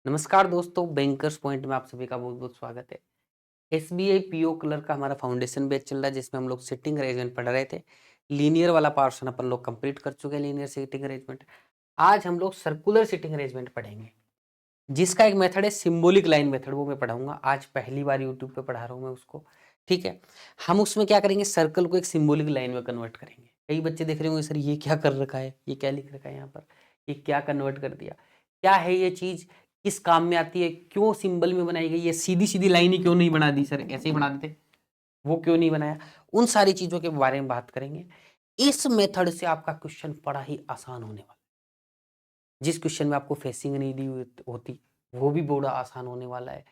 नमस्कार दोस्तों, bankers point में आप सभी का बहुत-बहुत स्वागत है। एसबीआई पीओ क्लर्क का हमारा फाउंडेशन बैच चल रहा है जिसमें हम लोग सिटिंग अरेंजमेंट पढ़ रहे थे। लीनियर वाला पोर्शन अपन लोग कंप्लीट कर चुके हैं, लीनियर सिटिंग अरेंजमेंट। आज हम लोग सर्कुलर सिटिंग अरेंजमेंट पढ़ेंगे, जिसका एक मेथड है सिंबॉलिक लाइन मेथड, वो मैं पढ़ाऊँगा। आज पहली बार यूट्यूब पे पढ़ा रहा हूँ मैं उसको, ठीक है? हम उसमें क्या करेंगे, सर्कल को एक सिंबॉलिक लाइन में कन्वर्ट करेंगे। कई बच्चे देख रहे होंगे, सर ये क्या कर रखा है? ये क्या लिख रखा है यहाँ पर? ये क्या कन्वर्ट कर दिया? क्या है ये चीज़? किस काम में आती है? क्यों सिंबल में बनाई गई है? सीधी-सीधी लाइन ही क्यों नहीं बना दी सर? ऐसे ही बना देते, वो क्यों नहीं बनाया? उन सारी चीज़ों के बारे में बात करेंगे। इस मेथड से आपका क्वेश्चन बड़ा ही आसान होने वाला है। जिस क्वेश्चन में आपको फेसिंग नहीं दी हुई होती, वो भी बड़ा आसान होने वाला है।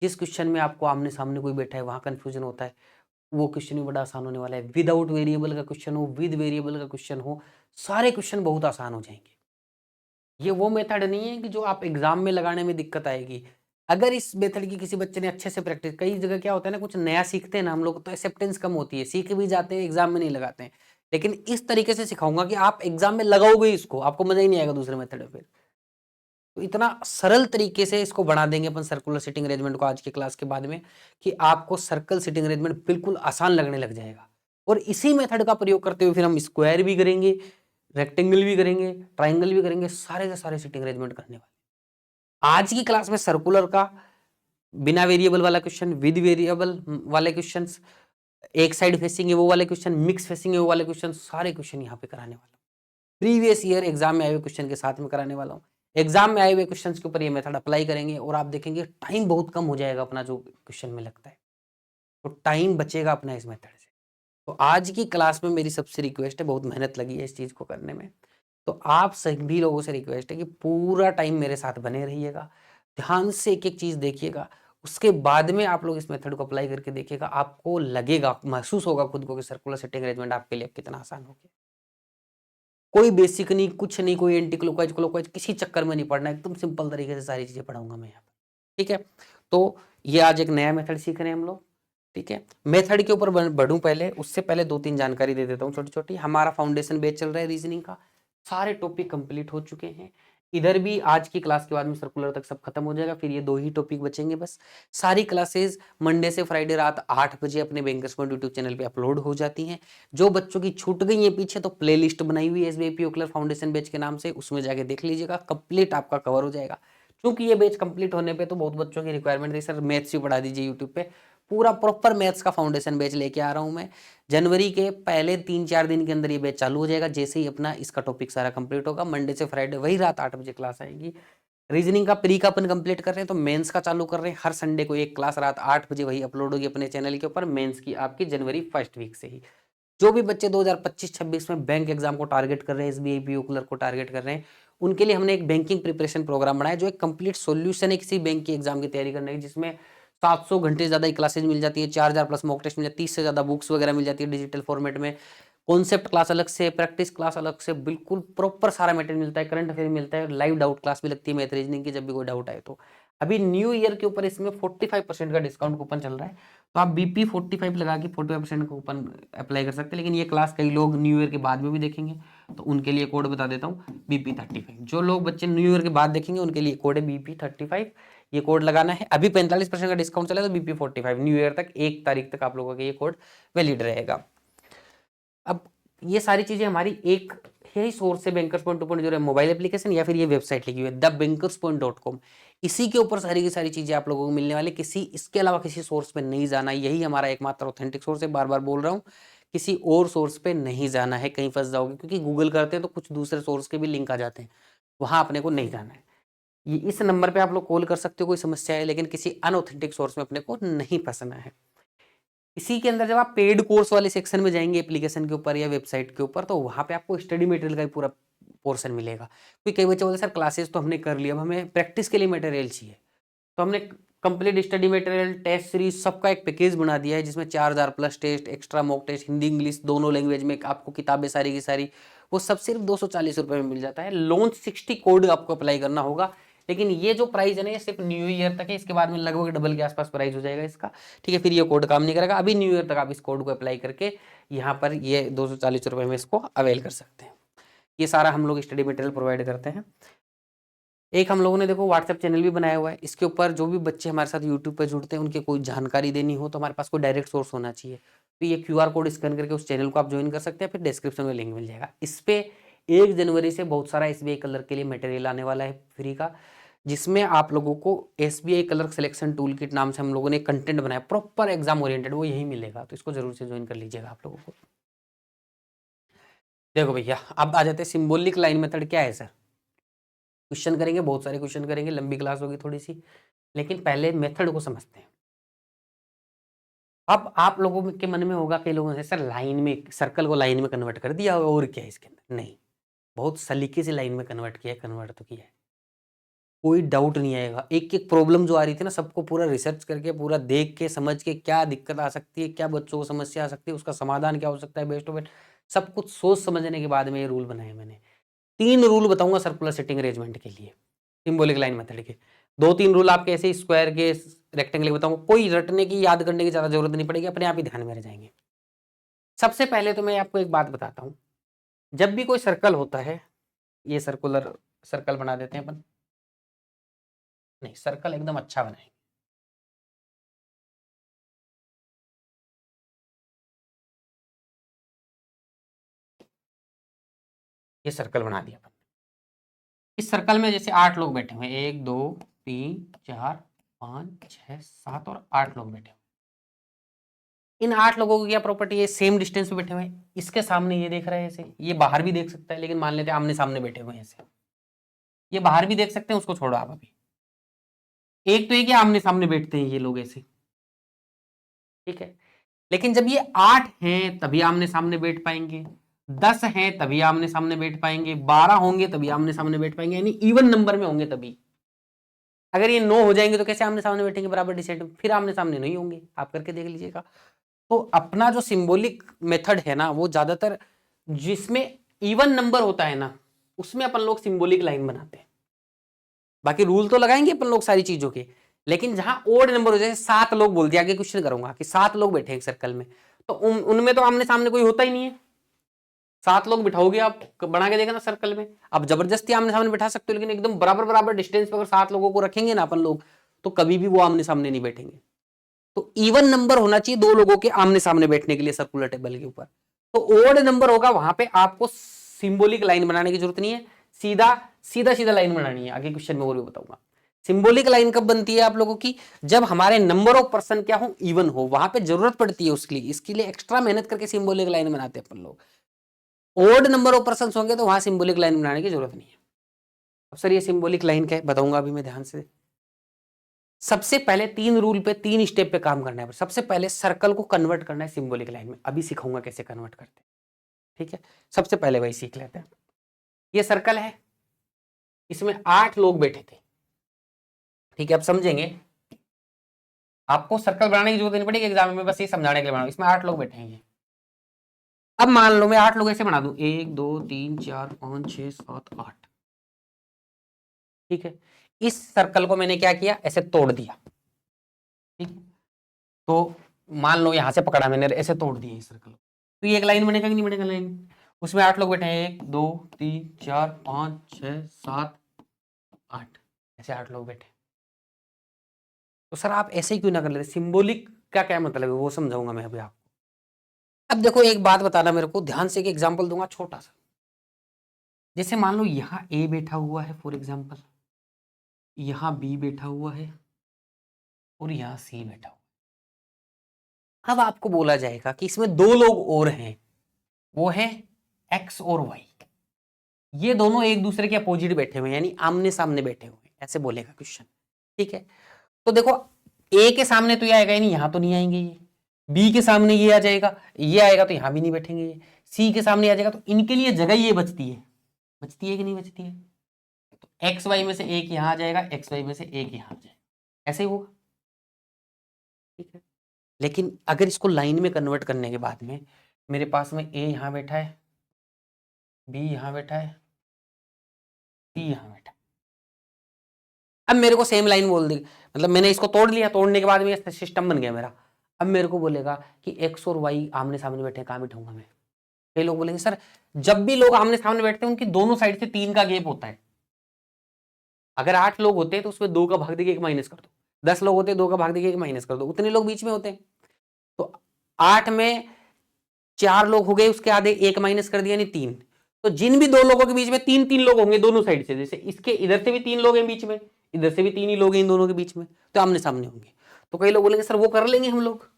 जिस क्वेश्चन में आपको आमने-सामने कोई बैठा है, वहाँ कन्फ्यूजन होता है, वो क्वेश्चन भी बड़ा आसान होने वाला है। विदाउट वेरिएबल का क्वेश्चन हो, विद वेरिएबल का क्वेश्चन हो, सारे क्वेश्चन बहुत आसान हो जाएँगे। ये वो मेथड नहीं है कि जो आप एग्ज़ाम में लगाने में दिक्कत आएगी। अगर इस मेथड की किसी बच्चे ने अच्छे से प्रैक्टिस, कई जगह क्या होता है ना, कुछ नया सीखते हैं ना हम लोग, तो एक्सेप्टेंस कम होती है। सीख भी जाते हैं, एग्ज़ाम में नहीं लगाते हैं। लेकिन इस तरीके से सिखाऊँगा कि आप एग्ज़ाम में लगाओगे ही इसको, आपको मज़ा ही नहीं आएगा दूसरे मेथड में फिर। तो इतना सरल तरीके से इसको बना देंगे अपन सर्कुलर सिटिंग अरेंजमेंट को आज की क्लास के बाद में, कि आपको सर्कल सिटिंग अरेंजमेंट बिल्कुल आसान लगने लग जाएगा। और इसी मेथड का प्रयोग करते हुए फिर हम स्क्वायर भी करेंगे, रेक्टेंगल भी करेंगे, ट्रायंगल भी करेंगे, सारे के सारे सिटिंग अरेंजमेंट करने वाले। आज की क्लास में सर्कुलर का बिना वेरिएबल वाला क्वेश्चन, विद वेरिएबल वाले क्वेश्चंस, एक साइड फेसिंग है वो वाले क्वेश्चन, मिक्स फेसिंग है वो वाले क्वेश्चन, सारे क्वेश्चन यहाँ पे कराने वाला हूँ। प्रीवियस ईयर एग्जाम में आए हुए क्वेश्चन के साथ में कराने वाला हूँ। एग्जाम में आए हुए क्वेश्चंस के ऊपर ये मेथड अप्लाई करेंगे और आप देखेंगे टाइम बहुत कम हो जाएगा अपना, जो क्वेश्चन में लगता है। तो टाइम बचेगा अपना इस मेथड से। तो आज की क्लास में मेरी सबसे रिक्वेस्ट है, बहुत मेहनत लगी है इस चीज़ को करने में। तो आप सभी लोगों से रिक्वेस्ट है कि पूरा टाइम मेरे साथ बने रहिएगा। ध्यान से एक-एक चीज़ देखिएगा। उसके बाद में आप लोग इस मेथड को अप्लाई करके देखिएगा। आपको लगेगा, महसूस होगा खुद को कि सर्कुलर सिटिंग अरेंजमेंट आपके लिए अब कितना आसान हो गया। कोई बेसिक नहीं, कुछ नहीं, कोई एंटी क्लॉकवाइज, क्लॉकवाइज किसी चक्कर में नहीं पड़ना है। एकदम सिंपल तरीके से सारी चीज़ें पढ़ाऊँगा मैं यहाँ पे। ठीक है? तो ये आज एक नया मेथड सीख रहे हैं हम लोग। ठीक है? मेथड के ऊपर बढ़ूँ पहले, उससे पहले 2-3 जानकारी दे देता हूँ छोटी-छोटी। हमारा फाउंडेशन बैच चल रहा है रीजनिंग का। सारे टॉपिक कंप्लीट हो चुके हैं। इधर भी आज की क्लास के बाद में सर्कुलर तक सब खत्म हो जाएगा, फिर ये 2 ही टॉपिक बचेंगे बस। सारी क्लासेस मंडे से फ्राइडे रात 8 बजे अपने बैंकर्स पॉइंट यूट्यूब चैनल पे अपलोड हो जाती हैं। जो बच्चों की छूट गई है पीछे, तो प्लेलिस्ट बनाई हुई है SBI PO clerk foundation batch के नाम से, उसमें जाके देख लीजिएगा, कंप्लीट आपका कवर हो जाएगा। क्योंकि ये बैच कंप्लीट होने पे तो बहुत बच्चों की रिक्वायरमेंट थी, सर मैथ्स भी पढ़ा दीजिए यूट्यूब पे। पूरा प्रॉपर मैथ्स का फाउंडेशन बैच लेके आ रहा हूँ मैं। जनवरी के पहले 3-4 दिन के अंदर ये बैच चालू हो जाएगा, जैसे ही अपना इसका टॉपिक सारा कंप्लीट होगा। मंडे से फ्राइडे वही रात 8 बजे क्लास आएगी। रीजनिंग का प्री का अपन कंप्लीट कर रहे हैं, तो मेंस का चालू कर रहे हैं। हर संडे को एक क्लास रात 8 बजे वही अपलोड होगी अपने चैनल के ऊपर, मेंस की आपकी जनवरी फर्स्ट वीक से ही। जो भी बच्चे 2025-26 में बैंक एग्जाम को टारगेट कर रहे हैं, एसबीआई पीओ क्लर्क को टारगेट कर रहे हैं, उनके लिए हमने एक बैंकिंग प्रिपरेशन प्रोग्राम बनाया, जो एक कंप्लीट सॉल्यूशन है किसी बैंक की एग्जाम की तैयारी करने की, जिसमें 700 घंटे से ज़्यादा की क्लासेज मिल जाती है, 4000 प्लस मॉक टेस्ट मिल जाती है, 30 से ज़्यादा बुक्स वगैरह मिल जाती है डिजिटल फॉर्मेट में। कॉन्सेप्ट क्लास अलग से, प्रैक्टिस क्लास अलग से, बिल्कुल प्रॉपर सारा मटेरियल मिलता है, करंट अफेयर मिलता है, लाइव डाउट क्लास भी लगती है मैथ रीजनिंग की, जब भी कोई डाउट आए तो। अभी न्यू ईयर के ऊपर इसमें 45% का डिस्काउंट कूपन चल रहा है, तो आप बीपी 45 लगा के 45% का कूपन अप्लाई कर सकते हैं। लेकिन ये क्लास कई लोग न्यू ईयर के बाद में भी देखेंगे, तो उनके लिए कोड बता देता हूँ, बीपी 35। जो लोग बच्चे न्यू ईयर के बाद देखेंगे उनके लिए कोड है बीपी 35। ये कोड लगाना है। अभी 45% का डिस्काउंट चला, तो बीपी 45 न्यू ईयर तक, 1 तारीख तक आप लोगों का ये कोड वैलिड रहेगा। अब ये सारी चीजें हमारी एक ही सोर्स से, बैंकर्स पॉइंट 2.0 मोबाइल एप्लीकेशन, या फिर ये वेबसाइट लिखी हुई है thebankerspoint.com, इसी के ऊपर सारी की सारी चीजें आप लोगों को मिलने वाली। किसी इसके अलावा किसी सोर्स पे नहीं जाना, यही हमारा एकमात्र ऑथेंटिक सोर्स है। बार बार बोल रहा हूँ, किसी और सोर्स पे नहीं जाना है, कहीं फंस जाओगे, क्योंकि गूगल करते हैं तो कुछ दूसरे सोर्स के भी लिंक आ जाते हैं, वहां अपने को नहीं जाना है। ये इस नंबर पे आप लोग कॉल कर सकते हो, कोई समस्या है, लेकिन किसी अनऑथेंटिक सोर्स में अपने को नहीं फंसना है। इसी के अंदर जब आप पेड कोर्स वाले सेक्शन में जाएंगे एप्लीकेशन के ऊपर या वेबसाइट के ऊपर, तो वहां पे आपको स्टडी मटेरियल का भी पूरा पोर्शन मिलेगा। क्योंकि कई बच्चे बोलते हैं, सर क्लासेस तो हमने कर लिया, अब हमें प्रैक्टिस के लिए मटेरियल चाहिए। तो हमने complete study material, test series, सबका एक पैकेज बना दिया है, जिसमें 4000 plus test, extra mock test, Hindi English दोनों लैंग्वेज में आपको किताबें सारी की सारी, वो सब सिर्फ 240 रुपये में मिल जाता है। लॉन्च 60 कोड आपको अप्लाई करना होगा। लेकिन ये जो प्राइस है ना, ये सिर्फ न्यू ईयर तक है, इसके बाद में लगभग डबल के आसपास प्राइस हो जाएगा इसका। ठीक है, फिर ये कोड काम नहीं करेगा। अभी न्यू ईयर तक आप इस कोड को अप्लाई करके यहाँ पर ये 240 रुपये में इसको अवेल कर सकते हैं। ये सारा हम लोग स्टडी मटेरियल प्रोवाइड करते हैं। एक हम लोगों ने देखो व्हाट्सएप चैनल भी बनाया हुआ है, इसके ऊपर जो भी बच्चे हमारे साथ यूट्यूब पे जुड़ते हैं उनके कोई जानकारी देनी हो तो हमारे पास कोई डायरेक्ट सोर्स होना चाहिए। तो ये QR कोड स्कैन करके उस चैनल को आप ज्वाइन कर सकते हैं, फिर डिस्क्रिप्शन में लिंक मिल जाएगा। इस पे 1 जनवरी से बहुत सारा SBI कलर के लिए मटेरियल आने वाला है फ्री का, जिसमें आप लोगों को SBI colour selection tool kit नाम से हम लोगों ने कंटेंट बनाया प्रॉपर एग्जाम ओरिएंटेड, वो यही मिलेगा, तो इसको जरूर से ज्वाइन कर लीजिएगा आप लोगों को। देखो भैया अब आ जाते हैं सिंबॉलिक लाइन मेथड क्या है सर। क्वेश्चन करेंगे, बहुत सारे क्वेश्चन करेंगे, लंबी क्लास होगी थोड़ी सी, लेकिन पहले मेथड को समझते हैं। अब आप लोगों के मन में होगा कई लोगों ने सर लाइन में सर्कल को लाइन में कन्वर्ट कर दिया और क्या है इसके अंदर, नहीं, बहुत सलीके से लाइन में कन्वर्ट किया है, कन्वर्ट तो किया है, कोई डाउट नहीं आएगा। एक एक प्रॉब्लम जो आ रही थी ना सबको पूरा रिसर्च करके पूरा देख के समझ के क्या दिक्कत आ सकती है, क्या बच्चों को समस्या आ सकती है, उसका समाधान क्या हो सकता है, बेस्ट ऑफ इट सब कुछ सोच समझने के बाद में ये रूल बनाए मैंने। 3 रूल बताऊंगा सर्कुलर सेटिंग अरेंजमेंट के लिए सिंबॉलिक लाइन मेथड के। 2-3 रूल आपके ऐसे स्क्वायर के रेक्टेंगल बताऊंगा, कोई रटने की याद करने की ज्यादा जरूरत नहीं पड़ेगी, अपने आप ही ध्यान में रह जाएंगे। सबसे पहले तो मैं आपको एक बात बताता हूं, जब भी कोई सर्कल होता है, ये सर्कुलर सर्कल बना देते हैं अपन, नहीं सर्कल एकदम अच्छा बनाएंगे, ये सर्कल बना दिया अपन। इस सर्कल में जैसे 8 लोग बैठे हुए हैं, 1 2 3 4 5 6 7 और 8 लोग बैठे हुए। इन 8 लोगों की क्या प्रॉपर्टी है, सेम डिस्टेंस पे बैठे हुए हैं, इसके सामने ये देख रहे हैं ऐसे, ये बाहर भी देख सकता है, लेकिन मान लेते हैं आमने सामने बैठे हुए हैं ऐसे, ये बाहर भी देख सकते हैं, उसको छोड़ो आप अभी। एक तो ये कि आमने सामने बैठते हैं ये लोग ऐसे, ठीक है, लेकिन जब ये 8 हैं तभी आमने सामने बैठ पाएंगे, 10 हैं तभी आमने सामने बैठ पाएंगे, 12 होंगे तभी आमने सामने बैठ पाएंगे, यानी इवन नंबर में होंगे तभी। अगर ये 9 हो जाएंगे तो कैसे आमने सामने बैठेंगे बराबर डिस्टेंस, फिर आमने सामने नहीं होंगे, आप करके देख लीजिएगा। तो अपना जो सिंबॉलिक मेथड है ना वो ज्यादातर जिसमें इवन नंबर होता है ना उसमें अपन लोग सिंबॉलिक लाइन बनाते हैं। बाकी रूल तो लगाएंगे अपन लोग सारी चीजों के, लेकिन जहां ओड नंबर हो जाए, 7 लोग बोल दिया, आगे क्वेश्चन करूंगा कि 7 लोग बैठे एक सर्कल में, तो उनमें तो आमने सामने कोई होता ही नहीं है। 7 लोग बिठाओगे आप, बना के देखना सर्कल में, आप जबरदस्ती आमने सामने बैठा सकते हो, लेकिन एकदम बराबर बराबर डिस्टेंस पे अगर 7 लोगों को रखेंगे ना अपन लोग, तो कभी भी वो आमने सामने नहीं बैठेंगे। तो इवन नंबर होना चाहिए 2 लोगों के आमने सामने बैठने के लिए सर्कुलर टेबल के ऊपर। तो ओड नंबर होगा वहां पे आपको सिंबॉलिक लाइन बनाने की जरूरत नहीं है, सीधा सीधा सीधा लाइन बनानी है, आगे क्वेश्चन में और भी बताऊंगा। सिंबॉलिक लाइन कब बनती है आप लोगों की, जब हमारे नंबर ऑफ पर्सन क्या हो, इवन हो, वहां पे जरूरत पड़ती है उसके लिए, इसके लिए एक्स्ट्रा मेहनत करके सिंबॉलिक लाइन बनाते हैं अपन लोग। ओड नंबर ऑफ पर्सन होंगे तो वहां सिंबॉलिक लाइन बनाने की जरूरत नहीं है। अब सर ये सिंबॉलिक लाइन क्या है बताऊंगा अभी मैं, ध्यान से। सबसे पहले 3 रूल पे 3 स्टेप पे काम करना है। सबसे पहले सर्कल को कन्वर्ट करना है सिंबॉलिक लाइन में, अभी सिखाऊंगा कैसे कन्वर्ट करते हैं, ठीक है। सबसे पहले वही सीख लेते हैं। ये सर्कल है, इसमें 8 लोग बैठे थे, ठीक है। अब समझेंगे, आपको सर्कल बनाने की जरूरत नहीं पड़ेगी एग्जाम में, बस ये समझाने के लिए बना, इसमें 8 लोग बैठे हैं। अब मान लो मैं 8 लोग ऐसे बना दूं, 1 2 3 4 5 6 7 8, ठीक है। इस सर्कल को मैंने क्या किया, ऐसे तोड़ दिया, ठीक। तो मान लो यहां से पकड़ा मैंने, ऐसे तोड़ दिया इस सर्कल को, तो ये एक लाइन बनेगा कि नहीं बनेगा लाइन। उसमें 8 लोग बैठे हैं, 1 2 3 4 5 6 7 8, ऐसे 8 लोग बैठे। तो सर आप ऐसे ही क्यों ना कर लेते, सिंबॉलिक का क्या मतलब है वो समझाऊंगा मैं अभी आपको। अब देखो एक बात बताना मेरे को ध्यान से, एक एग्जांपल दूंगा छोटा सा। जैसे मान लो यहाँ ए बैठा हुआ है फॉर एग्जांपल, यहाँ बी बैठा हुआ है और यहाँ सी बैठा हुआ है। अब आपको बोला जाएगा कि इसमें 2 लोग और हैं, वो है एक्स और वाई, ये दोनों एक दूसरे के अपोजिट बैठे हुए हैं, यानी आमने सामने बैठे हुए हैं, ऐसे बोलेगा क्वेश्चन, ठीक है। तो देखो ए के सामने तो ये आएगा ही नहीं, यहां तो नहीं आएंगे, ये बी के सामने ये आ जाएगा, ये आएगा तो यहां भी नहीं बैठेंगे, ये सी के सामने आ जाएगा, तो इनके लिए जगह ये बचती है, बचती है कि नहीं बचती है। तो एक्स वाई में से एक यहां आ जाएगा, एक्स वाई में से एक यहां आ जाएगा, ऐसे ही होगा, ठीक है। लेकिन अगर इसको लाइन में कन्वर्ट करने के बाद में मेरे पास में ए यहां बैठा है, बी यहां बैठा है, सी यहां बैठा है, अब मेरे को सेम लाइन बोल दी, मतलब मैंने इसको तोड़ लिया, तोड़ने के बाद में सिस्टम बन गया मेरा। अब मेरे को बोलेगा कि एक्स और वाई आमने सामने बैठे हैं, कहां बैठाऊंगा मैं। कई लोग बोलेंगे सर जब भी लोग आमने सामने बैठते हैं उनकी दोनों साइड से 3 का गैप होता है, अगर 8 लोग होते हैं तो उसमें 2 का भाग देके 1 माइनस कर दो, 10 लोग होते हैं 2 का भाग देके 1 माइनस कर दो, उतने लोग बीच में होते हैं। तो 8 में 4 लोग हो गए, उसके आधे 1 माइनस कर दिया, यानी 3। तो जिन भी 2 लोगों के बीच में 3 लोग होंगे दोनों साइड से, जैसे इसके इधर से भी 3 लोग हैं बीच में, इधर से भी 3 ही लोग हैं इन दोनों के बीच में, तो आमने सामने होंगे। तो कई लोग बोलेंगे सर वो कर लेंगे हम लोग,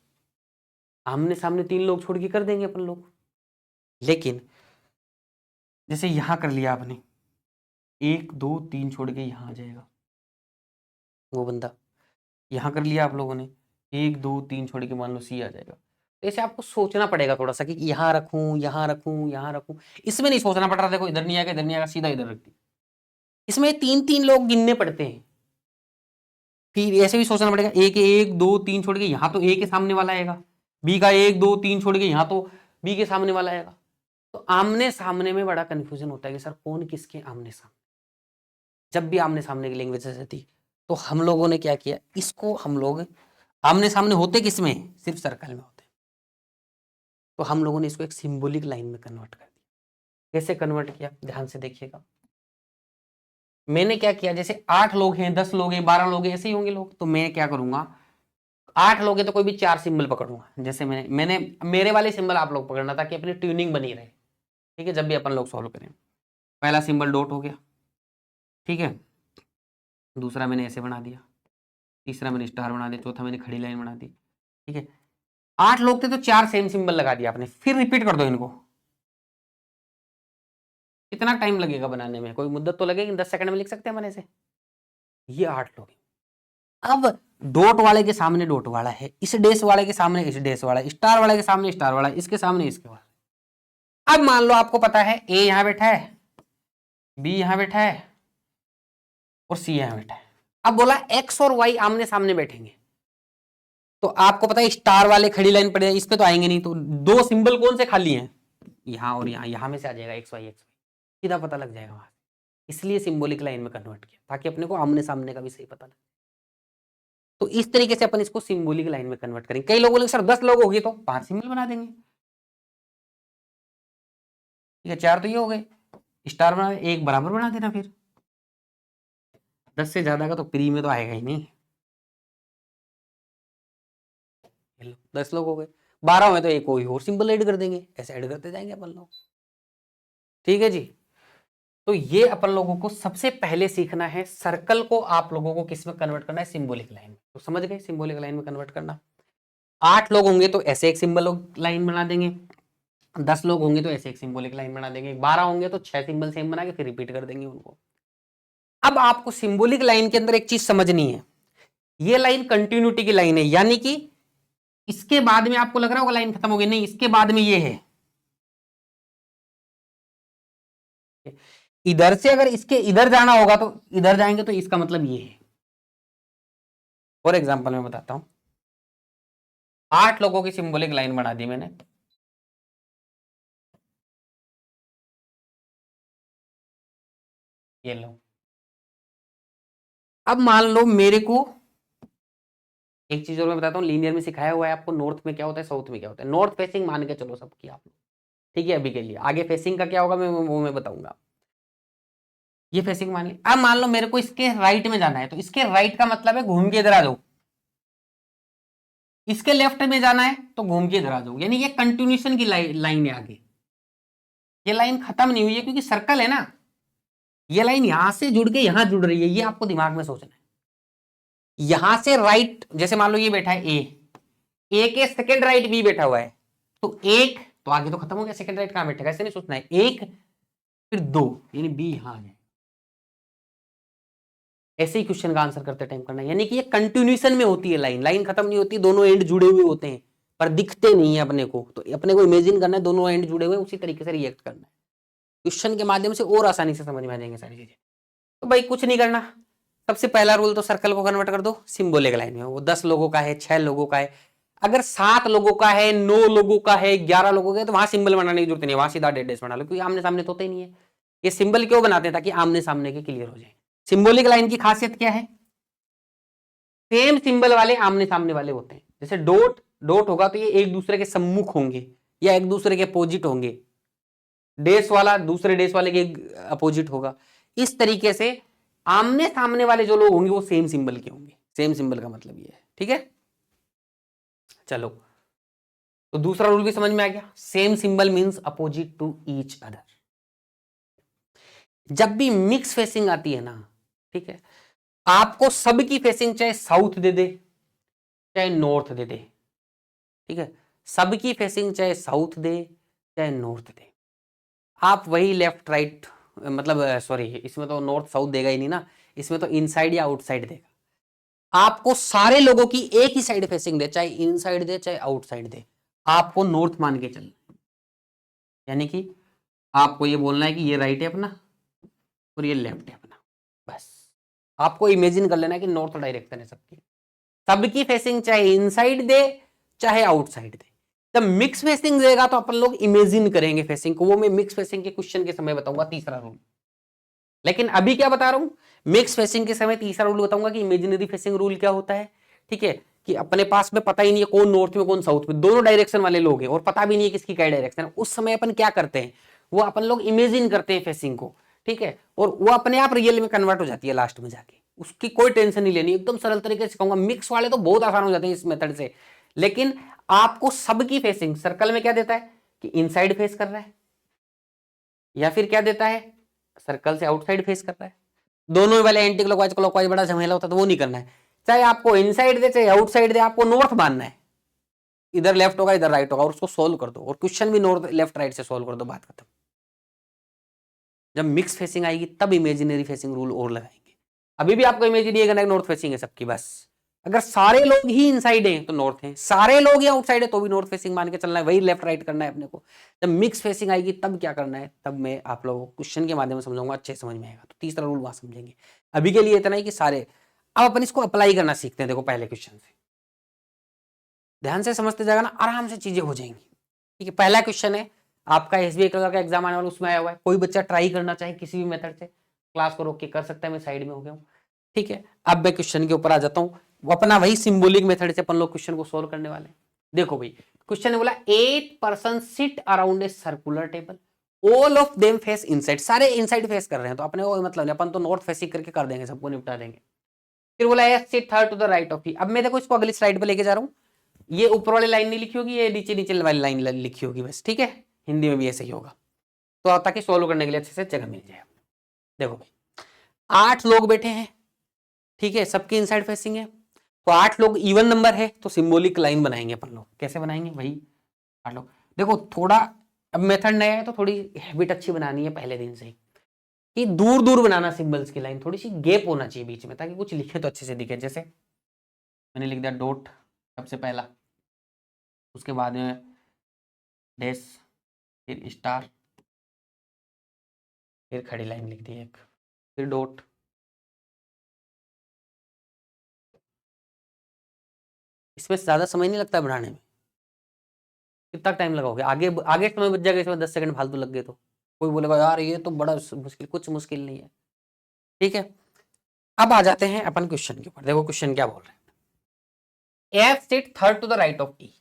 आमने सामने 3 लोग छोड़ के कर देंगे अपन लोग। लेकिन जैसे यहां कर लिया आपने, 1 2 3 छोड़ के यहां आ जाएगा वो बंदा, यहां कर लिया आप लोगों ने, 1 2 3 छोड़ के मान लो सी आ जाएगा। तो ऐसे आपको सोचना पड़ेगा थोड़ा सा कि यहां रखूं, यहां रखूं, यहां रखूं। इसमें नहीं सोचना पड़ रहा, देखो इधर नहीं आएगा, इधर नहीं आएगा, सीधा इधर रख दी। इसमें 3 लोग गिनने पड़ते हैं। फिर ऐसे भी सोचना पड़ेगा, ए के 1 2 3 छोड़ के यहां तो ए के सामने वाला आएगा, बी का 1 2 3 छोड़ के यहां तो बी के सामने वाला आएगा। तो आमने सामने में बड़ा कंफ्यूजन होता है कि सर कौन किसके आमने सामने। जब भी आमने सामने की लैंग्वेजेस थी तो हम लोगों ने क्या किया, इसको हम लोग आमने सामने होते किसमें, सिर्फ सर्कल में होते, तो हम लोगों ने इसको एक सिंबॉलिक लाइन में कन्वर्ट कर दिया। कैसे कन्वर्ट किया, ध्यान से देखिएगा। मैंने क्या किया, जैसे 8 लोग हैं, 10 लोग हैं, 12 लोग हैं, ऐसे ही होंगे लोग, तो मैं क्या करूंगा, 8 लोग हैं तो कोई भी 4 सिंबल पकड़ूंगा। जैसे मैंने मेरे वाले सिंबल आप लोग पकड़ना ताकि अपनी ट्यूनिंग बनी रहे, ठीक है, जब भी अपन लोग सॉल्व करें। पहला सिंबल डॉट हो गया, ठीक है, दूसरा मैंने ऐसे बना दिया, तीसरा मैंने स्टार बना दिया, चौथा मैंने खड़ी लाइन बना दी, ठीक है। 8 लोग थे तो 4 सेम सिंबल लगा दिया आपने, फिर रिपीट कर दो इनको। कितना टाइम लगेगा बनाने में, कोई मुद्दत तो लगेगी, 10 सेकंड में लिख सकते हैं अपन ऐसे। ये 8 लोग। अब डॉट वाले के सामने डॉट वाला है, इस डैश वाले के सामने इस डैश वाला, स्टार वाले के सामने स्टार वाला, इसके सामने इसके वाला। अब मान लो आपको पता है ए यहां बैठा है, बी यहां बैठा है और सी यहां बैठा है। अब बोला एक्स और वाई आमने सामने बैठेंगे, तो आपको पता है स्टार वाले खड़ी लाइन पड़े, इस पे तो आएंगे नहीं, तो 2 सिंबल कौन से खाली हैं, यहां और यहां, यहां में से आ जाएगा एक्स वाई, सीधा पता लग जाएगा वहां। इसलिए सिंबॉलिक लाइन में कन्वर्ट किया ताकि अपने को आमने सामने का भी सही पता लगे। तो इस तरीके से अपन इसको सिंबॉलिक लाइन में कन्वर्ट करेंगे। कई लोग बोले सर 10 लोग हो गए तो 5 सिंबल बना देंगे, ठीक है, 4 तो ये हो गए, स्टार बना, एक बराबर बना देना, फिर 10 से ज्यादा का तो प्री में तो आएगा ही नहीं। 10 लोग हो गए, 12 में तो एक कोई और सिंबल ऐड कर देंगे, ऐसे ऐड करते जाएंगे अपन लोग, ठीक है जी। तो ये अपन लोगों को सबसे पहले सीखना है, सर्कल को आप लोगों को किस में कन्वर्ट करना है, सिंबॉलिक लाइन में। तो समझ गए सिंबॉलिक लाइन में कन्वर्ट करना। 8 लोग होंगे तो ऐसे एक सिंबल लाइन बना देंगे, 10 लोग होंगे तो ऐसे एक सिंबॉलिक लाइन बना देंगे, 12 होंगे तो 6 सिंबल सेम बना के फिर रिपीट कर देंगे उनको। अब आपको सिंबॉलिक लाइन के अंदर एक चीज समझनी है, ये लाइन कंटिन्यूटी की लाइन है, यानी कि इसके बाद में आपको लग रहा होगा लाइन खत्म हो गई, नहीं, इसके बाद में ये है। इधर से अगर इसके इधर जाना होगा तो इधर जाएंगे, तो इसका मतलब ये है। फॉर एग्जाम्पल मैं बताता हूं, 8 लोगों की सिंबॉलिक लाइन बना दी मैंने, ये लो। अब मान लो मेरे को एक चीज और मैं बताता हूँ, लीनियर में सिखाया हुआ है आपको, नॉर्थ में क्या होता है, साउथ में क्या होता है। नॉर्थ फेसिंग मान के चलो सबकी आप लोग, ठीक है, अभी के लिए। आगे फेसिंग का क्या होगा मैं बताऊंगा। ये फेसिंग मान ली। अब मान लो मेरे को इसके राइट में जाना है, तो इसके राइट का मतलब है घूम के इधर आ जाओ। इसके लेफ्ट में जाना है तो घूम के इधर आ जाओ, यानी ये कंटिन्यूशन की लाइन है आगे। ये लाइन खत्म नहीं हुई है क्योंकि सर्कल है ना, ये लाइन यहां से जुड़ के यहां जुड़ रही है, ये आपको दिमाग में सोचना है। यहां से राइट, जैसे मान लो ये बैठा है ए के सेकंड राइट बी बैठा हुआ है, तो एक तो आगे तो खत्म हो गया, सेकंड राइट कहां बैठेगा, ऐसे नहीं सोचना है, एक फिर 2, यानी बी यहां आ जाए। ऐसे ही क्वेश्चन का आंसर करते टाइम करना है, यानी कि ये कंटिन्यूएशन में होती है लाइन, लाइन खत्म नहीं होती, दोनों एंड जुड़े हुए होते हैं पर दिखते नहीं है अपने को, तो अपने को इमेजिन करना है दोनों एंड जुड़े हुए, उसी तरीके से रिएक्ट करना है। क्वेश्चन के माध्यम से और आसानी से समझ में आ जाएंगे सारी चीजें। तो भाई कुछ नहीं करना, सबसे पहला रूल तो सर्कल को कन्वर्ट कर दो सिंबॉलिक लाइन में। वो 10 लोगों का है, 6 लोगों का है, अगर 7 लोगों का है, 9 लोगों का है, 11 लोगों का है, तो वहां सिंबल बनाने की जरूरत नहीं है, वहां सीधा डेड बना लो, क्योंकि आमने सामने तो होते ही नहीं है। ये सिंबल क्यों बनाते हैं, ताकि आमने सामने के क्लियर हो जाए। सिंबॉलिक लाइन की खासियत क्या है, सेम सिंबल वाले आमने सामने वाले होते हैं। जैसे डॉट डॉट होगा तो ये एक दूसरे के सम्मुख होंगे या एक दूसरे के अपोजिट होंगे, डैश वाला दूसरे डैश वाले के अपोजिट होगा। इस तरीके से आमने सामने वाले जो लोग होंगे वो सेम सिंबल के होंगे। सेम सिंबल का मतलब ये है, ठीक है। चलो, तो दूसरा रूल भी समझ में आ गया। Same symbol means opposite to each other. जब भी मिक्स फेसिंग आती है ना, ठीक है, आपको सबकी फेसिंग चाहे साउथ दे दे चाहे नॉर्थ दे दे, ठीक है, सबकी फेसिंग चाहे साउथ दे चाहे नॉर्थ दे, आप वही लेफ्ट राइट, मतलब सॉरी, इसमें तो नॉर्थ साउथ देगा ही नहीं ना, इसमें तो इनसाइड या आउटसाइड देगा। आपको सारे लोगों की एक ही साइड फेसिंग दे, चाहे इनसाइड दे चाहे आउटसाइड दे, आपको नॉर्थ मान के चलना है। यानी कि आपको ये बोलना है कि ये राइट है अपना और ये लेफ्ट है अपना, बस आपको इमेजिन कर लेना है कि नॉर्थ डायरेक्शन है सबकी। सबकी फेसिंग चाहे इनसाइड दे चाहे आउटसाइड दे। जब मिक्स फेसिंग देगा तो अपन लोग इमेजिन करेंगे फेसिंग को, वो मैं मिक्स फेसिंग के क्वेश्चन के समय बताऊंगा, तीसरा रूल। लेकिन अभी क्या बता रहा हूं, मिक्स फेसिंग के समय तीसरा रूल बताऊंगा कि इमेजिनरी फेसिंग रूल क्या होता है, ठीक है, कि अपने पास में पता ही नहीं है कौन नॉर्थ में कौन साउथ में, दोनों डायरेक्शन वाले लोग हैं और पता भी नहीं है किसकी क्या डायरेक्शन है, उस समय अपन क्या करते हैं, वो अपन लोग इमेजिन करते हैं फेसिंग को, ठीक है, और वो अपने आप रियल में कन्वर्ट हो जाती है लास्ट में जाके, उसकी कोई टेंशन नहीं लेनी, एकदम सरल तरीके से कहूंगा। मिक्स वाले तो बहुत आसान हो जाते हैं इस मेथड से, लेकिन आपको सबकी फेसिंग सर्कल में क्या देता है कि इनसाइड फेस कर रहा है, या फिर क्या देता है सर्कल से आउटसाइड फेस कर रहा है, दोनों वाले एंटी क्लॉकवाइज क्लॉकवाइज बड़ा झमेला होता है, तो वो नहीं करना है। चाहे आपको इनसाइड दे चाहे आउटसाइड दे, आपको नॉर्थ मानना है, इधर लेफ्ट होगा इधर राइट होगा, और उसको सोल्व कर दो, और क्वेश्चन भी नॉर्थ लेफ्ट राइट से सोल्व कर दो, बात खत्म। जब मिक्स फेसिंग आएगी तब इमेजिनरी फेसिंग रूल और लगाएंगे। अभी भी आपको इमेजिन ये करना है नॉर्थ फेसिंग है सबकी, बस अगर सारे लोग ही इनसाइड हैं तो नॉर्थ है, सारे लोग ही आउटसाइड है तो भी नॉर्थ फेसिंग मान के चलना है, वही लेफ्ट राइट करना है अपने को। जब मिक्स फेसिंग आएगी तब क्या करना है, तब मैं आप लोगों को क्वेश्चन के माध्यम से समझाऊंगा, अच्छे समझ में आएगा, तो तीसरा रूल वहां समझेंगे। अभी के लिए इतना ही कि सारे, अब अपन इसको अप्लाई करना सीखते हैं। देखो पहले क्वेश्चन से ध्यान से समझते जाएगा ना, आराम से चीजें हो जाएंगी, ठीक है। पहला क्वेश्चन है आपका एसबीआई कलर का एग्जाम आने वाला, उसमें आया हुआ है, कोई बच्चा ट्राई करना चाहे किसी भी मेथड से क्लास को रोक के कर सकता है, मैं साइड में हो गया हूँ, ठीक है। अब मैं क्वेश्चन के ऊपर आ जाता हूँ, अपना वही सिंबॉलिक मेथड से अपन लोग क्वेश्चन को सोल्व करने वाले हैं। देखो भाई, क्वेश्चन ने बोला 8 person sit around a circular table, all of them face inside, सारे इनसाइड फेस कर रहे हैं, तो अपने को मतलब नहीं, अपन तो नॉर्थ फेसिंग करके कर देंगे, सबको निपटा देंगे। फिर बोला है sit third to the right of ही। अब मैं देखो इसको अगली स्लाइड पे लेके जा रहा हूँ, ये ऊपर वाली लाइन नहीं लिखी होगी, ये नीचे नीचे वाली लाइन लिखी होगी बस, ठीक है। हिंदी में भी ऐसे ही होगा, तो ताकि सोल्व करने के लिए अच्छे से जगह मिल जाए। देखो भाई 8 लोग बैठे हैं, ठीक है, सबकी इनसाइड फेसिंग है, तो 8 लोग इवन नंबर है, तो सिंबॉलिक लाइन बनाएंगे अपन लोग। कैसे बनाएंगे भाई, 8 लोग, देखो थोड़ा अब मेथड नया है तो थोड़ी हैबिट अच्छी बनानी है पहले दिन से ही, कि दूर दूर बनाना सिंबल्स की लाइन, थोड़ी सी गैप होना चाहिए बीच में, ताकि कुछ लिखे तो अच्छे से दिखे। जैसे मैंने लिख दिया डॉट सबसे पहला, उसके बाद में डैश, फिर स्टार, फिर खड़ी लाइन लिख दी एक, फिर डॉट, इसमें ज्यादा समय नहीं लगता बनाने में, कितना टाइम लगाओगे, आगे आगे समय बच जाएगा इसमें, 10 सेकंड फालतू लग गए तो कोई बोलेगा यार ये तो बड़ा मुश्किल, कुछ मुश्किल नहीं है, ठीक है। अब आ जाते हैं अपन क्वेश्चन के ऊपर। देखो क्वेश्चन क्या बोल रहे हैं, F sit third to the right of E.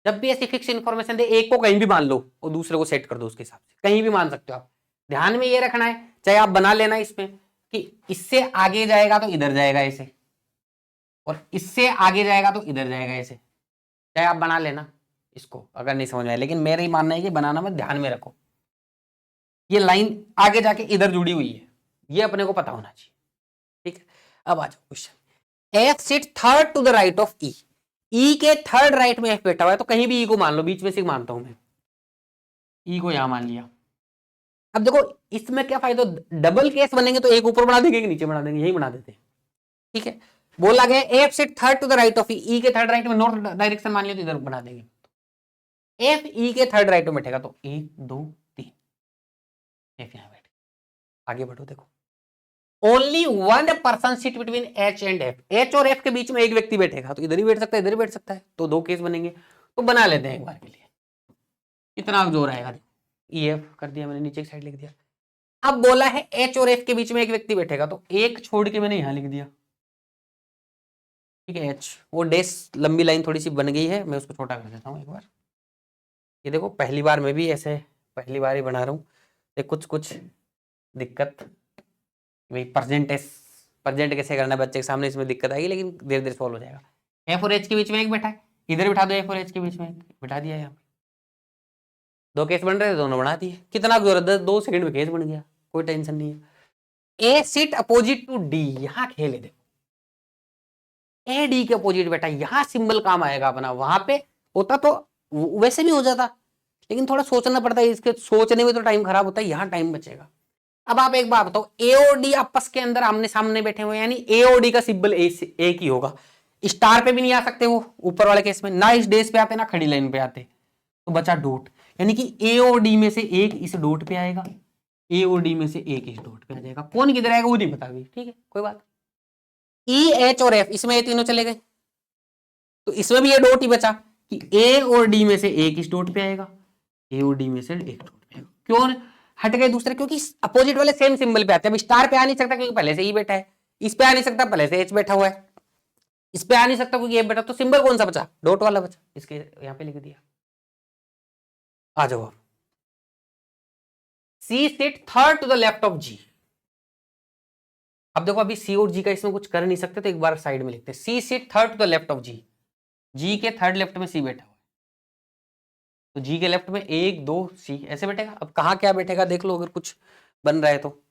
जब भी ऐसी फिक्स इन्फॉर्मेशन दे, एक को कहीं भी मान लो और दूसरे को सेट कर दो उसके हिसाब से, कहीं भी मान सकते हो आप। ध्यान में ये रखना है, चाहे आप बना लेना इसमें कि इससे आगे जाएगा तो इधर जाएगा ऐसे, और इससे आगे जाएगा तो इधर जाएगा ऐसे, चाहे आप बना लेना इसको अगर नहीं समझ में आए, लेकिन मेरा ही मानना है कि बनाना में ध्यान में रखो, ये लाइन आगे जाके इधर जुड़ी हुई है, ये अपने को पता होना चाहिए, ठीक है। अब आ जाओ question, F sit third to the right of E, E के थर्ड राइट में एफ बैठा हुआ है, तो कहीं भी ई को मान लो, बीच में से मानता हूं मैं, ई को यहां मान लिया। अब देखो इसमें क्या फायदा, डबल केस बनेंगे तो एक ऊपर बना देंगे कि नीचे बना देंगे, यही बना देते हैं, ठीक है। बोला गया F sit third to the right of E के थर्ड राइट में नॉर्थ डायरेक्शन मान लिया तो इधर बना देंगे, एफ ई के थर्ड राइट में बैठेगा, तो 1 2 3, एफ यहां बैठे, आगे बढ़ो। देखो only one person sit between H and F, H और एफ के बीच में एक व्यक्ति बैठेगा, तो इधर ही बैठ सकता है इधर ही बैठ सकता है, तो 2 केस बनेंगे, तो बना लेते हैं एक बार के लिए, इतना जोर आएगा। ई एफ कर दिया मैंने, नीचे की साइड लिख दिया। अब बोला है एच और एफ के बीच में एक व्यक्ति बैठेगा, तो एक छोड़ के मैंने यहां लिख दिया, ठीक है। एच, वो डैश लंबी लाइन थोड़ी सी बन गई है, मैं उसको छोटा कर देता हूँ एक बार। ये देखो पहली बार मैं भी ऐसे पहली बार ही बना रहा हूँ, कुछ कुछ दिक्कत भाई प्रेजेंट कैसे करना है बच्चे के सामने, इसमें दिक्कत आएगी, लेकिन धीरे धीरे सॉल्व हो जाएगा। एफ और एच के बीच में एक बैठा है, इधर बिठा दो, एफ और एच के बीच में एक बिठा दिया। यहाँ पे दो केस बन रहे थे, दोनों बना दिए। कितना जरूरत है, 2 सेकंड में केस बन गया, कोई टेंशन नहीं है। ए सिट अपोजिट टू डी, यहां खेले देखो, ए डी के अपोजिट बैठा, यहां सिंबल काम आएगा अपना, वहां पे होता तो वैसे भी हो जाता, लेकिन थोड़ा सोचना पड़ता है, इसके सोचने में तो टाइम खराब होता है, यहां टाइम बचेगा। अब आप एक बात बताओ, ए और डी आपस के अंदर आमने सामने बैठे हुए, यानी ए और डी का सिंबल एक ही होगा। स्टार पे भी नहीं आ सकते वो ऊपर वाले केस में, ना इस डेस पे आते ना खड़ी लाइन पे आते, तो बचा डॉट, यानी कि ए और डी में से एक इस डॉट पे आएगा, ए और डी में से एक इस डॉट पे आ जाएगा। कौन किधर आएगा वो नहीं पता अभी, ठीक है कोई बात। ई एच और एफ, इसमें ये तीनों चले गए, तो इसमें भी ये डॉट ही बचा कि ए और डी में से एक इस डॉट पे आएगा, ए और डी में से एक डॉट पे आएगा। क्यों हट गए दूसरे, क्योंकि अपोजिट वाले सेम सिंबल पे आते हैं। अब स्टार पे आ नहीं सकता क्योंकि पहले से ही बैठा है, इस पे आ नहीं सकता पहले से एच बैठा हुआ है, इस पे आ नहीं सकता क्योंकि एफ बैठा, तो सिंबल कौन सा बचा, डॉट वाला बचा, इसके यहां पे लिख दिया। आ जाओ, C sit third to the left of G. अब देखो अभी सी और जी का इसमें कुछ कर नहीं सकते, तो एक बार साइड में लिखते हैं, C sit third to the left of G, G के थर्ड लेफ्ट में सी बैठा हुआ है, तो जी के लेफ्ट में 1 2 सी ऐसे बैठेगा। अब कहाँ क्या बैठेगा देख लो, अगर कुछ बन रहा है तो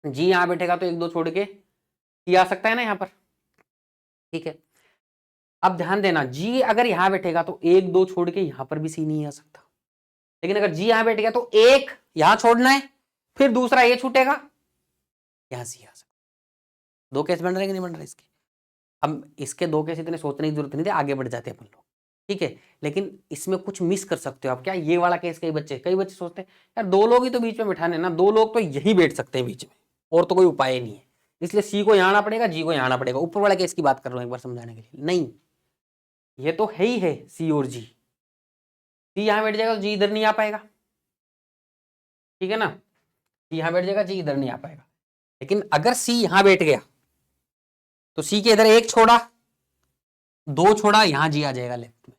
जी यहाँ बैठेगा तो 1 2 छोड़ के सी आ सकता है ना यहाँ पर, ठीक है। अब ध्यान देना, जी अगर यहाँ बैठेगा तो 1 2 छोड़ के यहाँ पर भी सी नहीं आ सकता, लेकिन अगर जी यहाँ बैठेगा तो एक यहाँ छोड़ना है, फिर दूसरा ये छूटेगा, यहाँ सी आ सकता। 2 केस बन रहे कि नहीं बन रहे इसके। अब इसके 2 केस इतने सोचने की जरूरत नहीं थी, आगे बढ़ जाते अपन लोग, ठीक है। लेकिन इसमें कुछ मिस कर सकते हो आप, क्या ये वाला केस, कई बच्चे सोचते हैं यार 2 लोग ही तो बीच में बिठाने ना, 2 लोग तो यही बैठ सकते हैं बीच में, और तो कोई उपाय नहीं है, इसलिए सी को यहाँ आना पड़ेगा, जी को यहाँ आना पड़ेगा। ऊपर वाला केस की बात कर रहा हूँ एक बार समझाने के लिए, नहीं ये तो है ही है, सी और जी, सी यहाँ बैठ जाएगा तो जी इधर नहीं आ पाएगा, ठीक है ना, सी यहाँ बैठ जाएगा, जी इधर नहीं आ पाएगा। लेकिन अगर सी यहाँ बैठ गया तो सी के इधर 1 छोड़ा 2 छोड़ा, यहां जी आ जाएगा लेफ्ट में,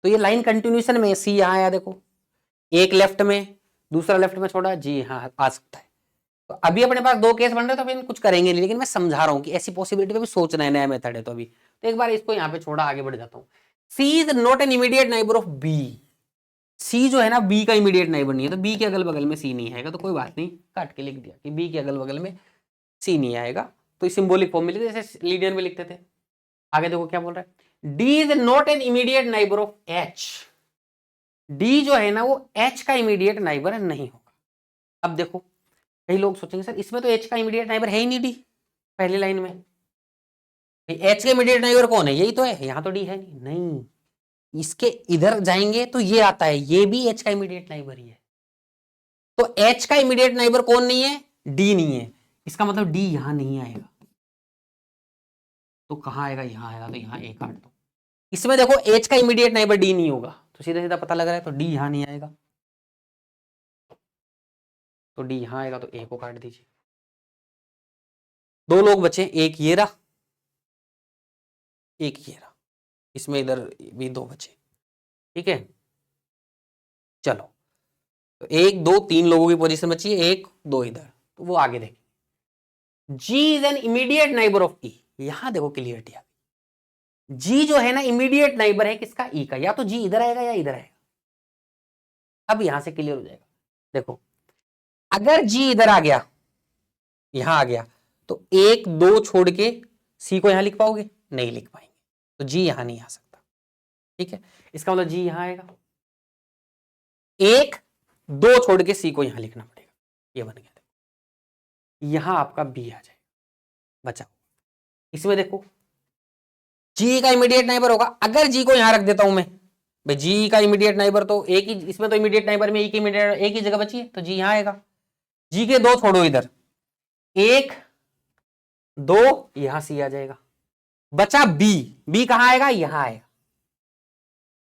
तो ये लाइन कंटिन्यूएशन में, सी यहां आया देखो, एक लेफ्ट में दूसरा लेफ्ट में छोड़ा, जी यहां आ सकता है। तो अभी अपने पास 2 केस बन रहे, तो अभी कुछ करेंगे नहीं, लेकिन मैं समझा रहा हूं कि ऐसी पॉसिबिलिटी पे भी सोचना है, नया मेथड है तो अभी। तो एक बार इसको यहाँ पे छोड़ा, आगे बढ़ जाता हूँ। C is not an immediate neighbour of B, C जो है ना बी का इमीडिएट नाइबर नहीं है, तो बी के अगल बगल में सी नहीं आएगा, तो कोई बात नहीं, काट के लिख दिया कि बी के अगल बगल में सी नहीं आएगा, तो सिंबॉलिक फॉर्म में लिखते जैसे लीनियर में लिखते थे। आगे देखो क्या बोल रहा है, D is not an immediate neighbour of H, D जो है ना वो एच का इमीडिएट नाइबर नहीं होगा। अब देखो कई लोग सोचेंगे सर इसमें तो एच का इमीडिएट नाइबर है ही नहीं डी, पहली लाइन में एच के इमीडिएट नाइबर कौन है, यही तो है, यहां तो डी है नहीं, इसके इधर जाएंगे तो ये आता है, ये भी एच का इमीडिएट नाइबर ही है, तो एच का इमीडिएट नाइबर कौन नहीं है, डी नहीं है, इसका मतलब डी यहां नहीं आएगा, तो कहां आएगा, यहां आएगा, तो यहां ए काट दो। इसमें देखो एच का इमीडिएट नाइबर डी नहीं होगा, तो सीधा सीधा पता लग रहा है, तो डी यहां नहीं आएगा, तो डी यहां आएगा, तो ए को काट दीजिए। 2 लोग बचे, एक ये रहा एक ये रहा, इसमें इधर भी 2 बचे, ठीक है। चलो तो 1 2 3 लोगों की पोजीशन बची है, 1 2 इधर, तो वो आगे देखें। G is an immediate neighbour of E, यहां देखो क्लियरिटी आ गई, जी जो है ना इमीडिएट नाइबर है किसका, ई का, या तो जी इधर आएगा या इधर आएगा। अब यहां से क्लियर हो जाएगा, देखो अगर जी इधर आ गया, यहां आ गया, तो 1 2 छोड़ के सी को यहां लिख पाओगे, नहीं लिख पाएंगे, तो जी यहां नहीं आ सकता, ठीक है। इसका मतलब जी यहां आएगा, 1 2 छोड़ के सी को यहां लिखना पड़ेगा, ये बन गया, यहां आपका बी आ जाएगा, बचा। इसमें देखो जी का इमीडिएट नाइबर होगा, अगर जी को यहां रख देता हूं मैं, भाई जी का इमीडिएट नाइबर तो एक ही, इसमें तो इमीडिएट नाइबर में एक ही जगह बची है, तो जी यहां आएगा, जी के 2 छोड़ो इधर, 1 2 यहां सी आ जाएगा, बचा बी, बी कहां आएगा, यहां आएगा,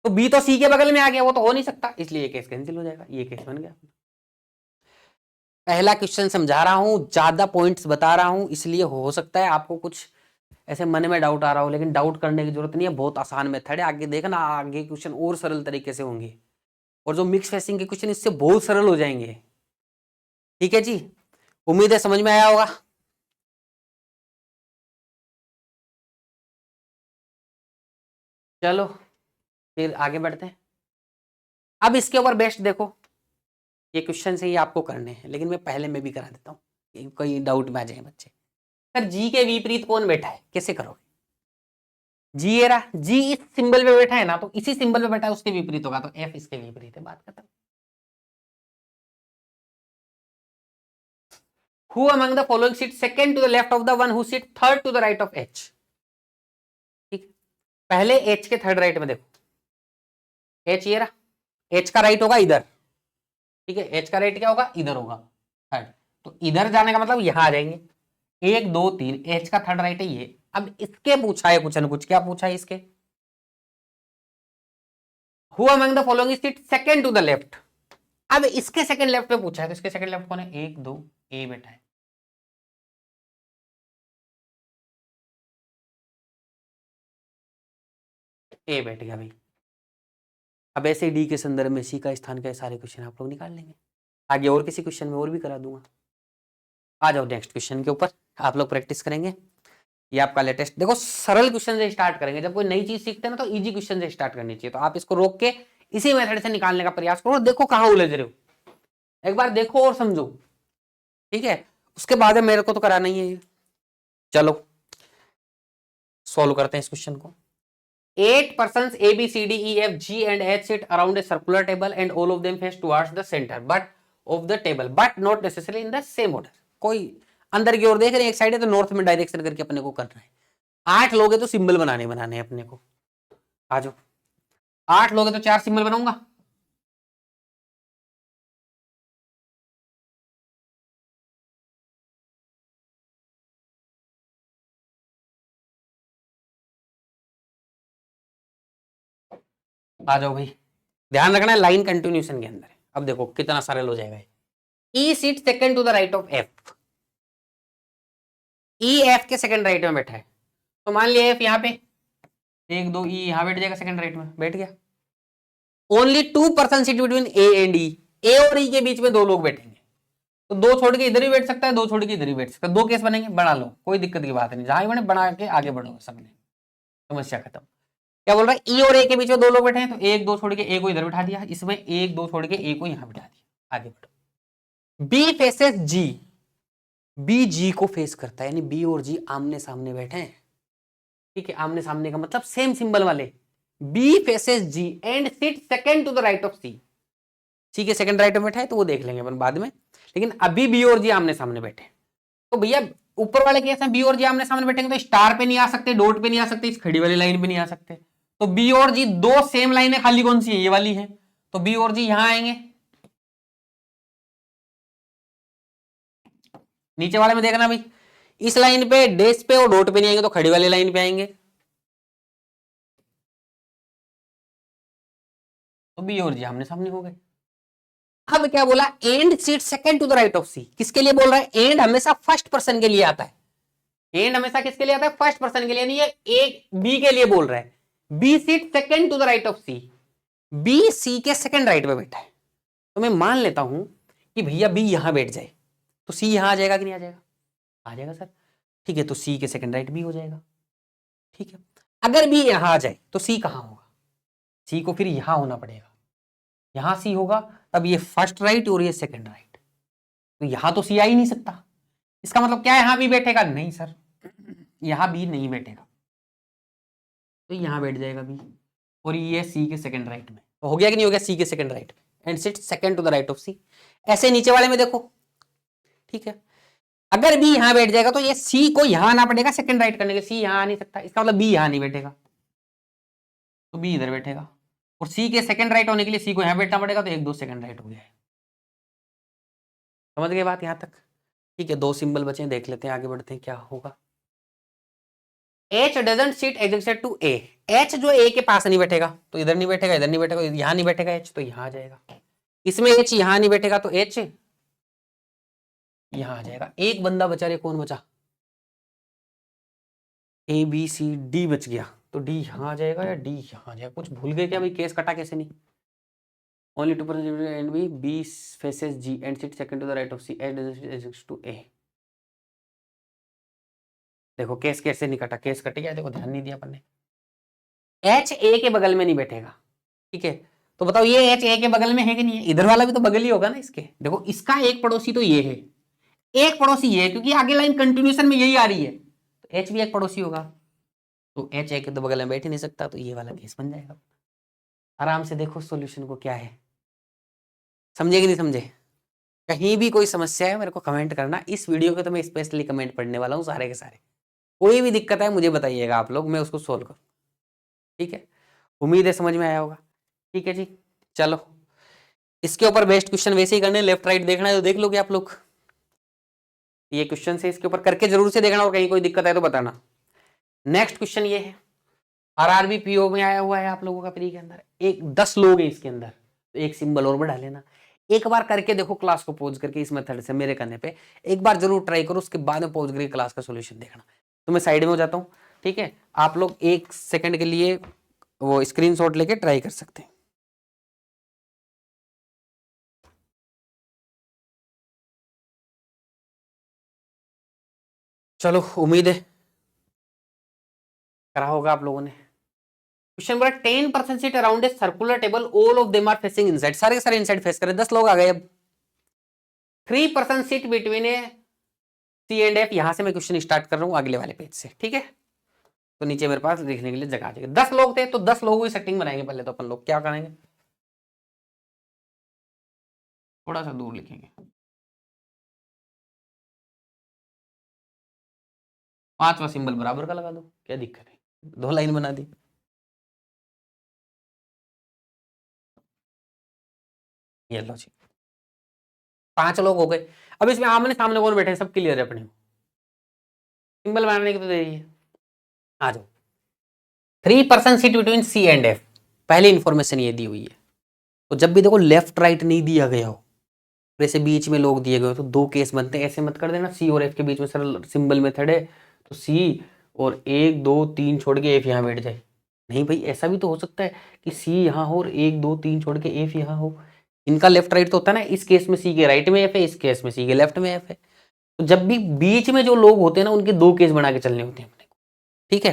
तो बी तो सी के बगल में आ गया, वो तो हो नहीं सकता, इसलिए ये केस कैंसिल हो जाएगा, ये केस बन गया। पहला क्वेश्चन समझा रहा हूं, ज्यादा पॉइंट्स बता रहा हूं, इसलिए हो सकता है आपको कुछ ऐसे मन में डाउट आ रहा हो, लेकिन डाउट करने की जरूरत नहीं है, बहुत आसान मेथड है, आगे देखना, आगे क्वेश्चन और सरल तरीके से होंगे, और जो मिक्स फेसिंग के क्वेश्चन इससे बहुत सरल हो जाएंगे, ठीक है जी। उम्मीद है समझ में आया होगा। चलो फिर आगे बढ़ते हैं। अब इसके ऊपर बेस्ट देखो, ये क्वेश्चन से ही आपको करने हैं, लेकिन मैं पहले में भी करा देता हूँ, कोई डाउट में आ जाए बच्चे। सर जी के विपरीत कौन बैठा है, कैसे करोगे? जी ये रहा, जी इस सिंबल पे बैठा है ना, तो इसी सिंबल पे बैठा है उसके विपरीत होगा, तो एफ इसके विपरीत है, बात खत्म। Who among the following sit second to the left of the one who sit third to the right of H? ठीक, पहले H के थर्ड राइट में देखो, H ये रहा, H का राइट होगा इधर, ठीक है, H का राइट क्या होगा, इधर होगा थर्ड, तो इधर जाने का मतलब यहां आ जाएंगे, 1 2 3, H का थर्ड राइट है ये। अब इसके पूछा है कुछ न कुछ, क्या पूछा है इसके, Who among the following sit second to the left? अब इसके सेकंड लेफ्ट पे पूछा है, तो इसके सेकंड लेफ्ट कौन है, 1 2, ए बैठा है, ए बैठ गया भाई। अब ऐसे डी के संदर्भ में सी का स्थान का सारे क्वेश्चन आप लोग निकाल लेंगे, आगे और किसी क्वेश्चन में और भी करा दूंगा। आ जाओ नेक्स्ट क्वेश्चन के ऊपर, आप लोग प्रैक्टिस करेंगे। ये आपका लेटेस्ट, देखो सरल क्वेश्चन से स्टार्ट करेंगे, जब कोई नई चीज सीखते हैं ना तो इजी क्वेश्चन से स्टार्ट करनी चाहिए, तो आप इसको रोक के इसी मेथड से निकालने का प्रयास करो, देखो कहाँ उलझ रहे हो, एक बार देखो और समझो, ठीक है, उसके बाद मेरे को तो कराना ही है। चलो सॉल्व करते हैं इस क्वेश्चन को। 8 persons A, B, C, D, E, F, G and H sit around a circular table and all of them face towards the center but of the table but not necessarily in the same order। कोई अंदर की ओर देख रहे हैं, एक side है तो north में डायरेक्शन करके अपने को करना है। 8 लोग हैं तो सिंबल बनाने हैं अपने को, आ जाओ। 8 लोग हैं तो 4 सिंबल बनाऊंगा, आ जाओ भाई, ध्यान रखना है लाइन कंटिन्यूशन के अंदर है। अब देखो कितना सरल हो जाएगा। E seat second to the right of F, E F के सेकंड राइट में बैठा है, तो मान लिया एफ यहाँ पे, 1 2 ई यहाँ बैठ जाएगा सेकंड राइट में, बैठ गया। Only 2 person seat between A and E, A और ई के बीच में 2 लोग बैठेंगे, तो 2 छोड़ के इधर भी बैठ सकता है, 2 छोड़ के इधर भी बैठ सकता है, 2 केस बनेंगे, बना लो, कोई दिक्कत की बात नहीं, जहां बने बना के आगे बढ़ो, सबने समस्या खत्म। क्या बोल रहा है, ई और ए के बीच में 2 लोग बैठे हैं, तो 1 2 छोड़ के ए को इधर बिठा दिया, इसमें 1 2 छोड़ के ए को यहां बिठा दिया, आगे बढ़ो। बी फेसेस जी, बी जी को फेस करता है, यानी बी और जी आमने सामने बैठे हैं, ठीक है, आमने सामने का मतलब सेम सिंबल वाले। B faces G and sit second to the right of C, C के सेकंड राइट में बैठा है तो वो देख लेंगे अपन बाद में, लेकिन अभी बी और जी आमने सामने बैठे, तो भैया ऊपर वाले केस में बी और जी आमने सामने बैठेंगे तो स्टार पे नहीं आ सकते, डॉट पे नहीं आ सकते, इस खड़ी वाली लाइन पे नहीं आ सकते, तो बी और जी 2 सेम लाइनें खाली कौन सी है, ये वाली है, तो बी और जी यहां आएंगे। नीचे वाले में देखना भाई, इस लाइन पे डैश पे और डॉट पे नहीं आएंगे, तो खड़ी वाली लाइन पे आएंगे, तो बी और जी आमने सामने हो गए। अब क्या बोला, and seat second to the right of C, किसके लिए बोल रहा है, एंड हमेशा फर्स्ट पर्सन के लिए आता है, एंड हमेशा किसके लिए आता है, फर्स्ट पर्सन के लिए, नहीं है एक बी के लिए बोल रहा है, B sit second to the right of C, B C के सेकंड राइट में बैठा है, तो मैं मान लेता हूं कि भैया बी यहां बैठ जाए, तो सी यहां आ जाएगा कि नहीं आ जाएगा, आ जाएगा सर, ठीक है, तो सी के सेकंड राइट बी हो जाएगा, ठीक है। अगर बी यहां आ जाए तो सी कहां होगा, सी को फिर यहां होना पड़ेगा, यहां सी होगा, तब ये फर्स्ट राइट और ये सेकंड राइट, तो यहां तो सी आ ही नहीं सकता, इसका मतलब क्या है, यहां भी बैठेगा, नहीं सर यहां भी नहीं बैठेगा, तो यहां बैठ जाएगा बी, और ये सी के सेकंड राइट में, तो हो गया कि नहीं हो गया, सी के सेकंड राइट में, and sit second to the right of C. ऐसे नीचे वाले में देखो, ठीक है, अगर बी यहां बैठ जाएगा तो ये सी को यहां आना पड़ेगा सेकंड राइट करने के, सी यहां आ नहीं सकता, इसका मतलब बी यहां नहीं बैठेगा, तो बी इधर बैठेगा, और सी के सेकंड राइट होने के लिए सी को यहां बैठना पड़ेगा, तो 1 2 सेकंड राइट हो गया है। समझ गए बात यहां तक, ठीक है, 2 सिंबल बचे हैं, देख लेते हैं आगे बढ़ते हैं क्या होगा। H doesn't sit adjacent to A, H जो A के पास नहीं बैठेगा, तो इधर नहीं बैठेगा, इधर नहीं बैठेगा, यहां नहीं बैठेगा H, तो यहां आ जाएगा, इसमें H यहां नहीं बैठेगा, तो H यहां आ जाएगा। एक बंदा बचा रे, कौन बचा, A B C D बच गया, तो D यहां आ जाएगा या D यहां आ जाएगा, कुछ भूल गए क्या भाई, केस कटा कैसे नहीं, only 2% and B, B faces G and sit second to the right of C as to A. देखो केस कैसे नहीं कटा, केस कट गया, देखो ध्यान नहीं दिया अपन ने। एच ए के बगल में नहीं बैठेगा, ठीक है। तो बताओ ये एच ए के बगल में है कि नहीं है? इधर वाला भी तो बगल ही होगा ना इसके। देखो इसका एक पड़ोसी तो ये है, एक पड़ोसी ये है, क्योंकि आगे लाइन कंटिन्यूएशन में यही आ रही है, तो एच भी एक पड़ोसी होगा। तो एच ए के तो बगल में बैठ ही नहीं सकता, तो ये वाला केस बन जाएगा। आराम से देखो सॉल्यूशन को क्या है, समझे कि नहीं समझे? कहीं भी कोई समस्या है मेरे को कमेंट करना। इस वीडियो के तो मैं स्पेशली कमेंट पढ़ने वाला हूँ सारे के सारे। कोई भी दिक्कत है मुझे बताइएगा आप लोग, मैं उसको सोल्व करूँ, ठीक है। उम्मीद है समझ में आया होगा, ठीक है जी। चलो इसके ऊपर बेस्ट क्वेश्चन वैसे ही करने, लेफ्ट राइट देखना है तो देख लोगे आप लोग। ये क्वेश्चन से इसके ऊपर करके जरूर से देखना, और कहीं कोई दिक्कत है तो बताना। नेक्स्ट क्वेश्चन ये है, आरआरबी पीओ में आया हुआ है आप लोगों का प्री के अंदर, एक 10 लोग हैं इसके अंदर, तो एक सिंबल और बढ़ा लेना। एक बार करके देखो क्लास को पॉज करके इस मेथड से मेरे करने पे, एक बार जरूर ट्राई करो, उसके बाद में पॉज करके क्लास का सॉल्यूशन देखना। तो मैं साइड में हो जाता हूँ, ठीक है। आप लोग 1 सेकंड के लिए वो स्क्रीनशॉट लेके ट्राई कर सकते हैं। चलो उम्मीद है करा होगा आप लोगों ने। क्वेश्चन बोला 10% sit around a circular table, all of them are facing inside, सारे के सारे इनसाइड फेस करें, 10 लोग आ गए। अब 3% sit between A C and F, यहां से मैं क्वेश्चन स्टार्ट कर रहा हूं अगले वाले पेज से, ठीक है। तो नीचे मेरे पास लिखने के लिए जगह आ जाएगी। 10 लोग थे तो 10 लोगों की सेटिंग बनाएंगे पहले। तो अपन लोग क्या करेंगे, थोड़ा सा दूर लिखेंगे, 5वां सिंबल बराबर का लगा दो, क्या दिक्कत है, 2 लाइन बना दी। ये लो जी, 5 लोग हो गए। अब इसमें आमने सामने कौन बैठे, सब क्लियर है अपने, सिंबल बनाने की तो दे रही है। आ जाओ, 3% sit between C and F, पहली इंफॉर्मेशन ये दी हुई है। तो जब भी देखो लेफ्ट राइट नहीं दिया गया हो, वैसे बीच में लोग दिए गए हो, तो 2 केस बनते हैं। ऐसे मत कर देना सी और एफ के बीच में सर सिंबल मेथड है, तो सी और 1 2 3 छोड़ के एफ यहाँ बैठ जाए। नहीं भाई, ऐसा भी तो हो सकता है कि सी यहाँ हो और 1 2 3 छोड़ के एफ यहाँ हो। इनका लेफ्ट राइट तो होता है ना, इस केस में सी के राइट में एफ है, इस केस में सी के लेफ्ट में एफ है। तो जब भी बीच में जो लोग होते हैं ना, उनके 2 केस बना के चलने होते हैं अपने को, ठीक है।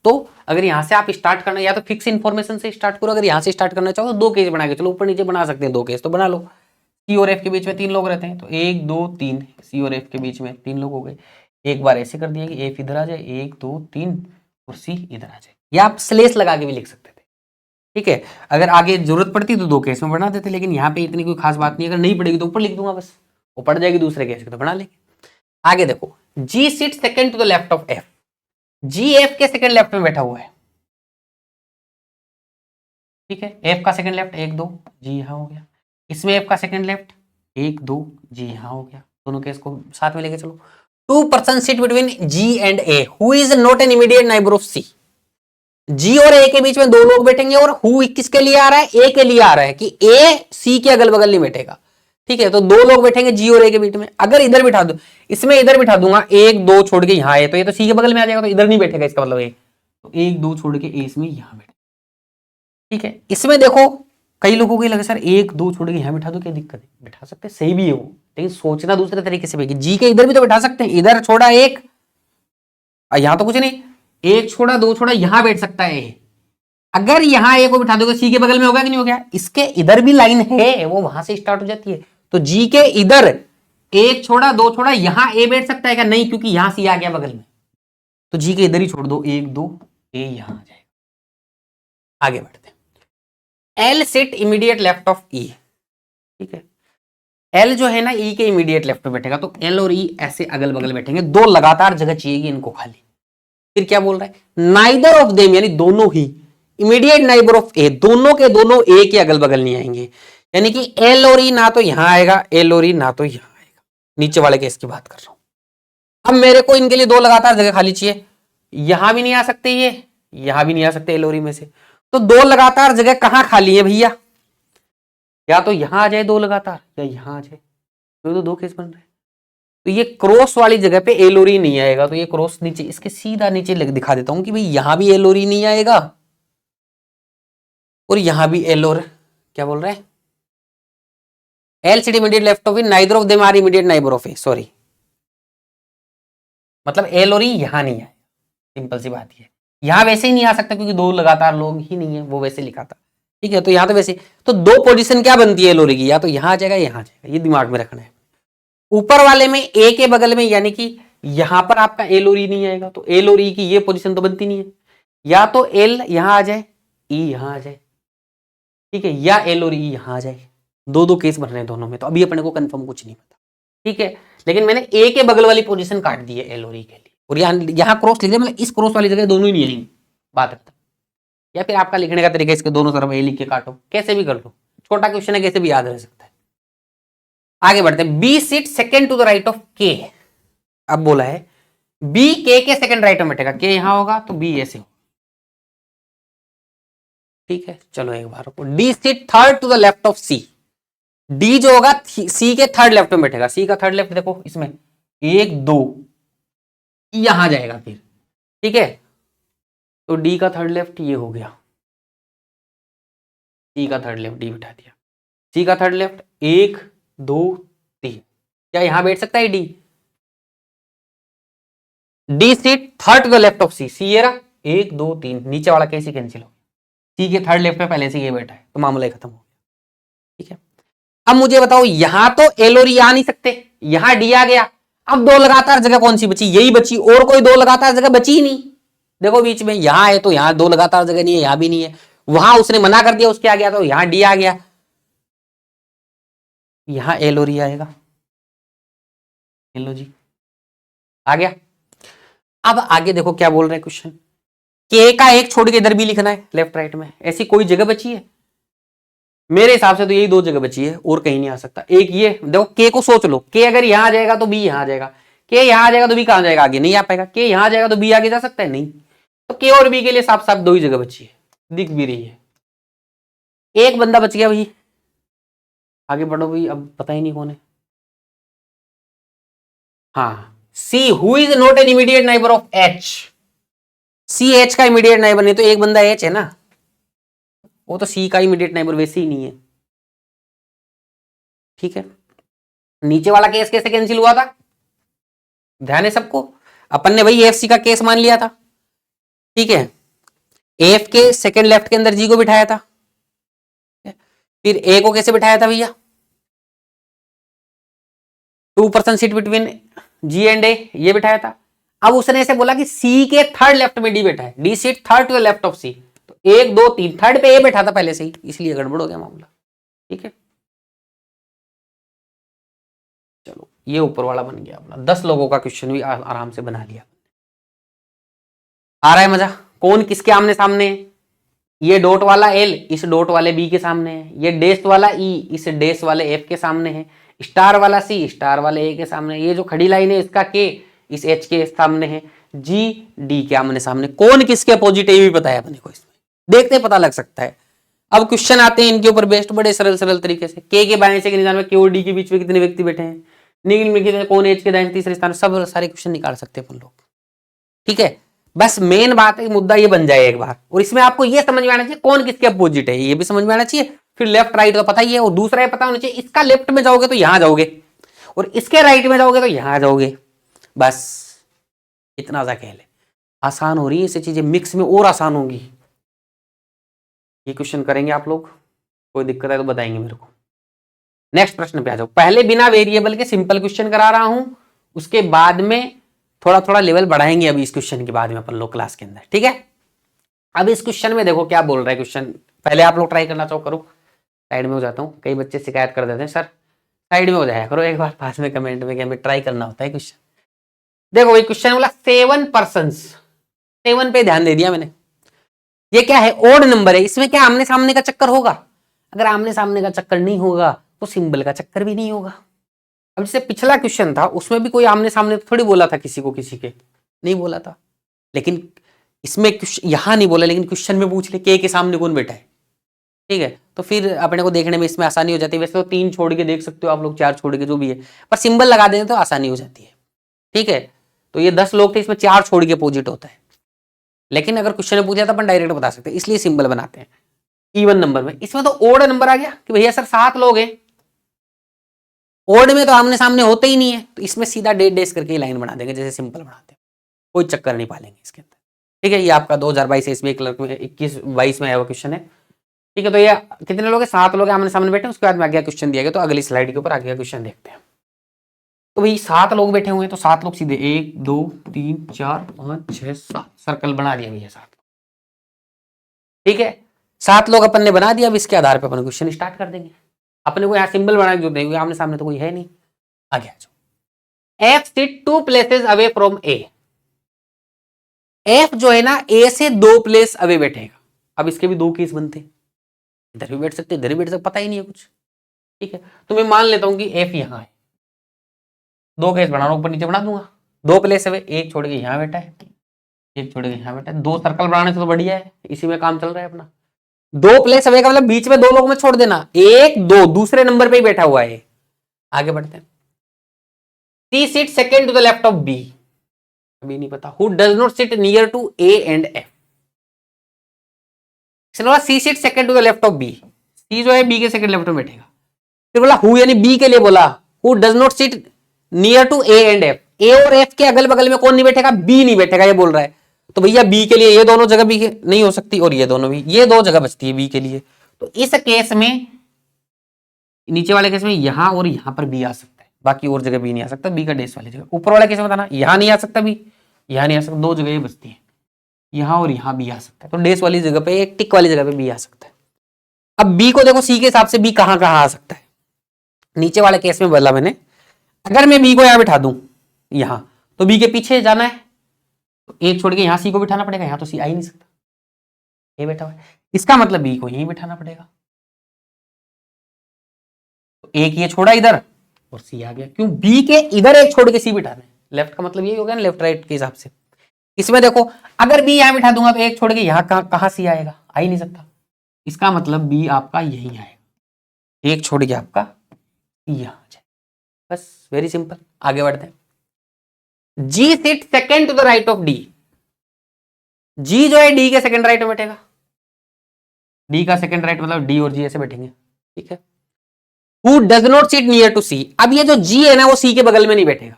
तो अगर यहाँ से आप स्टार्ट करना, या तो फिक्स इन्फॉर्मेशन से स्टार्ट करो, अगर यहाँ से स्टार्ट करना चाहो तो 2 केस बना के चलो, ऊपर नीचे बना सकते हैं 2 केस तो बना लो। सी और एफ के बीच में 3 लोग रहते हैं, तो 1 2 3, सी और एफ के बीच में 3 लोग हो गए। एक बार ऐसे कर दिया कि एफ इधर आ जाए, 1 2 3, और सी इधर आ जाए, या आप स्लेस लगा के भी लिख सकते थे, ठीक है। अगर आगे जरूरत पड़ती तो 2 केस में बना देते, लेकिन यहाँ पे इतनी कोई खास बात नहीं, अगर नहीं पड़ेगी तो ऊपर लिख दूंगा बस, वो पड़ जाएगी दूसरे केस में तो बना लेंगे। आगे देखो, G sit second to the left of F, G F के सेकंड लेफ्ट में बैठा हुआ है, ठीक है। एफ का सेकंड लेफ्ट 1 2, जी यहाँ हो गया। इसमें एफ का सेकंड लेफ्ट 1 2, जी यहाँ हो गया। दोनों केस को साथ में लेके चलो। 2% seat between G and A, who is not an immediate neighbour of C. G और ए के बीच में 2 लोग बैठेंगे, और हु किसके लिए आ रहा है, ए के लिए आ रहा है कि ए सी के अगल बगल नहीं बैठेगा, ठीक है। तो 2 लोग बैठेंगे जी और ए के बीच में। अगर इधर बिठा दो, इसमें इधर बिठा दूंगा 1 2 छोड़ के यहाँ है, तो ये तो सी के बगल में आ जाएगा, तो इधर नहीं बैठेगा, इसका मतलब ये तो 1 2 छोड़ के ए इसमें यहाँ बैठे, ठीक है। इसमें देखो कई लोगों को लगे सर 1 2 छोड़ के यहाँ बिठा दो, क्या दिक्कत है, बिठा सकते हैं, सही भी है वो, लेकिन सोचना दूसरे तरीके से भी, जी के इधर भी तो बिठा सकते हैं, इधर छोड़ा 1, यहाँ तो कुछ नहीं, 1 छोड़ा 2 छोड़ा, यहाँ बैठ सकता है। अगर यहाँ ए को बिठा दोगे सी के बगल में होगा कि नहीं हो गया, इसके इधर भी लाइन है, वो वहां से स्टार्ट हो जाती है। तो जी के इधर 1 छोड़ा 2 छोड़ा, यहां ए बैठ सकता है क्या, नहीं, क्योंकि यहां सी आ गया बगल में, तो जी के इधर ही छोड़ दो 1 2, ए यहां आ जाएगा। आगे बढ़ते हैं, L sit immediate left of E, ठीक है। एल जो है ना ई के इमीडिएट लेफ्ट में बैठेगा, तो एल और ई ऐसे अगल बगल बैठेंगे, 2 लगातार जगह चाहिए इनको खाली। फिर क्या बोल रहा है, नाइदर ऑफ देम, यानी दोनों ही, इमीडिएट नाइबर ऑफ ए, दोनों के दोनों ए के अगल बगल नहीं आएंगे, यानी कि एल और ई ना तो यहां आएगा, एल और ई ना तो यहां आएगा। नीचे वाले केस की बात कर रहा हूं। अब मेरे को इनके लिए 2 लगातार जगह खाली चाहिए, यहां भी नहीं आ सकते ये, यहां भी नहीं आ सकते एल और ई में से, तो 2 लगातार जगह कहां खाली है भैया, या तो यहां आ जाए 2 लगातार, या यहां आ जाए, तो 2 केस बन रहे हैं। तो ये क्रॉस वाली जगह पे एल और ई नहीं आएगा, तो ये क्रॉस नीचे, इसके सीधा नीचे दिखा देता हूं कि भाई यहां भी एल और ई नहीं आएगा, और यहां भी एल और, क्या बोल रहे हैं, LCD immediate left of A, neither of them are immediate neighbour of A, sorry, मतलब एल और ई यहां नहीं है, सिंपल सी बात है। यहां वैसे ही नहीं आ सकता क्योंकि दो लगातार लोग ही नहीं है, वो वैसे लिखा था, ठीक है। तो यहां तो वैसे, तो दो पोजीशन क्या बनती है एल और ई की, या तो यहां आ जाएगा यहां आ जाएगा, ये दिमाग में रखना है। ऊपर वाले में ए के बगल में, यानी कि यहां पर आपका एल और ई नहीं आएगा, तो एल और ई की ये पोजीशन तो बनती नहीं है। या तो एल यहां आ जाए, ई यहां आ जाए, ठीक है, या एल और ई यहां आ जाए। दो दो केस बन रहे हैं दोनों में, तो अभी अपने को कंफर्म कुछ नहीं पता, ठीक है। लेकिन मैंने ए के बगल वाली पोजीशन काट दी है एल और ई के लिए, और यहां क्रॉस लिख दिया, मतलब इस क्रॉस वाली जगह दोनों ही नहीं आएंगे, बात खत्म। या फिर आपका लिखने का तरीका इसके दोनों तरफ ए लिख के काटो, कैसे भी कर लो, छोटा क्वेश्चन है, कैसे भी याद रह सकता है। आगे बढ़ते हैं, B sit second to the right of K. अब बोला है बी के सेकेंड राइट में बैठेगा, के यहां होगा तो बी ऐसे होगा, ठीक है। चलो एक बार, D seat third to the left of C. D जो होगा सी के थर्ड लेफ्ट में बैठेगा, सी का थर्ड लेफ्ट देखो इसमें 1 2 यहां जाएगा फिर, ठीक है। तो डी का थर्ड लेफ्ट ये हो गया, सी का थर्ड लेफ्ट डी बिठा दिया, सी का थर्ड लेफ्ट 1 2 3, क्या यहां बैठ सकता है D? D seat third to the left of C, C ये रहा 1 2 3, नीचे वाला कैसे कैंसिल हो, सी के थर्ड लेफ्ट में पहले से ये बैठा है, तो मामला खत्म हो गया, ठीक है। अब मुझे बताओ, यहां तो एल और ई आ नहीं सकते, यहां डी आ गया, अब दो लगातार जगह कौन सी बची? यही बची, और कोई दो लगातार जगह बची ही नहीं। देखो बीच में यहां है तो यहां दो लगातार जगह नहीं है, यहां भी नहीं है, वहां उसने मना कर दिया, उसके आ गया, तो यहां डी आ गया, यहां एल और ई आएगा, लो जी आ गया। अब आगे देखो क्या बोल रहे हैं क्वेश्चन, के का एक छोड़ के इधर भी लिखना है लेफ्ट राइट में, ऐसी कोई जगह बची है? मेरे हिसाब से तो यही दो जगह बची है, और कहीं नहीं आ सकता। एक ये देखो, के को सोच लो, के अगर यहां आ जाएगा तो बी यहां आ जाएगा, के यहां आ जाएगा तो बी कहां जाएगा? आगे नहीं आ पाएगा। के यहां आ जाएगा तो बी आगे जा सकता है? नहीं। तो के और बी के लिए साफ साफ दो ही जगह बची है, दिख भी रही है। एक बंदा बच गया भाई, आगे बढ़ो भाई, अब पता ही नहीं कौन है। हाँ, C who is not an immediate neighbour of H. C H का इमीडिएट नाइबर नहीं, तो एक बंदा एच है ना, वो तो सी का इमीडिएट नाइबर वैसे ही नहीं है, ठीक है। नीचे वाला केस कैसे कैंसिल हुआ था, ध्यान है सबको? अपन ने भाई एफ सी का केस मान लिया था, ठीक है। एफ के सेकंड लेफ्ट के अंदर जी को बिठाया था, फिर ए को कैसे बिठाया था भैया? 2% सीट बिटवीन जी एंड ए, ये बिठाया था। अब उसने ऐसे बोला कि सी के थर्ड लेफ्ट में डी बैठा है, D seat third to the left of C, तो 1 2 3 थर्ड पे ए बैठा था पहले से ही, इसलिए गड़बड़ हो गया मामला, ठीक है। चलो ये ऊपर वाला बन गया अपना, 10 लोगों का क्वेश्चन भी आराम से बना लिया। आ रहा है मजा? कौन किसके आमने सामने है? ये डॉट वाला एल इस डॉट वाले बी के सामने है, ये डैश वाला ई इस डैश वाले एफ के सामने है, स्टार वाला सी स्टार वाले ए के सामने है, ये जो खड़ी लाइन है इसका के इस एच के सामने है, जी डी के आमने सामने। कौन किसके अपोजिट है ये भी पता है अपने को, इसमें देखते पता लग सकता है। अब क्वेश्चन आते हैं इनके ऊपर बेस्ड, बड़े सरल सरल तरीके से। के बाएं से के निशान में के और डी के बीच में कितने व्यक्ति बैठे हैं, निगल में कौन एच के दाएं तीसरे स्थान, सब सारे क्वेश्चन निकाल सकते हैं अपन लोग, ठीक है। बस मेन बात है, मुद्दा ये बन जाए एक बार, और इसमें आपको ये समझ में आना चाहिए कौन किसके अपोजिट है, ये भी समझ में आना चाहिए। फिर लेफ्ट राइट तो पता ही है, और दूसरा ये पता होना चाहिए, इसका लेफ्ट में जाओगे तो यहां जाओगे, और इसके राइट में जाओगे तो यहां जाओगे, बस इतना सा कह ले। आसान हो रही है ये चीजें, मिक्स में और आसान होगी। ये क्वेश्चन करेंगे आप लोग, कोई दिक्कत है तो बताएंगे मेरे को। नेक्स्ट प्रश्न पे आ जाओ। पहले बिना वेरिएबल के सिंपल क्वेश्चन करा रहा हूं, उसके बाद में थोड़ा थोड़ा लेवल बढ़ाएंगे अभी इस क्वेश्चन के बाद में अपन लोग क्लास के अंदर, ठीक है। अब इस क्वेश्चन में देखो क्या बोल रहा है क्वेश्चन, पहले आप लोग ट्राई करना चाहो करो। साइड में हो जाता हूँ, कई बच्चे शिकायत कर देते हैं सर साइड में हो जाया करो एक बार, पास में कमेंट में कि हमें ट्राई करना होता है क्वेश्चन। देखो ये क्वेश्चन बोला 7 पर्सन्स, 7 पे ध्यान दे दिया मैंने। ये क्या है, ओड नंबर है, इसमें क्या आमने सामने का चक्कर होगा? अगर आमने सामने का चक्कर नहीं होगा तो सिंबल का चक्कर भी नहीं होगा। अब जैसे पिछला क्वेश्चन था उसमें भी कोई आमने सामने थोड़ी बोला था, किसी को किसी के नहीं बोला था, लेकिन इसमें यहां नहीं बोला, लेकिन क्वेश्चन में पूछ ले के सामने कौन बैठा है, ठीक है। तो फिर अपने को देखने में इसमें आसानी हो जाती है। वैसे तो 3 छोड़ के देख सकते हो आप लोग, 4 छोड़ के जो भी है, पर सिंबल लगा दें तो आसानी हो जाती है, ठीक है। तो ये 10 लोग थे, इसमें 4 छोड़ के अपोजिट होता है, लेकिन अगर क्वेश्चन में पूछा तो अपन डायरेक्ट बता सकते हैं, इसलिए सिंबल बनाते हैं इवन नंबर में। इसमें तो ओड नंबर आ गया कि भैया सर 7 लोग हैं, ओड में तो आमने सामने होते ही नहीं है, तो इसमें सीधा डेट डेस करके लाइन बना देंगे जैसे सिंपल बनाते हैं, कोई चक्कर नहीं पालेंगे इसके अंदर। ठीक है, ये आपका 2022 एसबीआई क्लर्क में 21-22 में आया हुआ क्वेश्चन है। ठीक है, तो ये कितने लोग हैं, 7 लोग आमने सामने बैठे, उसके बाद में आगे क्वेश्चन दिया गया, तो अगली स्लाइड के ऊपर आगे क्वेश्चन देखते हैं। तो भाई 7 लोग बैठे हुए हैं, तो 7 लोग सीधे 1 2 3 4 5 6 7 सर्कल बना दिया भैया 7। ठीक है, 7 लोग अपन ने बना दिया। अब इसके आधार पर अपन क्वेश्चन स्टार्ट कर देंगे। अपने को यहाँ सिंबल बना के जो देंगे, आमने सामने तो कोई है नहीं। आगे आ जाओ। F sit 2 places away from A. F जो है ना ए से 2 प्लेस अवे बैठेगा। अब इसके भी 2 केस बनते हैं, इधर भी बैठ सकते, इधर भी बैठ सकते, पता ही नहीं है कुछ। ठीक है, तो मैं मान लेता हूं कि एफ यहां है, 2 केस बना रहा हूं, ऊपर नीचे बना दूंगा। 2 प्लेस अवे, एक छोड़ के यहां बैठा है, एक छोड़ के यहां बैठा है। 2 सर्कल बनाने से तो बढ़िया है, इसी में काम चल रहा है अपना। 2 प्लेस अवे का मतलब बीच में 2 लोग में छोड़ देना, 1 2 दूसरे नंबर पे ही बैठा हुआ है। आगे बढ़ते हैं। C sit second to the left of B. अभी नहीं पता। Who does not sit near to A and F. C sit second to the left of B. C जो है बी के सेकेंड लेफ्ट में बैठेगा। फिर बोला हु, यानी बी के लिए बोला who does not sit near to A and F. A और एफ के अगल बगल में कौन नहीं बैठेगा, बी नहीं बैठेगा, ये बोल रहा है। तो भैया बी के लिए ये दोनों जगह भी नहीं हो सकती, और ये दोनों भी, ये 2 जगह बचती है बी के लिए। तो इस केस में, नीचे वाले केस में यहां और यहां पर बी आ सकता है, बाकी और जगह बी नहीं आ सकता, बी का डेस वाली जगह। ऊपर वाला केस में बताना, यहां नहीं आ सकता बी, यहां नहीं आ सकता, 2 जगह ये बचती है, यहां और यहां बी आ सकता है। तो डेस वाली जगह पे, एक टिक वाली जगह पे बी आ सकता है। अब बी को देखो, सी के हिसाब से बी कहां कहां आ सकता है। नीचे वाले केस में बोला मैंने, अगर मैं बी को यहां बिठा दूं यहां, तो बी के पीछे जाना है, तो एक छोड़ के यहां सी को बिठाना पड़ेगा, यहां तो सी आ ही नहीं सकता, ये बैठा हुआ है। इसका मतलब बी को यहीं बिठाना पड़ेगा। तो एक ये छोड़ा इधर और सी आ गया, क्यों, बी के इधर एक छोड़ के सी बिठाना है। लेफ्ट का मतलब यही हो गया ना, लेफ्ट राइट के हिसाब से। इसमें देखो, अगर बी यहां बिठा दूंगा तो एक छोड़ के यहां कहां सी आएगा, आ ही नहीं सकता। इसका मतलब बी आपका यही आएगा, एक छोड़ के आपका यहां आ जाए। बस, वेरी सिंपल। आगे बढ़ते हैं। G sit second to the right of D. G जो है डी के सेकेंड राइट में बैठेगा। डी का सेकेंड राइट मतलब डी और जी ऐसे बैठेंगे। ठीक है। Who does not sit near to C. अब ये जो जी है ना, वो सी के बगल में नहीं बैठेगा।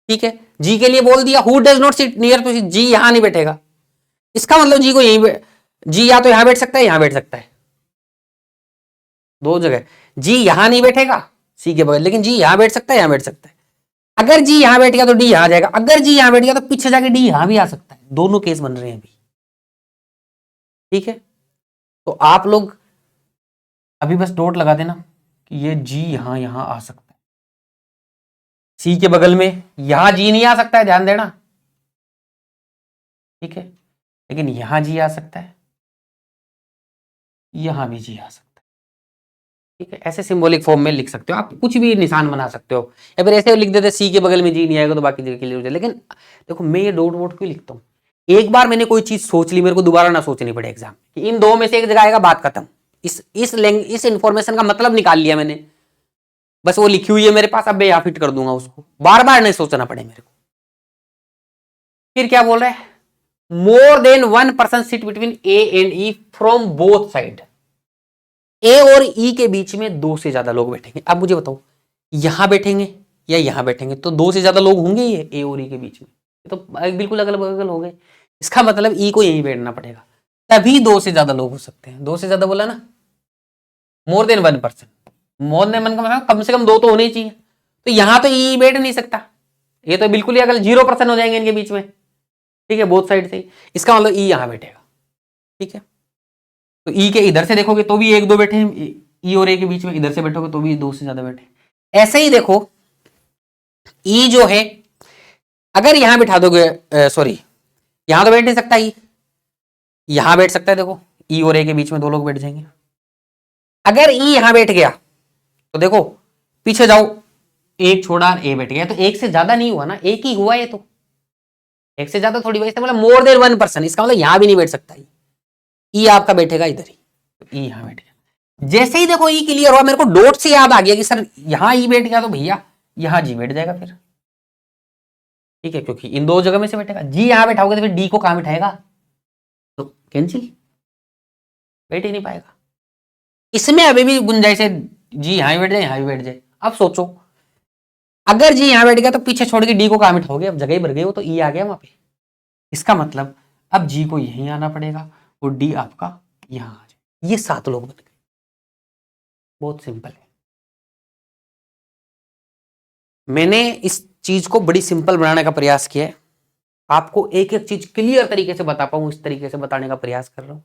ठीक है, जी के लिए बोल दिया who does not sit near to C, G यहां नहीं बैठेगा। इसका मतलब जी को यहीं, जी या तो यहां बैठ सकता है, यहां बैठ सकता है, 2 जगह। जी यहां नहीं बैठेगा सी के बगल, लेकिन जी यहां बैठ सकता है, यहां बैठ सकता है। अगर जी यहां बैठ गया तो डी यहां आ जाएगा, अगर जी यहां बैठ गया तो पीछे जाके डी यहां भी आ सकता है। दोनों केस बन रहे हैं अभी। ठीक है, तो आप लोग अभी बस डॉट लगा देना कि ये जी यहां यहां आ सकता है, सी के बगल में यहां जी नहीं आ सकता है, ध्यान देना। ठीक है, लेकिन यहां जी आ सकता है, यहां भी जी आ सकता है। ठीक है, ऐसे सिंबॉलिक फॉर्म में लिख सकते हो आप, कुछ भी निशान बना सकते हो, या फिर ऐसे लिख देते सी के बगल में जी नहीं आएगा तो बाकी जगह क्लियर हो जाए। लेकिन देखो, मैं ये डॉट वोट क्यों लिखता हूँ, एक बार मैंने कोई चीज सोच ली, मेरे को दोबारा ना सोचनी पड़े एग्जाम कि इन 2 में से एक जगह आएगा, बात खत्म। इस इंफॉर्मेशन का मतलब निकाल लिया मैंने, बस वो लिखी हुई है मेरे पास, अब मैं यहाँ फिट कर दूंगा उसको, बार बार नहीं सोचना पड़े मेरे को। फिर क्या बोल रहा है, more than 1 person sit between A and E from both side. A और ई के बीच में 2 से ज्यादा लोग बैठेंगे। अब मुझे बताओ, यहां बैठेंगे या यहां बैठेंगे, तो 2 से ज्यादा लोग होंगे ये ए और ई के बीच में, तो बिल्कुल अगल बगल हो गए। इसका मतलब ई को यहीं बैठना पड़ेगा, तभी 2 से ज्यादा लोग हो सकते हैं। 2 से ज्यादा बोला ना, मोर देन 1 पर्सन, मोर देन 1 का मतलब कम से कम 2 तो होने ही चाहिए। तो यहां तो ई बैठ नहीं सकता, ये तो बिल्कुल ही अगल 0% हो जाएंगे इनके बीच में। ठीक है, बोथ साइड से, इसका मतलब ई यहां बैठेगा। ठीक है, तो ई के इधर से देखोगे तो भी 1 2 बैठे हैं, ई और ए के बीच में, इधर से बैठोगे तो भी 2 से ज्यादा बैठे। ऐसे ही देखो, ई जो है अगर यहां बिठा दोगे, सॉरी यहां तो बैठ नहीं सकता, ई यहां बैठ सकता है। देखो, ई और ए के बीच में 2 लोग बैठ जाएंगे। अगर ई यहां बैठ गया तो देखो, पीछे जाओ, एक छोड़ा ए बैठ गया, तो एक से ज्यादा नहीं हुआ ना, एक ही हुआ, ये तो एक से ज्यादा थोड़ी हुआ। इसका मतलब मोर देन 1 पर्सन, इसका मतलब यहां भी नहीं बैठ सकता। ई आपका बैठेगा इधर ही, ई यहां बैठ गया। जैसे ही देखो ई क्लियर हुआ, मेरे को डॉट से याद आ गया कि सर यहां ई बैठ गया, तो भैया यहां जी बैठ जाएगा फिर। ठीक है, क्योंकि इन 2 जगह में से बैठेगा। जी यहां बैठाओगे तो फिर डी को कहां बिठाएगा, तो कैंसिल, बैठ ही नहीं पाएगा। इसमें अभी भी गुंजाइश है, जी यहां बैठ जाए, यहां भी बैठ जाए। अब सोचो, अगर जी यहां बैठ गया तो पीछे छोड़ के डी को कहां बिठाओगे, अब जगह ही भर गई, वो तो ई आ गया वहां पे। इसका मतलब अब जी को यहीं आना पड़ेगा और डी आपका यहां आ जाए। ये 7 लोग बन गए। बहुत सिंपल है। मैंने इस चीज को बड़ी सिंपल बनाने का प्रयास किया है, आपको एक एक चीज क्लियर तरीके से बता पाऊं, इस तरीके से बताने का प्रयास कर रहा हूं।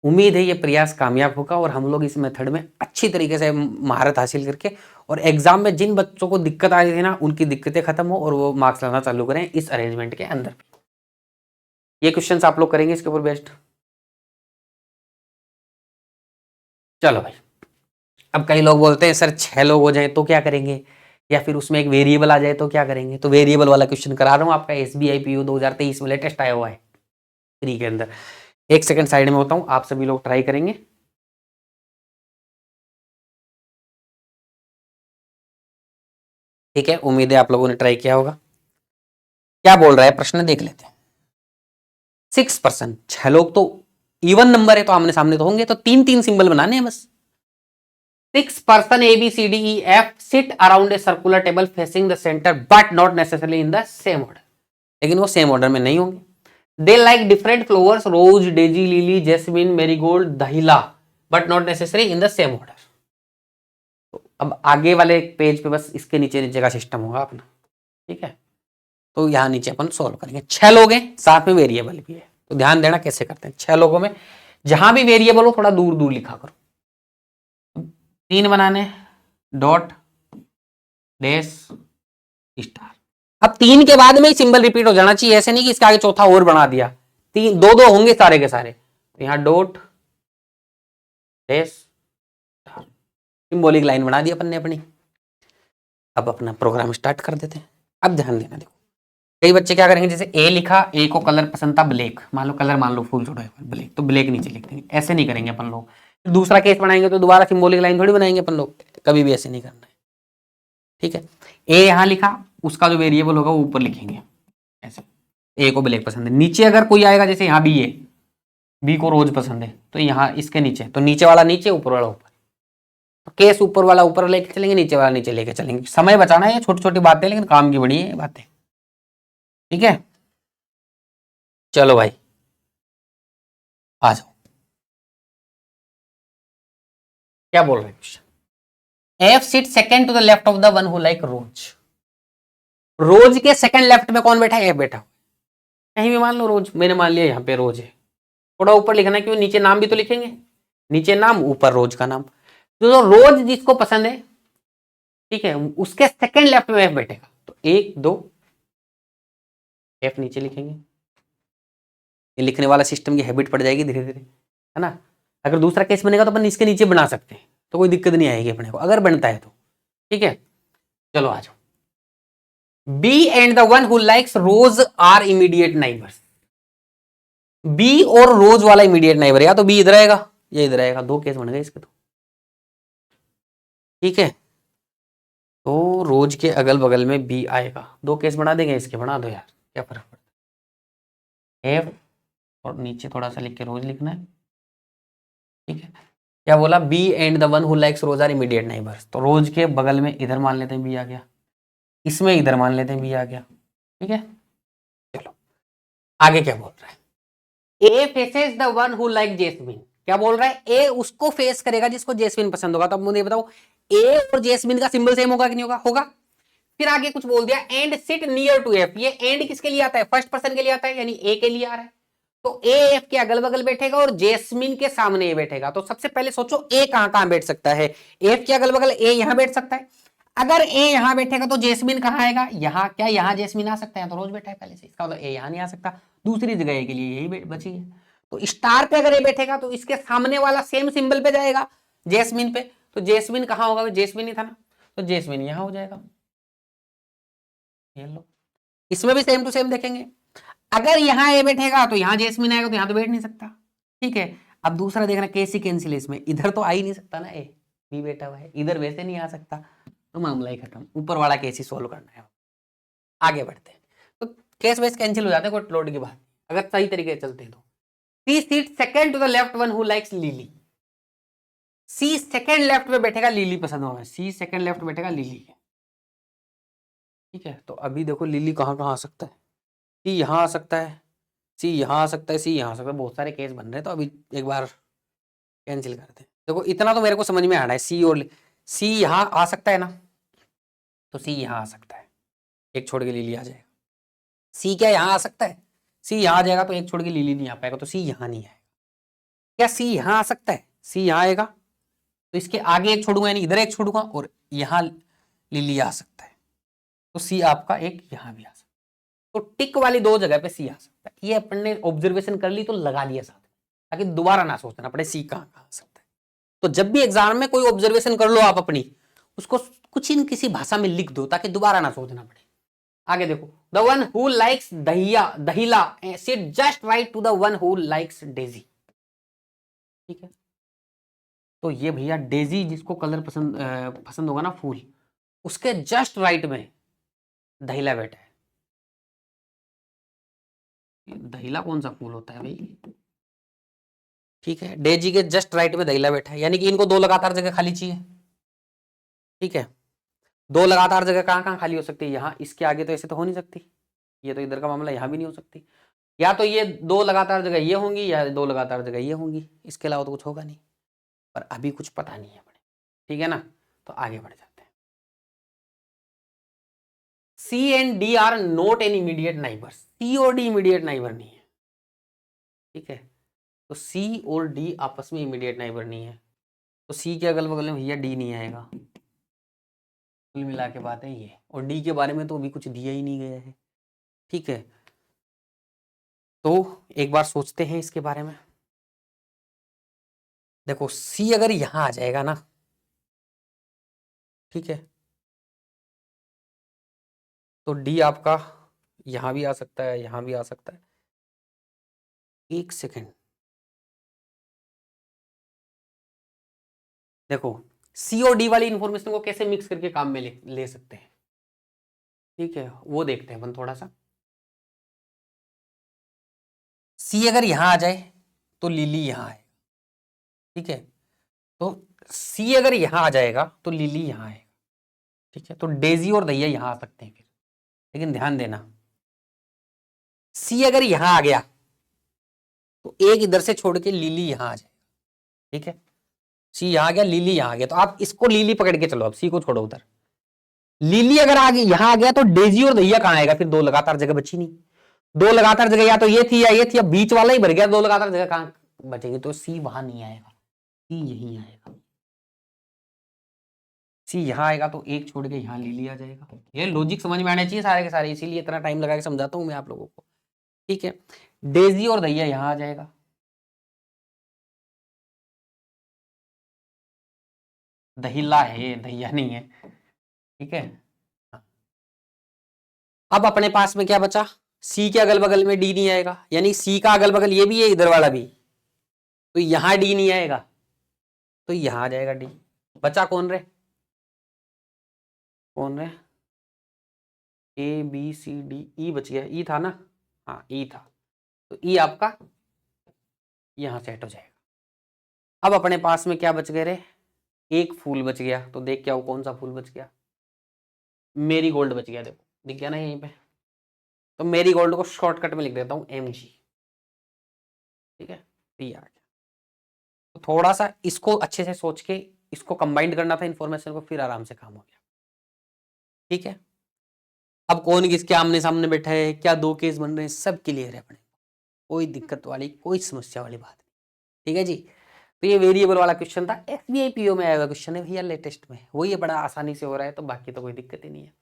उम्मीद है ये प्रयास कामयाब होगा और हम लोग इस मेथड में अच्छी तरीके से महारत हासिल करके और एग्जाम में जिन बच्चों को दिक्कत आ रही थी ना, उनकी दिक्कतें खत्म हो और वो मार्क्स लाना चालू करें इस अरेंजमेंट के अंदर। ये क्वेश्चंस आप लोग करेंगे इसके ऊपर बेस्ट। चलो भाई, अब कई लोग बोलते हैं सर 6 लोग हो जाए तो क्या करेंगे, या फिर उसमें एक वेरिएबल आ जाए तो क्या करेंगे। तो वेरिएबल वाला क्वेश्चन करा रहा हूं आपका, SBI PO 2023 में लेटेस्ट आया हुआ है फ्री के अंदर। एक सेकंड साइड में होता हूं, आप सभी लोग ट्राई करेंगे। ठीक है, उम्मीद है आप लोगों ने ट्राई किया होगा। क्या बोल रहा है प्रश्न देख लेते हैं। 6%, 6 लोग तो इवन नंबर है तो आमने सामने तो होंगे, तो 3-3 सिंबल बनाने हैं बस। 6 person ABCDEF sit around a circular table facing the center but not necessarily in the same order, लेकिन वो सेम ऑर्डर में नहीं होंगे। They like different flowers, rose, daisy, lily, jasmine, marigold, dahlia, but not necessary in the same order. अब आगे वाले page पे बस इसके नीचे नीचे का सिस्टम होगा अपना। ठीक है, तो यहां नीचे अपन सॉल्व करेंगे। 6 लोग हैं, साथ में वेरिएबल भी है, तो ध्यान देना कैसे करते हैं। 6 लोगों में जहां भी वेरिएबल हो थोड़ा दूर दूर लिखा करो। 3 बनाने, डॉट, डैश, स्टार। अब 3 के बाद में ही सिंबल रिपीट हो जाना चाहिए, ऐसे नहीं कि इसके आगे चौथा और बना दिया। 3 दो दो होंगे सारे के सारे, तो यहां डॉट, डैश, सिंबॉलिक लाइन बना दी अपन ने अपनी। अब अपना प्रोग्राम स्टार्ट कर देते हैं। अब ध्यान देना, देखो कई बच्चे क्या करेंगे, जैसे ए लिखा, ए को कलर पसंद था ब्लैक, मान लो कलर मान लो फुल छोड़ो ब्लैक, तो ब्लैक नीचे लिख देंगे। ऐसे नहीं करेंगे अपन लोग। दूसरा केस बनाएंगे तो दोबारा सिंबॉलिक लाइन थोड़ी बनाएंगे अपन लोग, कभी भी ऐसे नहीं करना है। ठीक है, ए यहां लिखा, उसका जो वेरिएबल होगा वो ऊपर लिखेंगे ऐसे। ए को ब्लैक पसंद है, नीचे अगर कोई आएगा, जैसे यहाँ बी है, बी को रोज पसंद है, तो यहाँ इसके नीचे, तो नीचे वाला नीचे, ऊपर वाला ऊपर। तो केस ऊपर वाला ऊपर लेके चलेंगे, नीचे वाला नीचे लेके चलेंगे। समय बचाना है, छोटी छोटी बातें लेकिन काम की बड़ी है बातें। ठीक है, चलो भाई आ जाओ। क्या बोल रहे हैं, F seat second to the left of the one who like rose. Rose के सेकंड लेफ्ट में कौन बैठा है, एफ बैठा। कहीं भी मान लो रोज, मैंने मान लिया यहाँ पे रोज है, थोड़ा ऊपर लिखना है, क्यों, नीचे नाम भी तो लिखेंगे, नीचे नाम ऊपर रोज का नाम। तो रोज जिसको पसंद है, ठीक है, उसके सेकंड लेफ्ट में एफ बैठेगा, तो 1 2 एफ नीचे लिखेंगे। ये लिखने वाला सिस्टम की हैबिट पड़ जाएगी धीरे धीरे, है ना। अगर दूसरा केस बनेगा तो अपन इसके नीचे बना सकते हैं, तो कोई दिक्कत नहीं आएगी अपने को, अगर बनता है तो। ठीक है, चलो आ जाओ। B and the one who likes rose are immediate neighbours. B और रोज वाला इमीडिएट नाइबर, या तो बी इधर आएगा या इधर आएगा, 2 केस बन गए इसके तो। ठीक है, तो रोज के अगल बगल में बी आएगा, 2 केस बना देंगे इसके, बना दो यार, क्या फर्क पड़ता है। एफ और नीचे थोड़ा सा लिख के रोज लिखना है। ठीक है, क्या बोला, B and the one who likes rose are immediate neighbours, तो रोज के बगल में इधर मान लेते हैं बी आ गया, इसमें इधर मान लेते हैं बी आ गया। ठीक है, चलो आगे क्या बोल रहा है। A faces the one who like jasmine. क्या बोल रहा है, ए उसको फेस करेगा जिसको जेस्मिन पसंद होगा। तो अब मुझे बताओ, ए और जेस्मिन का सिंबल सेम होगा कि नहीं होगा, होगा। फिर आगे कुछ बोल दिया, and sit near to F. ये एंड किसके लिए आता है, फर्स्ट पर्सन के लिए आता है, यानी ए के लिए आ रहा है। तो ए एफ के अगल बगल बैठेगा और जेस्मिन के सामने ए बैठेगा। तो सबसे पहले सोचो ए कहां कहां बैठ सकता है, एफ के अगल बगल ए यहां बैठ सकता है। अगर ए यहां बैठेगा तो जेस्मिन कहां आएगा, यहां। क्या यहां जेस्मिन आ सकता है, तो रोज बैठा है पहले से, इसका मतलब ए यहां नहीं आ सकता, दूसरी जगह ए के लिए यही बची है। तो स्टार पे अगर ए बैठेगा तो इसके सामने वाला सेम सिंबल पे जाएगा, जेस्मिन पे। तो जेस्मिन कहां होगा, जेस्मिन ही था ना, तो जेस्मिन यहां हो जाएगा। ये लो, इसमें भी सेम टू सेम देखेंगे। अगर यहां ए बैठेगा तो यहां जेस्मिन आएगा, तो यहां तो बैठ नहीं सकता। ठीक है, अब दूसरा देखना, कैसी कैंसिल है इसमें, इधर तो आ ही नहीं सकता ना, ए बी बैठा हुआ है, इधर वैसे नहीं आ सकता, तो मामला ही खत्म। ऊपर वाला केस ही सोल्व करना है। आगे बढ़ते हैं, तो केस वेस कैंसिल हो जाते हैं, कोई लोड की बात, अगर सही तरीके से चलते हैं तो। C seat second to the left one who likes lily. C second left में बैठेगा लिली पसंद होगा, सी सेकंड लेफ्ट बैठेगा लिली। ठीक है, तो अभी देखो लिली कहाँ कहाँ आ सकता है, सी यहाँ आ सकता है, सी यहाँ आ सकता है, सी यहाँ आ सकता है, बहुत सारे केस बन रहे हैं, तो अभी एक बार कैंसिल करते हैं। देखो इतना तो मेरे को समझ में आ रहा है, सी और सी यहाँ आ सकता है ना, तो सी यहाँ आ सकता है, एक छोड़ के लिली आ जाएगा। सी क्या यहाँ आ सकता है, सी यहाँ आ जाएगा तो एक छोड़ के लिली नहीं आ पाएगा, तो सी यहाँ नहीं आएगा। क्या सी यहाँ आ सकता है, सी यहाँ आएगा तो इसके आगे एक छोड़ूंगा, यानी इधर एक छोड़ूंगा, और यहाँ लिली आ सकता है, तो सी आपका एक यहाँ भी आ सकता है। तो टिक वाली दो जगह पे सी आ सकता है। ये अपन ने ऑब्जर्वेशन कर ली तो लगा दिया साथ में, ताकि दोबारा ना सोचना पड़े सी कहाँ कहाँ आ सकता है। तो जब भी एग्जाम में कोई ऑब्जर्वेशन कर लो आप अपनी, उसको कुछ इन किसी भाषा में लिख दो ताकि दोबारा ना सोचना पड़े। आगे देखो, the one who likes dahlia sit just right to the one who likes daisy. ठीक है, तो ये भैया डेजी जिसको कलर पसंद होगा ना फूल, उसके जस्ट राइट में दहिला बैठा है। दहिला कौन सा फूल होता है भाई? ठीक है, डेजी के जस्ट राइट में दहिला बैठा है, यानी कि इनको दो लगातार जगह खाली चाहिए। ठीक है, दो लगातार जगह कहाँ कहाँ खाली हो सकती है, यहाँ, इसके आगे तो ऐसे तो हो नहीं सकती, ये तो इधर का मामला, यहाँ भी नहीं हो सकती, या तो ये दो लगातार जगह ये होंगी या दो लगातार जगह ये होंगी, इसके अलावा तो कुछ होगा नहीं, पर अभी कुछ पता नहीं है बड़े। ठीक है ना, तो आगे बढ़ जाते हैं। C and D are not an immediate neighbour, C और डी इमीडिएट नाइबर नहीं है। ठीक है, तो सी और डी आपस में इमीडिएट नाइबर नहीं है, तो सी के अगल बगल में भैया डी नहीं आएगा, कुल मिला के बात है ये। और डी के बारे में तो अभी कुछ दिया ही नहीं गया है। ठीक है, तो एक बार सोचते हैं इसके बारे में। देखो सी अगर यहां आ जाएगा ना, ठीक है, तो डी आपका यहां भी आ सकता है, यहां भी आ सकता है। एक सेकेंड, देखो सी और डी वाली इंफॉर्मेशन को कैसे मिक्स करके काम में ले सकते हैं। ठीक है, वो देखते हैं अपन थोड़ा सा। सी अगर यहां आ जाए तो लिली यहां है। ठीक है, तो सी अगर यहां आ जाएगा तो लिली यहां है। ठीक है, तो डेजी और दैया यहां आ सकते हैं फिर, लेकिन ध्यान देना सी अगर यहां आ गया तो एक इधर से छोड़ के लिली यहां आ जाएगा। ठीक है, सी यहां आ गया, लिली यहां आ गया, तो आप इसको लिली पकड़ के चलो, अब सी को छोड़ो उधर। लिली अगर आगे यहां आ गया तो डेजी और दैया कहां आएगा, फिर दो लगातार जगह बची नहीं। दो लगातार जगह या तो ये थी या ये थी, अब बीच वाला ही भर गया, दो लगातार जगह कहां बचेगी, तो सी वहां नहीं आएगा, सी यहीं आएगा। सी यहां आएगा तो एक छोड़ के यहां लिली आ जाएगा। ये लॉजिक समझ में आना चाहिए सारे के सारे, इसीलिए इतना टाइम लगा के समझाता हूं मैं आप लोगों को। ठीक है, डेजी और दैया यहां आ जाएगा, दहिला है, दैया नहीं है। ठीक है, अब अपने पास में क्या बचा, सी के अगल बगल में डी नहीं आएगा, यानी सी का अगल बगल ये भी है, इधर वाला भी, तो यहां डी नहीं आएगा, तो यहां आ जाएगा डी। बचा कौन रे, कौन रे, ए बी सी डी, ई बच गया, ई था ना, हाँ ई था, तो ई आपका यहां सेट हो जाएगा। अब अपने पास में क्या बच गए रे, एक फूल बच गया, तो देख क्या वो कौन सा फूल बच गया, मेरी गोल्ड बच गया, देखो दिख गया ना यहीं पे, तो मेरी गोल्ड को शॉर्टकट में लिख देता हूं एम जी। ठीक है, ये आ गया। तो थोड़ा सा इसको अच्छे से सोच के इसको कंबाइंड करना था इन्फॉर्मेशन को, फिर आराम से काम हो गया। ठीक है, अब कौन किसके आमने सामने बैठा है, क्या दो केस बन रहे हैं, सब क्लियर है अपने, कोई दिक्कत वाली कोई समस्या वाली बात नहीं। ठीक है जी, तो ये वेरिएबल वाला क्वेश्चन था, एसबीआई पीओ में आया हुआ क्वेश्चन है भैया लेटेस्ट में, वही बड़ा आसानी से हो रहा है, तो बाकी तो कोई दिक्कत ही नहीं है।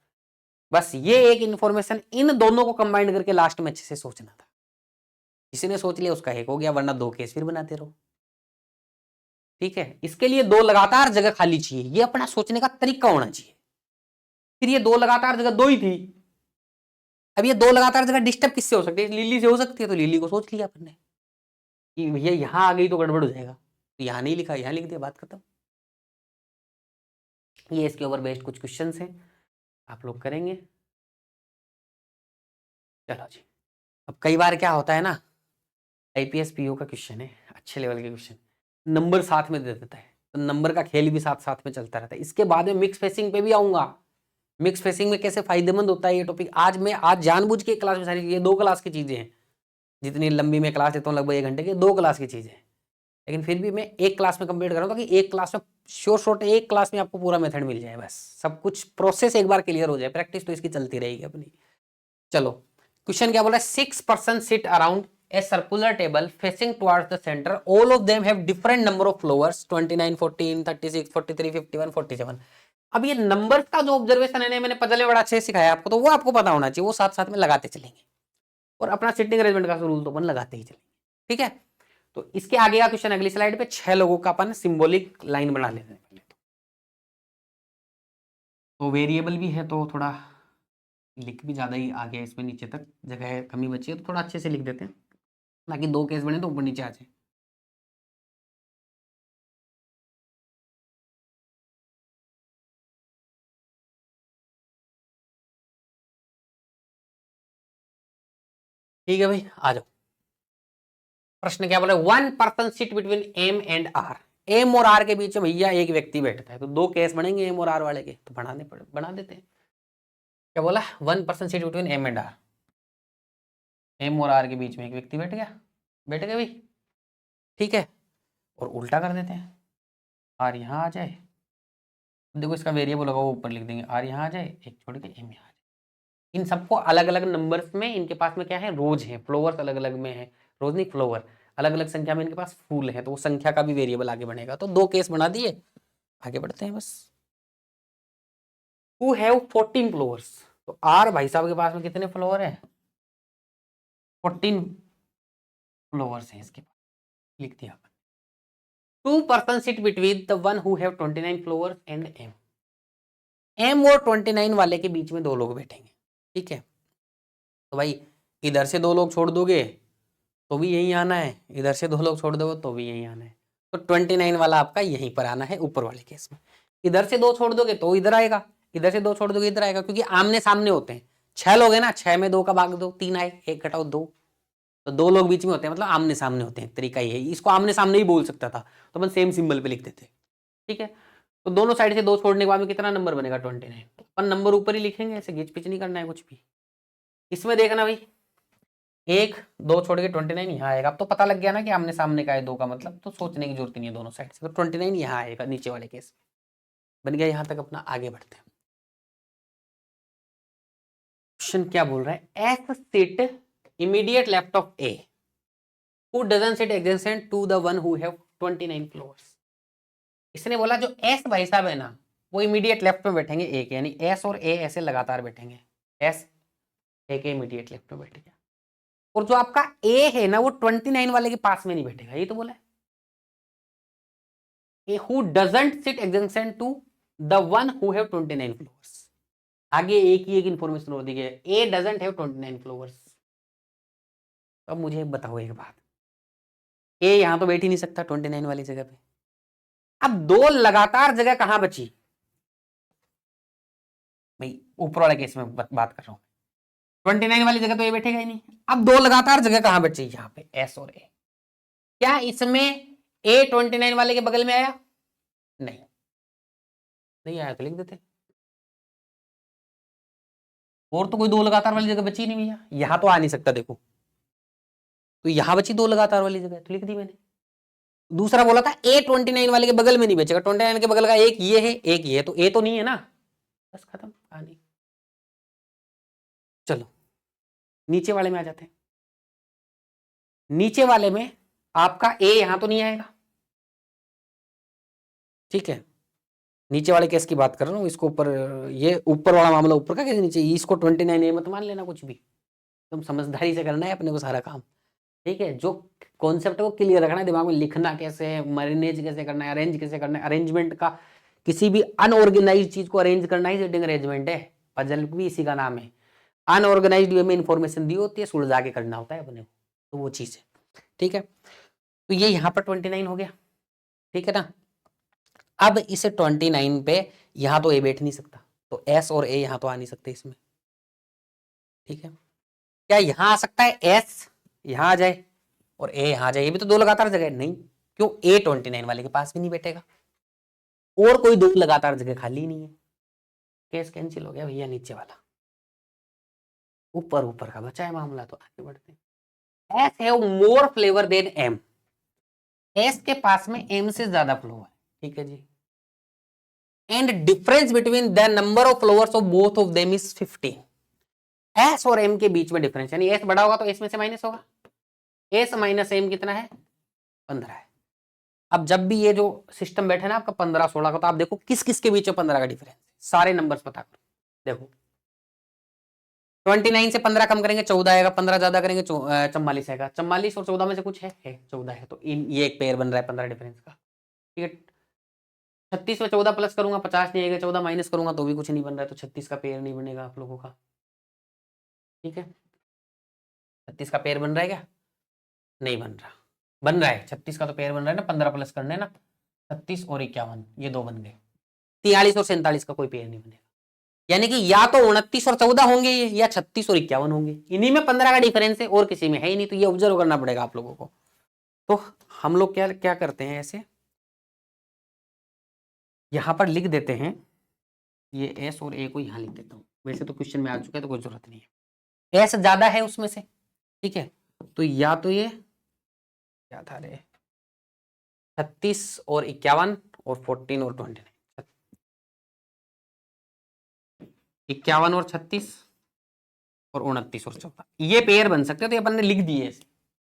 बस ये एक इन्फॉर्मेशन इन दोनों को कंबाइंड करके लास्ट में अच्छे से सोचना था, किसी ने सोच लिया उसका एक हो गया, वरना दो केस फिर बनाते रहो। ठीक है, इसके लिए दो लगातार जगह खाली चाहिए, ये अपना सोचने का तरीका होना चाहिए। फिर ये दो लगातार जगह दो ही थी, अब ये दो लगातार जगह डिस्टर्ब किससे हो सकती है, लिली से हो सकती है, तो लिली को सोच लिया अपन ने कि भैया यहां आ गई तो गड़बड़ हो जाएगा, तो यहां नहीं लिखा, यहां लिख दिया, बात खत्म। ये इसके ऊपर बेस्ड कुछ क्वेश्चन हैं, आप लोग करेंगे। चलो जी, अब कई बार क्या होता है ना, आईपीएस पीओ का क्वेश्चन है, अच्छे लेवल के क्वेश्चन, नंबर साथ में दे देता है, तो नंबर का खेल भी साथ साथ में चलता रहता है। इसके बाद में मिक्स फेसिंग पे भी आऊंगा। मिक्स फेसिंग में कैसे फायदेमंद होता है ये टॉपिक आज जानबूझ के क्लास में सारी ये 2 क्लास की चीजें हैं। जितनी लंबी मैं क्लास लेता हूँ लगभग 1 घंटे की, 2 क्लास की चीजें हैं, लेकिन फिर भी मैं एक क्लास में कंप्लीट कर रहा हूँ ताकि एक क्लास में शॉर्ट एक क्लास में आपको पूरा मेथड मिल जाए। बस सब कुछ प्रोसेस एक बार क्लियर हो जाए, प्रैक्टिस तो इसकी चलती रहेगी अपनी। चलो क्वेश्चन क्या बोला है, 6 person sit around a circular table facing towards the centre, all of them have different number of flowers 29, 14, 36, 43, 51, 47। अब ये नंबर्स का जो ऑब्जर्वेशन है मैंने पजल में बड़ा अच्छे से सिखाया आपको, तो वो आपको पता होना चाहिए, वो साथ साथ में लगाते चलेंगे और अपना सिटिंग अरेंजमेंट का रूल तो अपन लगाते ही चलेंगे। ठीक है, तो इसके आगे का क्वेश्चन अगली स्लाइड पे 6 लोगों का अपन सिंबॉलिक लाइन बना लेते हैं पहले। तो वेरिएबल भी है तो थोड़ा लिख भी ज्यादा ही आ गया इसमें, नीचे तक जगह कमी बची है तो थोड़ा अच्छे से लिख देते हैं ताकि 2 केस बने तो ऊपर नीचे आ जाए। ठीक है भाई, आ जाओ। प्रश्न क्या बोला, 1 person sit between M and R. M और आर के बीच में भैया एक व्यक्ति बैठता है, तो 2 केस बनेंगे एम और आर वाले के, तो बना देते हैं। क्या बोला, 1 person sit between M and R. M और आर के बीच में एक व्यक्ति बैठ गया भाई। ठीक है, और उल्टा कर देते हैं, आर यहाँ आ जाए, देखो इसका वेरिएबल होगा वो ऊपर लिख देंगे, आर यहाँ आ जाए, एक छोड़ के एम यहाँ आ जाए। इन सबको अलग अलग नंबर्स में इनके पास में क्या है, रोज है, फ्लोवर्स अलग अलग में है, रोज नहीं फ्लोवर अलग अलग संख्या में इनके पास फूल है, तो वो संख्या का भी वेरिएबल आगे बढ़ेगा। तो 2 केस बना दिए, आगे बढ़ते हैं बस। हु हैव 14 फ्लोवर्स, तो आर भाई साहब के पास में कितने फ्लोवर है, 14 फ्लोवर्स हैं इसके पास, लिख दिया। 2 person sit between the one who have 29 flowers and M. M और 29 वाले के बीच में 2 लोग बैठेंगे। ठीक है, तो भाई इधर से 2 लोग छोड़ दोगे तो भी यहीं आना है, इधर से 2 लोग छोड़ दोगे तो भी यहीं आना है, तो 29 वाला आपका यहीं पर आना है ऊपर वाले केस में। इधर से 2 छोड़ दोगे तो इधर आएगा, इधर से 2 छोड़ दोगे इधर आएगा, क्योंकि आमने सामने होते हैं। 6 लोग है ना, 6 में 2 का भाग दो, 3 आए, 1 घटाओ 2, तो 2 लोग बीच में होते हैं, मतलब आमने सामने होते हैं। तरीका ये है, इसको आमने सामने ही बोल सकता था, तो अपन सेम सिंबल पे लिख देते। ठीक है, तो दोनों साइड से 2 छोड़ने के बाद में कितना नंबर बनेगा, 29। तो अपन नंबर ऊपर ही लिखेंगे, ऐसे घिच पिच नहीं करना है कुछ भी। इसमें देखना भाई, 1 2 छोड़ के 29 यहाँ आएगा। अब तो पता लग गया ना कि आमने सामने का है 2 का मतलब, तो सोचने की जरूरत नहीं है दोनों साइड से, तो 29 यहाँ आएगा नीचे वाले केस बन गया। यहाँ तक अपना आगे बढ़ते हैं। क्वेश्चन क्या बोल रहा है, S sit immediate left of A who doesn't sit adjacent to the one who have 29 flowers. इसने बोला जो एस भाई साहब है ना, वो इमीडिएट लेफ्ट में बैठेंगे ए के, यानी एस और ए ऐसे लगातार बैठेंगे, एस ए के इमीडिएट लेफ्ट में बैठेगा। और जो आपका ए है ना, वो 29 वाले के पास में नहीं बैठेगा, ये तो बोला है। A who doesn't sit adjacent to the one who have 29 flowers. आगे एक ही एक इंफॉर्मेशन और दी गई है, ए डजंट हैव 29 फ्लोवर्स। अब मुझे बताओ एक बात, ए यहां तो बैठ ही नहीं सकता 29 वाली जगह पे। अब 2 लगातार जगह कहां बची भाई, ऊपर वाले केस में बात कर रहा हूं, 29 वाली जगह तो ए बैठेगा ही नहीं। अब 2 लगातार जगह कहां बची, यहां पे एस और ए। क्या इसमें ए 29 वाले के बगल में आया, नहीं, नहीं आया तो लिख देते। और तो कोई 2 लगातार वाली जगह बची नहीं भैया, यहां तो आ नहीं सकता देखो, तो यहां बची 2 लगातार वाली जगह, तो लिख दी मैंने। दूसरा बोला था ए 29 वाले के बगल में नहीं बचेगा, 29 के बगल का एक ये है एक ये है, तो ए तो नहीं है ना, बस खत्म कहानी। चलो नीचे वाले में आ जाते हैं। नीचे वाले में आपका ए यहां तो नहीं आएगा। ठीक है, नीचे वाले केस की बात कर रहा हूं, इसको ऊपर, ये ऊपर वाला मामला ऊपर का कैसे नीचे, इसको 29 ए मत मान लेना कुछ भी, तुम समझदारी से करना है अपने को सारा काम। ठीक है, जो कॉन्सेप्ट है वो क्लियर रखना है दिमाग में, लिखना कैसे है, मैनेज कैसे करना है, अरेंज कैसे करना है, अरेंजमेंट का, किसी भी अनऑर्गेनाइज चीज को अरेंज करना ही सिटिंग अरेंजमेंट है। पजल भी इसी का नाम है, अनऑर्गेनाइज्ड वे में इंफॉर्मेशन दी होती है, सुलझा के करना होता है अपने को, तो वो चीज है। ठीक है, तो ये यहाँ पर 29 हो गया। ठीक है ना, अब इसे 29 पे यहां तो ए बैठ नहीं सकता, तो एस और ए यहां तो आ नहीं सकते इसमें। ठीक है, क्या यहां आ सकता है, एस यहां आ जाए और ए यहां आ जाए, ये भी तो 2 लगातार जगह नहीं, क्यों, ए 29 वाले के पास भी नहीं बैठेगा। और कोई दो लगातार जगह खाली नहीं है, केस कैंसिल हो गया भैया, नीचे वाला ऊपर ऊपर का बचा है मामला। तो आगे बढ़ते हैं। S have more flavour than M, S के पास में एम से ज्यादा फ्लो है, ठीक है जी। And difference between the number of flowers of both of them is 15। S और एम के बीच में डिफरेंस, यानी एस बड़ा होगा तो एस में से माइनस होगा, एस माइनस एम कितना है 15 है। अब जब भी ये जो सिस्टम बैठे ना आपका 15 16 का, तो आप देखो किस किस के बीच में 15 का डिफरेंस, सारे नंबर्स पता करो। देखो 29 से 15 कम करेंगे 14 आएगा, 15 ज्यादा करेंगे 44 आएगा, 44 और 14 में से कुछ है 14 है, तो ये एक पेयर बन रहा है 15 डिफरेंस का, ठीक है। 36 में 14 प्लस करूंगा 50 नहीं आएगा, 14 माइनस करूंगा तो भी कुछ नहीं बन रहा है, तो 36 का पेयर नहीं बनेगा आप लोगों का, ठीक है। 36 का पेयर बन रहा है क्या, नहीं बन रहा, बन रहा है 36 का तो पेयर बन रहा है ना, 15 प्लस करने ना, 36 और 51 ये दो बन गए, 43 और 47 का कोई पेयर नहीं बनेगा, यानी कि या तो 29 और 14 होंगे या 36 और 51 होंगे, इन्हीं में 15 का डिफरेंस है और किसी में है ही नहीं, तो ये ऑब्जर्व करना पड़ेगा आप लोगों को। तो हम लोग क्या क्या करते हैं, ऐसे यहां पर लिख देते हैं, ये एस और ए को यहां लिख देता हूं, वैसे तो क्वेश्चन में आ चुका है तो कोई जरूरत नहीं है, एस ज्यादा है उसमें से, ठीक है। तो या तो ये क्या था रे, 36 और 51 और 14 और 29, 51 और 36 और 29 और 14, ये पेयर बन सकते हैं, तो ये अपन ने लिख दिए,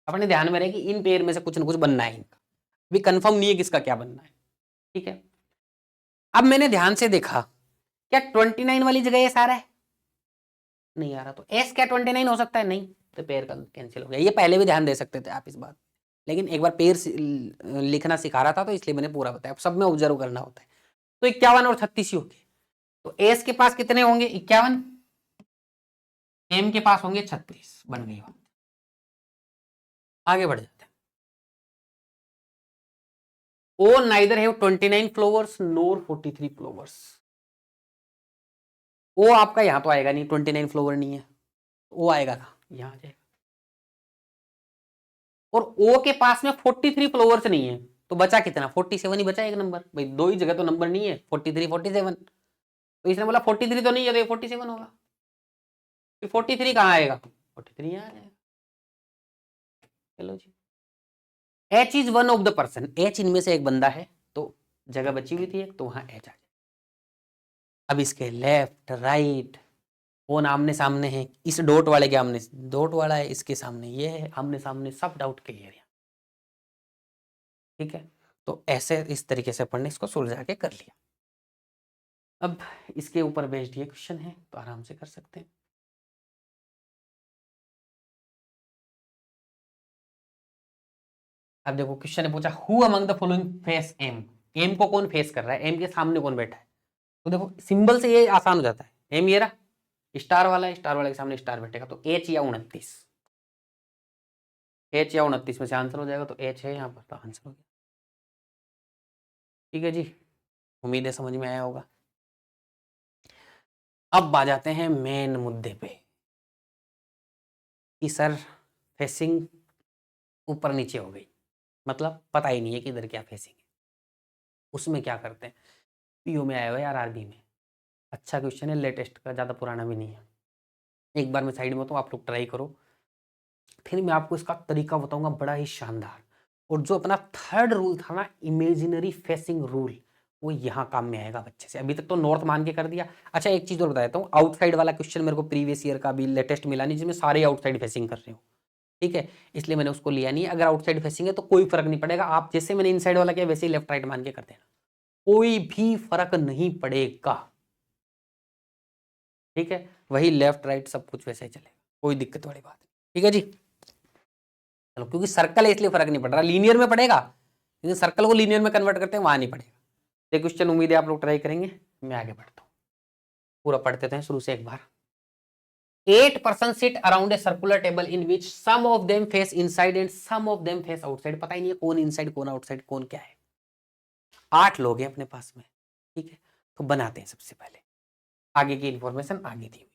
अपने ध्यान में रहे कि इन पेयर में से कुछ ना कुछ बनना है इनका, अभी कंफर्म नहीं है किसका क्या बनना है, ठीक है। अब मैंने ध्यान से देखा, क्या 29 वाली जगह ये सारा है, नहीं आ रहा, तो एस क्या 29 हो सकता है, नहीं, तो पेयर कैंसिल हो गया। ये पहले भी ध्यान दे सकते थे आप इस बात, लेकिन एक बार पेयर लिखना सिखा रहा था तो इसलिए मैंने पूरा बताया, सब में ऑब्जर्व करना होता है। तो 51 और 36 ही होंगे, तो एस के पास कितने होंगे 51, एम के पास होंगे 36, बन गई बात। आगे बढ़ जाते हैं। O neither have 29 flowers nor 43 flowers, O आपका यहां तो आएगा नहीं, 29 फ्लोवर नहीं है, ओ आएगा था यहां आ जाएगा, और ओ के पास में 43 फ्लोवर्स नहीं है, तो बचा कितना 47 ही बचा, एक नंबर, भाई दो ही जगह तो नंबर नहीं है, 43 47, तो इसने बोला 43 तो नहीं है, तो ये 47 होगा, फिर 43 कहाँ आएगा, 43 यहाँ आ जाएगा। चलो जी, H is one of the person, H इनमें से एक बंदा है, तो जगह बची हुई थी एक, तो वहां एच आ जाए। अब इसके लेफ्ट राइट कौन आमने सामने है, इस डॉट वाले के आमने, डॉट वाला है इसके सामने, ये है आमने सामने, सब डाउट क्लियर है, ठीक है। तो ऐसे इस तरीके से अपन ने इसको सुलझा के कर लिया। अब इसके ऊपर बेस्ड ये क्वेश्चन है, तो आराम से कर सकते हैं। अब देखो क्वेश्चन ने पूछा who among the following face M, M को कौन फेस कर रहा है, एम के सामने कौन बैठा है, तो देखो सिंबल से ये आसान हो जाता है, एम ये रहा, स्टार वाला है, स्टार वाले के सामने स्टार बैठेगा, तो एच या 29, एच या 29 में से आंसर हो जाएगा, तो एच है यहाँ पर, तो आंसर हो गया, ठीक है जी। उम्मीद है समझ में आया होगा। अब आ जाते हैं मेन मुद्दे पे कि सर फेसिंग ऊपर नीचे हो गई, मतलब पता ही नहीं है कि इधर क्या फेसिंग है, उसमें क्या करते हैं, पीओ में आया हुआ यार, आरबी में, अच्छा क्वेश्चन है, लेटेस्ट का, ज़्यादा पुराना भी नहीं है, एक बार मैं साइड में तो आप लोग ट्राई करो, फिर मैं आपको इसका तरीका बताऊंगा बड़ा ही शानदार। और जो अपना थर्ड रूल था ना, इमेजिनरी फेसिंग रूल, वो यहाँ काम में आएगा बच्चे से। अभी तक तो नॉर्थ मान के कर दिया। अच्छा एक चीज़ और बता देता हूँ, आउटसाइड वाला क्वेश्चन मेरे को प्रीवियस ईयर का भी लेटेस्ट मिला नहीं, जिसमें सारे आउटसाइड फेसिंग कर रहे हो, ठीक है, इसलिए मैंने उसको लिया नहीं। अगर आउटसाइड फेसिंग है तो कोई फर्क नहीं पड़ेगा, आप जैसे मैंने इनसाइड वाला किया वैसे ही लेफ्ट राइट मान के कर देना, कोई भी फर्क नहीं पड़ेगा, ठीक है, वही लेफ्ट राइट सब कुछ वैसे ही चलेगा, कोई दिक्कत वाली बात नहीं, ठीक है जी। चलो, क्योंकि सर्कल है इसलिए फर्क नहीं पड़ रहा, लीनियर में पड़ेगा, लेकिन सर्कल को लीनियर में कन्वर्ट करते हैं वहां नहीं पड़ेगा। ये क्वेश्चन उम्मीद है आप लोग ट्राई करेंगे। मैं आगे बढ़ता हूँ, पूरा पढ़ते थे शुरू से एक बार। 8 persons sit around a circular table in which some of them face inside and some of them face outside। पता ही नहीं है कौन इनसाइड कौन आउटसाइड कौन क्या है। 8 लोग हैं अपने पास में, ठीक है, तो बनाते हैं। सबसे पहले आगे की इंफॉर्मेशन आगे दी हुई,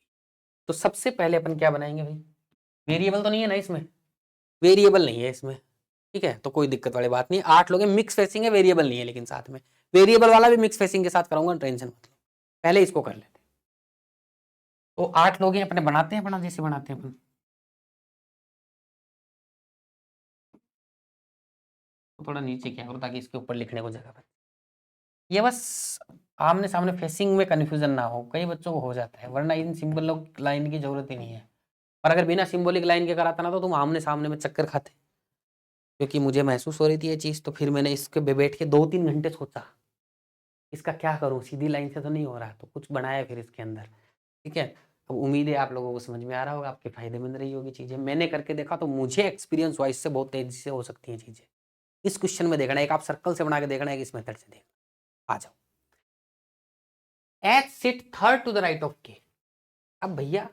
तो सबसे पहले अपन क्या बनाएंगे भाई, वेरिएबल तो नहीं है ना इसमें, वेरिएबल नहीं है इसमें, ठीक है, तो कोई दिक्कत वाली बात नहीं। 8 लोग हैं, मिक्स फेसिंग है, वेरिएबल नहीं है लेकिन साथ में वेरिएबल वाला भी मिक्स फेसिंग के साथ कराऊंगा, टेंशन मत लो, पहले इसको कर लेते। तो 8 लोग हैं अपने, बनाते हैं अपना जैसे बनाते हैं अपन। तो थोड़ा नीचे क्या करो ताकि इसके ऊपर लिखने को जगह बचे। ये बस आमने सामने फेसिंग में कंफ्यूजन ना हो, कई बच्चों को हो जाता है, वरना इन सिंबल लाइन की जरूरत ही नहीं है। पर अगर बिना सिंबॉलिक लाइन के कराता ना तो तुम आमने सामने में चक्कर खाते। क्योंकि मुझे महसूस हो रही थी ये चीज़, तो फिर मैंने इसके बैठ के 2-3 घंटे सोचा इसका क्या करूं, सीधी लाइन से तो नहीं हो रहा, तो कुछ बनाया फिर इसके अंदर। ठीक है, अब उम्मीद है आप लोगों को समझ में आ रहा होगा, आपके फायदेमंद रही होगी चीज़ें। मैंने करके देखा तो मुझे एक्सपीरियंस हुआ, इससे बहुत तेजी से हो सकती हैं चीज़ें। इस क्वेश्चन में देखना, एक आप सर्कल से बना के देखना, एक इस मेथड से देखना। आ जाओ, H sit third to the right of K. अब भैया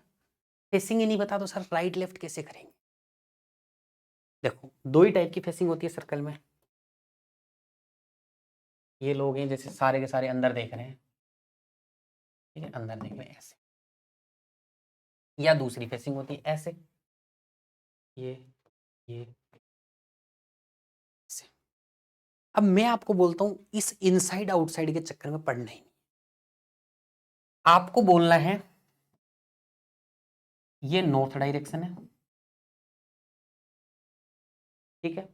फेसिंग ही नहीं बता तो सर राइट लेफ्ट कैसे करेंगे? देखो, 2 ही टाइप की फेसिंग होती है सर्कल में। ये लोग हैं जैसे सारे के सारे अंदर देख रहे हैं, ठीक है, अंदर देख रहे हैं ऐसे, या दूसरी फेसिंग होती है ऐसे, ये ऐसे। अब मैं आपको बोलता हूं इस इनसाइड आउटसाइड के चक्कर में पड़ना ही नहीं, आपको बोलना है ये नॉर्थ डायरेक्शन है, ठीक है,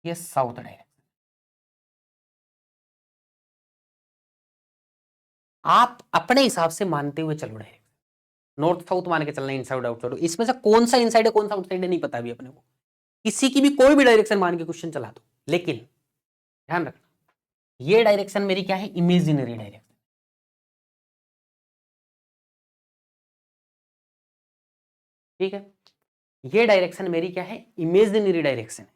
ये साउथ डायरेक्शन। आप अपने हिसाब से मानते हुए चलो डायरेक्शन, नॉर्थ साउथ मान के चलना, इनसाइड आउटसाइड। इसमें से कौन सा इनसाइड है कौन सा आउटसाइड है नहीं पता अभी अपने को, किसी की भी कोई भी डायरेक्शन मान के क्वेश्चन चला दो। लेकिन ध्यान रखना, ये डायरेक्शन मेरी क्या है, इमेजिनरी डायरेक्शन। ठीक है, ये डायरेक्शन मेरी क्या है, इमेजिनरी डायरेक्शन है।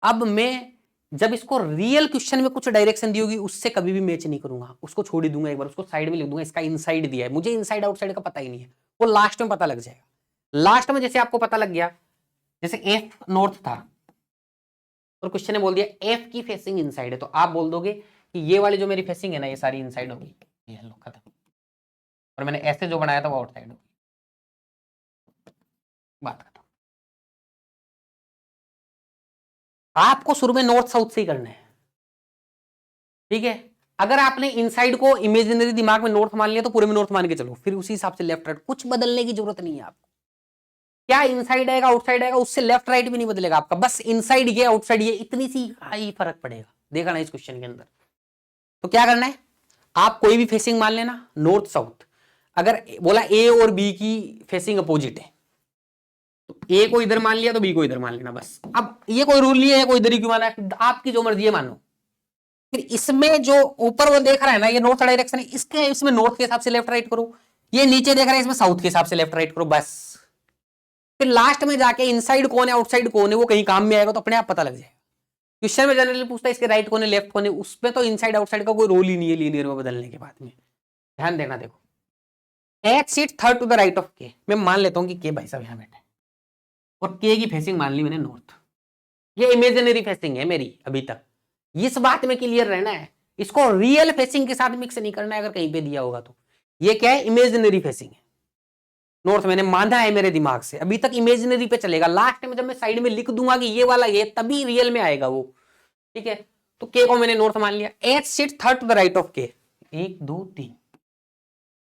अब मैं जब इसको रियल क्वेश्चन में कुछ डायरेक्शन दी होगी उससे कभी भी मैच नहीं करूंगा, उसको छोड़ ही दूंगा, एक बार उसको साइड में लिख दूंगा, इसका इनसाइड दिया है, मुझे इनसाइड आउटसाइड का पता ही नहीं है, वो लास्ट में पता लग जाएगा। लास्ट में जैसे आपको पता लग गया, जैसे एफ नॉर्थ था और क्वेश्चन ने बोल दिया एफ की फेसिंग इनसाइड है, तो आप बोल दोगे कि ये वाली जो मेरी फेसिंग है ना ये सारी इनसाइड होगी, ये लो खत्म, और मैंने ऐसे जो बनाया था वो आउटसाइड होगी, बात खत्म। आपको शुरू में नॉर्थ साउथ से ही करना है, ठीक है। अगर आपने इनसाइड को इमेजिनरी दिमाग में नॉर्थ मान लिया तो पूरे में नॉर्थ मान के चलो, फिर उसी हिसाब से लेफ्ट राइट, कुछ बदलने की जरूरत नहीं है आपको। क्या इनसाइड आएगा आउटसाइड आएगा उससे लेफ्ट राइट भी नहीं बदलेगा आपका, बस इनसाइड ये आउटसाइड ये इतनी सी ही फर्क पड़ेगा, देखा ना इस क्वेश्चन के अंदर। तो क्या करना है, आप कोई भी फेसिंग मान लेना नॉर्थ साउथ, अगर बोला ए और बी की फेसिंग अपोजिट है तो ए को इधर मान लिया तो बी को इधर मान लेना बस। अब ये कोई रूल नहीं है कोई इधर ही क्यों माना है, आपकी जो मर्जी है मानो। फिर इसमें जो ऊपर वो देख रहा है ना ये नॉर्थ डायरेक्शन है, इसके इसमें नॉर्थ के हिसाब से लेफ्ट राइट करो, ये नीचे देख रहा है इसमें साउथ के हिसाब से लेफ्ट राइट करो बस। फिर लास्ट में जाके इनसाइड कौन है आउटसाइड कौन है वो कहीं काम में आएगा तो अपने आप पता लग जाएगा। क्वेश्चन में जनरली पूछता है इसके राइट कौन है लेफ्ट कौन है, उसमें तो इनसाइड आउटसाइड का कोई रोल ही नहीं है लीनियर में बदलने के बाद में। ध्यान देना, देखो H sit third to the right of K, मैं मान लेता हूं कि के भाई साहब यहां बैठे और के की फेसिंग मान ली मैंने नॉर्थ, ये इमेजिनरी फेसिंग है मेरी अभी तक, इस बात में क्लियर रहना है, इसको रियल फेसिंग के साथ मिक्स नहीं करना है अगर कहीं पे दिया होगा तो। ये क्या है, इमेजिनरी फेसिंग है, नॉर्थ मैंने माना है मेरे दिमाग से, अभी तक इमेजिनरी पे चलेगा, लास्ट में जब मैं साइड में लिख दूंगा कि ये वाला ये तभी रियल में आएगा वो, ठीक है। तो के को मैंने नॉर्थ मान लिया, H sit third to the right of K, 1 2 3,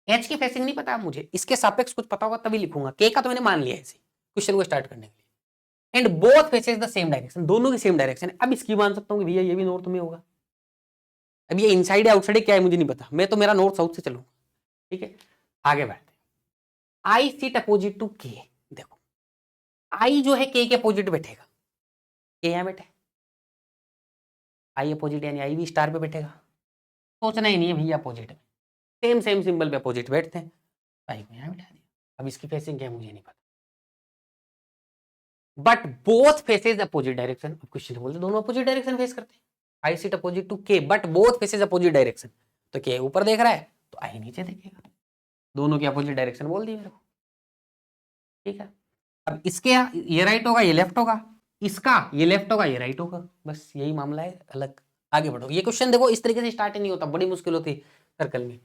H की फेसिंग नहीं पता मुझे, इसके सापेक्ष कुछ पता होगा तभी लिखूंगा, के का तो मैंने मान लिया ऐसे क्वेश्चन को स्टार्ट करने के लिए। And both faces the same direction, दोनों की सेम डायरेक्शन है। अब इसकी मान सकता हूँ कि भैया ये भी नॉर्थ में होगा, अब ये इनसाइड है आउटसाइड क्या है मुझे नहीं पता, मैं तो मेरा नॉर्थ साउथ से चलूंगा, ठीक है। आगे बढ़ते हैं, आई सीट अपोजिट टू के, देखो आई जो है के अपोजिट बैठेगा, के यहां बैठे, आई अपोजिट यानी आई भी स्टार पे बैठेगा, सोचना ही नहीं है भैया अपोजिट में, सेम सेम सिंबल पे अपोजिट बैठते हैं, आई को यहां बैठा दिया। अब इसकी फेसिंग क्या है मुझे नहीं पता, but both faces opposite direction. अब क्वेश्चन बोलते दोनों अपोजिट डायरेक्शन फेस करते हैं, आई सीट अपोजिट टू के but both faces opposite direction, तो के ऊपर देख रहा है तो आई नीचे देखेगा, दोनों की अपोजिट डायरेक्शन बोल दी मेरे को, ठीक है। अब इसके ये राइट होगा ये लेफ्ट होगा, इसका ये लेफ्ट होगा ये राइट होगा, बस यही मामला है, अलग। आगे बढ़ो, ये क्वेश्चन देखो इस तरीके से स्टार्ट ही नहीं होता, बड़ी मुश्किल होती सर्कल में।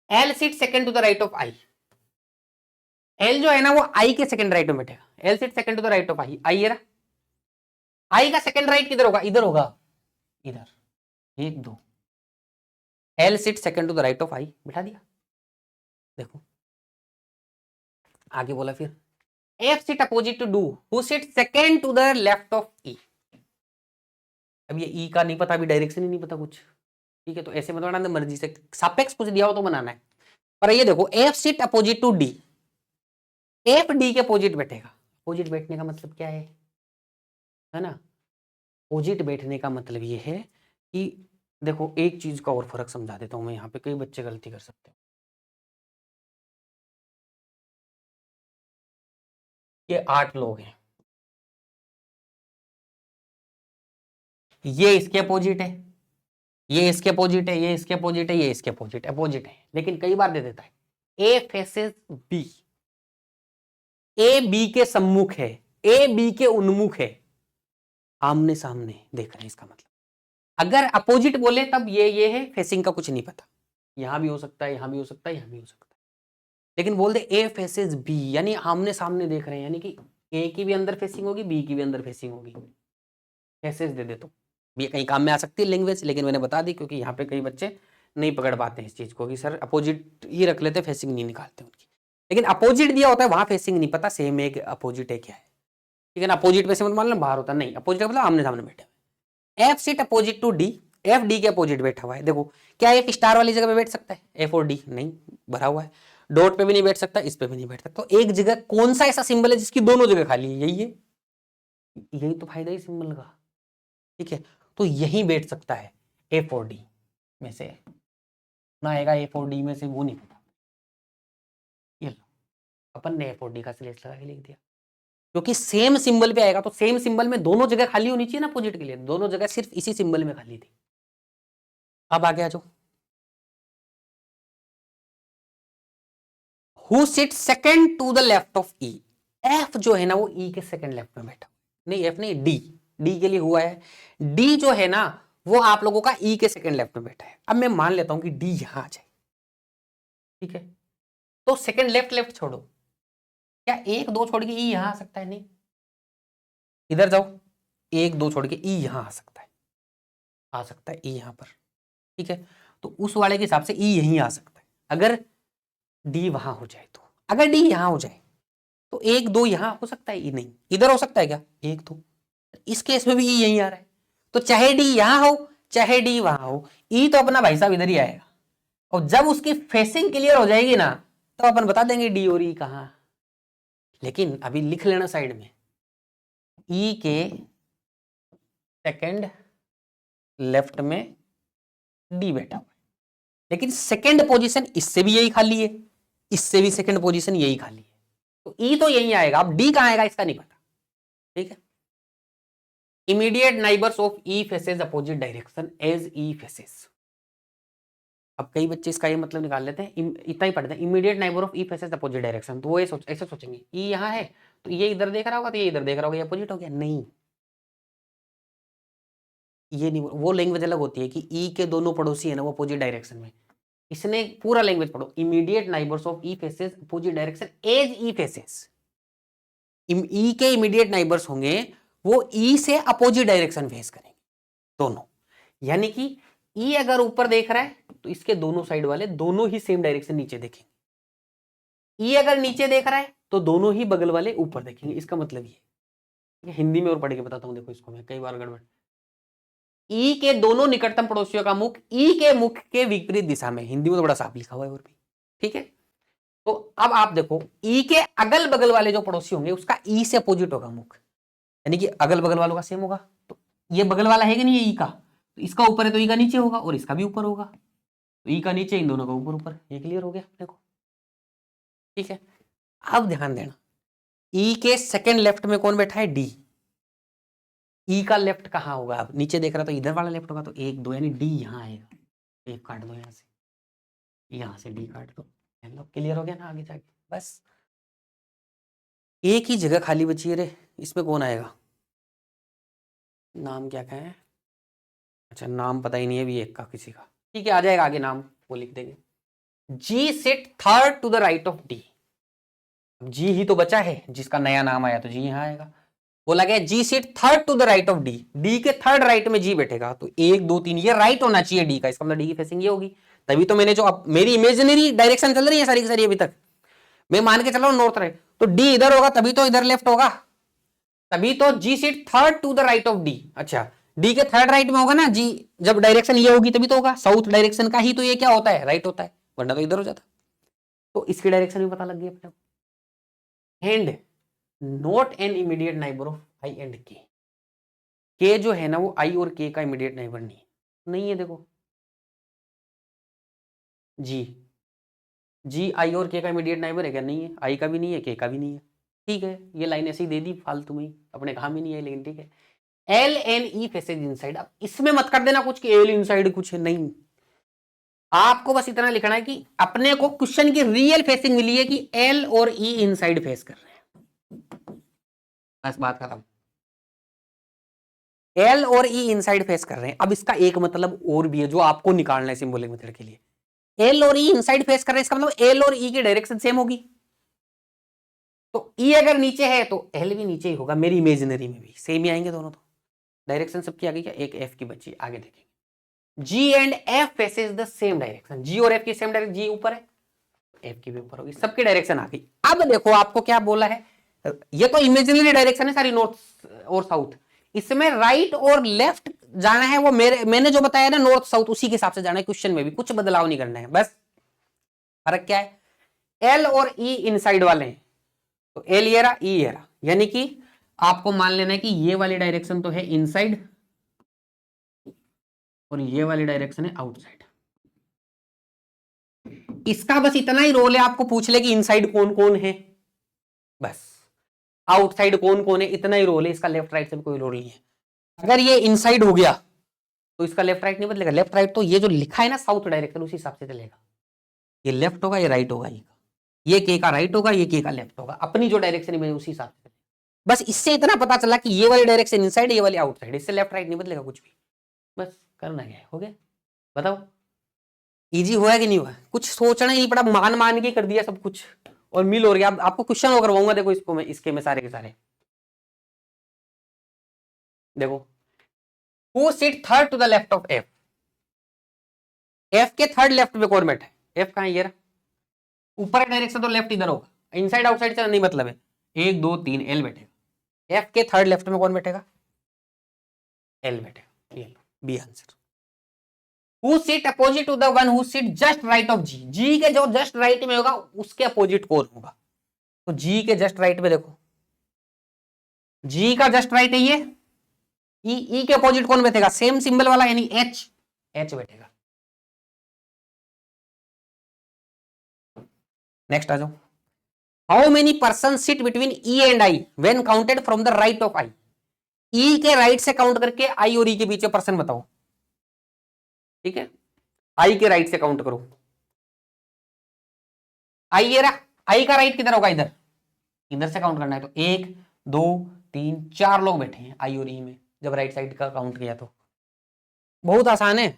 L seat second to the right of I, L जो है ना वो आई के सेकंड राइट में बैठेगा, L seat second to the right of I, I ये रहा, आई का सेकंड राइट किधर होगा, इधर होगा, इधर 1 2, L sit second to the right of I, बिठा दिया। देखो आगे बोला फिर F sit opposite to D who sit second to the left of E। अब ये E का नहीं पता, अभी डायरेक्शन ही नहीं पता कुछ, ठीक है, तो ऐसे में बनाना मर्जी से, सापेक्ष कुछ दिया हो तो बनाना है। पर ये देखो F sit opposite to D, F D के अपोजिट बैठेगा। अपोजिट बैठने का मतलब क्या है ना, अपोजिट बैठने का मतलब ये है कि देखो एक चीज का और फर्क समझा देता हूं मैं, यहाँ पे कई बच्चे गलती कर सकते हैं। ये 8 लोग हैं, ये इसके अपोजिट है, ये इसके अपोजिट है, ये इसके अपोजिट है, ये इसके अपोजिट अपोजिट है, लेकिन कई बार दे देता है A faces B, A B के सम्मुख है, ए बी के उन्मुख है, आमने सामने देख रहे हैं। इसका मतलब अगर अपोजिट बोले तब ये है, फेसिंग का कुछ नहीं पता, यहां भी हो सकता है, यहां भी हो सकता है, यहां भी हो सकता है, लेकिन बोल दे ए फेसेस बी यानी आमने सामने देख रहे हैं, यानी कि ए की भी अंदर फेसिंग होगी, बी की भी अंदर फेसिंग होगी, फेसेस दे दे तो ये कहीं काम में आ सकती है लैंग्वेज, लेकिन मैंने बता दी क्योंकि यहाँ पे कई बच्चे नहीं पकड़ पाते हैं इस चीज को कि सर अपोजिट ही रख लेते, फेसिंग नहीं निकालते उनकी, लेकिन अपोजिट दिया होता है वहां फेसिंग नहीं पता, सेम एक अपोजिट है क्या है, ठीक है ना। अपोजिट में से मत मान लो बाहर होता नहीं, अपोजिट मतलब आमने सामने बैठे हुए। F sit opposite to D, F D के अपोजिट बैठा हुआ है। देखो क्या एक स्टार वाली जगह पे बैठ सकता है, एफ और डी नहीं भरा हुआ है, डॉट पे भी नहीं बैठ सकता, इस पे भी नहीं बैठ सकता, तो एक जगह कौन सा ऐसा सिंबल है जिसकी दोनों जगह खाली है, यही है, यही तो फायदा है सिंबल का, ठीक है, तो यही बैठ सकता है एफ और डी में से, ना आएगा एफ और डी में से वो नहीं पता, ये लो अपन ने एफ और डी का स्लेश लगा के लिख दिया, क्योंकि सेम सिंबल पे आएगा तो सेम सिंबल में दोनों जगह खाली होनी चाहिए ना अपोजिट के लिए, दोनों जगह सिर्फ इसी सिंबल में खाली थी। अब आगे आ जाओ, who sit second to the left of E, F जो है ना वो ई के सेकंड लेफ्ट में बैठा, नहीं एफ नहीं डी, डी के लिए हुआ है, डी जो है ना वो आप लोगों का ई के सेकंड लेफ्ट में बैठा है। अब मैं मान लेता हूं कि डी यहां आ जाए, ठीक है, तो सेकंड लेफ्ट लेफ्ट छोड़ो, क्या 1 2 छोड़ के ई यहां आ सकता है, नहीं, इधर जाओ 1 2 छोड़ के ई यहां आ सकता है, आ सकता है ई यहां पर, ठीक है, तो उस वाले के हिसाब से ई यहीं आ सकता है, अगर डी वहां हो जाए तो, अगर डी यहां हो जाए तो 1 2 यहां हो सकता है, ई नहीं, इधर हो सकता है क्या 1 2, इस केस में भी ई यहीं आ रहा है, तो चाहे डी यहां हो चाहे डी वहां हो, ई तो अपना भाई साहब इधर ही आएगा, और जब उसकी फेसिंग क्लियर हो जाएगी ना तो अपन बता देंगे डी और ई कहां, लेकिन अभी लिख लेना साइड में, ई के सेकंड लेफ्ट में डी बैठा हुआ है, लेकिन सेकंड पोजीशन इससे भी यही खाली है, इससे भी सेकंड पोजीशन यही खाली है, तो ई तो यही आएगा, अब डी कहां आएगा इसका नहीं पता, ठीक है। Immediate neighbours of E faces opposite direction as E faces, अब कई बच्चे इसका ये मतलब निकाल लेते हैं, इतना ही पढ़ते हैं immediate neighbour of E faces opposite direction, तो वो ऐसे सोचेंगे ई यहाँ है तो ये इधर देख रहा होगा तो ये इधर देख रहा होगा, ये अपोजिट हो गया, नहीं ये नहीं, वो लैंग्वेज अलग होती है कि ई के दोनों पड़ोसी है ना वो अपोजिट डायरेक्शन में, इसने पूरा लैंग्वेज पढ़ो, immediate neighbours of E faces opposite direction as E faces, E के इमीडिएट नाइबर्स होंगे वो ई से अपोजिट डायरेक्शन फेस करेंगे दोनों, यानी कि ई अगर ऊपर देख रहा है तो इसके दोनों साइड वाले दोनों ही सेम डायरेक्शन नीचे देखेंगे, ई अगर नीचे देख रहा है तो दोनों ही बगल वाले ऊपर देखेंगे, इसका मतलब ये हिंदी में और पढ़ के बताता हूं, देखो इसको मैं कई बार गड़बड़, ई के दोनों निकटतम पड़ोसियों का मुख ई के मुख के विपरीत दिशा में, हिंदी में तो बड़ा साफ लिखा हुआ है और भी, ठीक है, तो अब आप देखो ई के अगल बगल वाले जो पड़ोसी होंगे उसका ई से अपोजिट होगा मुख, यानी कि अगल बगल वालों का सेम होगा, तो ये बगल वाला है कि नहीं है ई का, तो इसका ऊपर है तो ई का नीचे होगा और इसका भी ऊपर होगा, तो ई का नीचे इन दोनों का ऊपर ऊपर, ये क्लियर हो गया देखो, ठीक है। अब ध्यान देना ई के सेकंड लेफ्ट में कौन बैठा है, डी, ई का लेफ्ट कहां होगा, अब नीचे देख रहा तो इधर वाला लेफ्ट होगा, तो 1 2 यानी डी यहां आएगा, एक काट दो यहां से डी काट दो, क्लियर हो गया ना, आगे जाके बस एक ही जगह खाली बची है रे, इसमें कौन आएगा, नाम क्या कहें, अच्छा नाम पता ही नहीं है भी एक का किसी का, ठीक है आ जाएगा आगे नाम वो लिख देंगे, G sit third to the right of D, G ही तो बचा है जिसका नया नाम आया तो जी यहां आएगा, बोला गया G seat third to the right of D, D के थर्ड राइट में जी बैठेगा, तो 1 2 3 ये राइट होना चाहिए डी का, इसका मतलब डी की फेसिंग ये होगी। तभी तो मैंने जो अब मेरी इमेजिनरी डायरेक्शन चल रही है सारी की सारी अभी तक, मैं मान के चल रहा हूं नॉर्थ राइट, तो डी इधर होगा तभी तो इधर लेफ्ट होगा, तभी तो G seat third to the right of D. अच्छा, डी के थर्ड राइट में होगा ना जी, जब डायरेक्शन ये होगी तभी तो होगा, साउथ डायरेक्शन का ही तो ये क्या होता है, राइट होता है, वरना तो इधर हो जाता। तो इसकी डायरेक्शन भी पता लग गई अपने को। And not an immediate neighbour of I and के जो है ना वो आई और के का इमीडिएट नाइबर नहीं है। देखो जी, जी आई और के का इमीडिएट नाइबर है क्या, नहीं है, आई का भी नहीं है, के का भी नहीं है। ठीक है, ये लाइन ऐसी दे दी फालतू में, अपने काम ही नहीं है, लेकिन ठीक है। L N E faces inside, अब इसमें मत कर देना कुछ कि एल इनसाइड कुछ है, नहीं, आपको बस इतना लिखना है कि अपने को क्वेश्चन की रियल फेसिंग मिली है कि एल और ई इनसाइड फेस कर रहे हैं, बस बात खत्म। एल और ई इनसाइड फेस कर रहे हैं। अब इसका एक मतलब और भी है जो आपको निकालना है सिंबॉलिक मेथड के लिए। एल और ई इनसाइड फेस कर रहे हैं, इसका मतलब एल और ई की डायरेक्शन सेम होगी, तो ई अगर नीचे है तो एल भी नीचे ही होगा, मेरी इमेजिनरी में भी सेम ही आएंगे दोनों, तो डायरेक्शन सबकी आ गई क्या, एक एफ की बची, आगे देखेंगे। G and F faces the same direction, G और एफ की सेम डायरेक्शन, जी ऊपर है एफ की भी ऊपर होगी, सबकी डायरेक्शन आ गई। अब देखो आपको क्या बोला है, ये तो इमेजिनरी डायरेक्शन है सारी, नॉर्थ और साउथ, इसमें राइट और लेफ्ट जाना है, वो मैंने जो बताया ना नॉर्थ साउथ उसी के हिसाब से जाना है, क्वेश्चन में भी कुछ बदलाव नहीं करना है, बस फर्क क्या है, एल और ई इनसाइड वाले हैं, तो एल ये रहा, ई ये रहा, यानी कि आपको मान लेना है कि ये वाली डायरेक्शन तो है इनसाइड और ये वाली डायरेक्शन है आउटसाइड। इसका बस इतना ही रोल है, आपको पूछ ले कि इनसाइड कौन कौन है, बस आउटसाइड कौन कौन है, इतना ही रोल है इसका, लेफ्ट राइट से भी कोई रोल नहीं है। अगर ये इनसाइड हो गया तो इसका लेफ्ट राइट नहीं बदलेगा, लेफ्ट राइट तो ये जो लिखा है ना साउथ डायरेक्शन उसी हिसाब से चलेगा, ये लेफ्ट होगा ये राइट होगा, ये के का राइट होगा ये के का लेफ्ट होगा, अपनी जो डायरेक्शन है उसी हिसाब से। बस इससे इतना पता चला कि ये वाली डायरेक्शन इनसाइड ये वाली आउटसाइड, इससे लेफ्ट राइट नहीं बदलेगा कुछ भी, बस करना क्या है, हो गया। बताओ इजी हुआ है कि नहीं हुआ, कुछ सोचना नहीं पड़ा, मान मान के कर दिया सब कुछ और मिल हो गया। आपको क्वेश्चन और करवाऊंगा, देखो इसको मैं, इसके में सारे के सारे देखो, who sit third to the left of F, F के थर्ड लेफ्ट में कौन बैठा है, एफ कहां, ये ऊपर है डायरेक्शन तो लेफ्ट इधर होगा, इनसाइड आउटसाइड से नहीं मतलब है, 1 2 3 एल बैठेगा, एफ के थर्ड लेफ्ट में कौन बैठेगा, एल बैठेगा, ये B answer. Who sit opposite to the one who sit just right of G, G के जो जस्ट राइट में होगा उसके अपोजिट कौन होगा, तो जी के जस्ट राइट में देखो, जी का जस्ट राइट है ये, ई के अपोजिट कौन बैठेगा, सेम सिंबल वाला यानी एच, एच बैठेगा। नेक्स्ट आ जाओ, how many person sit between E and I when counted from the right of I, E के राइट से काउंट करके आई और ई के बीच पर्सन बताओ, ठीक है, आई के राइट से काउंट करो, आई ये रहा, आई का राइट किधर होगा, इधर, इधर से काउंट करना है, तो 1 2 3 4 लोग बैठे हैं आई और ई में, जब राइट साइड का काउंट किया तो बहुत आसान है,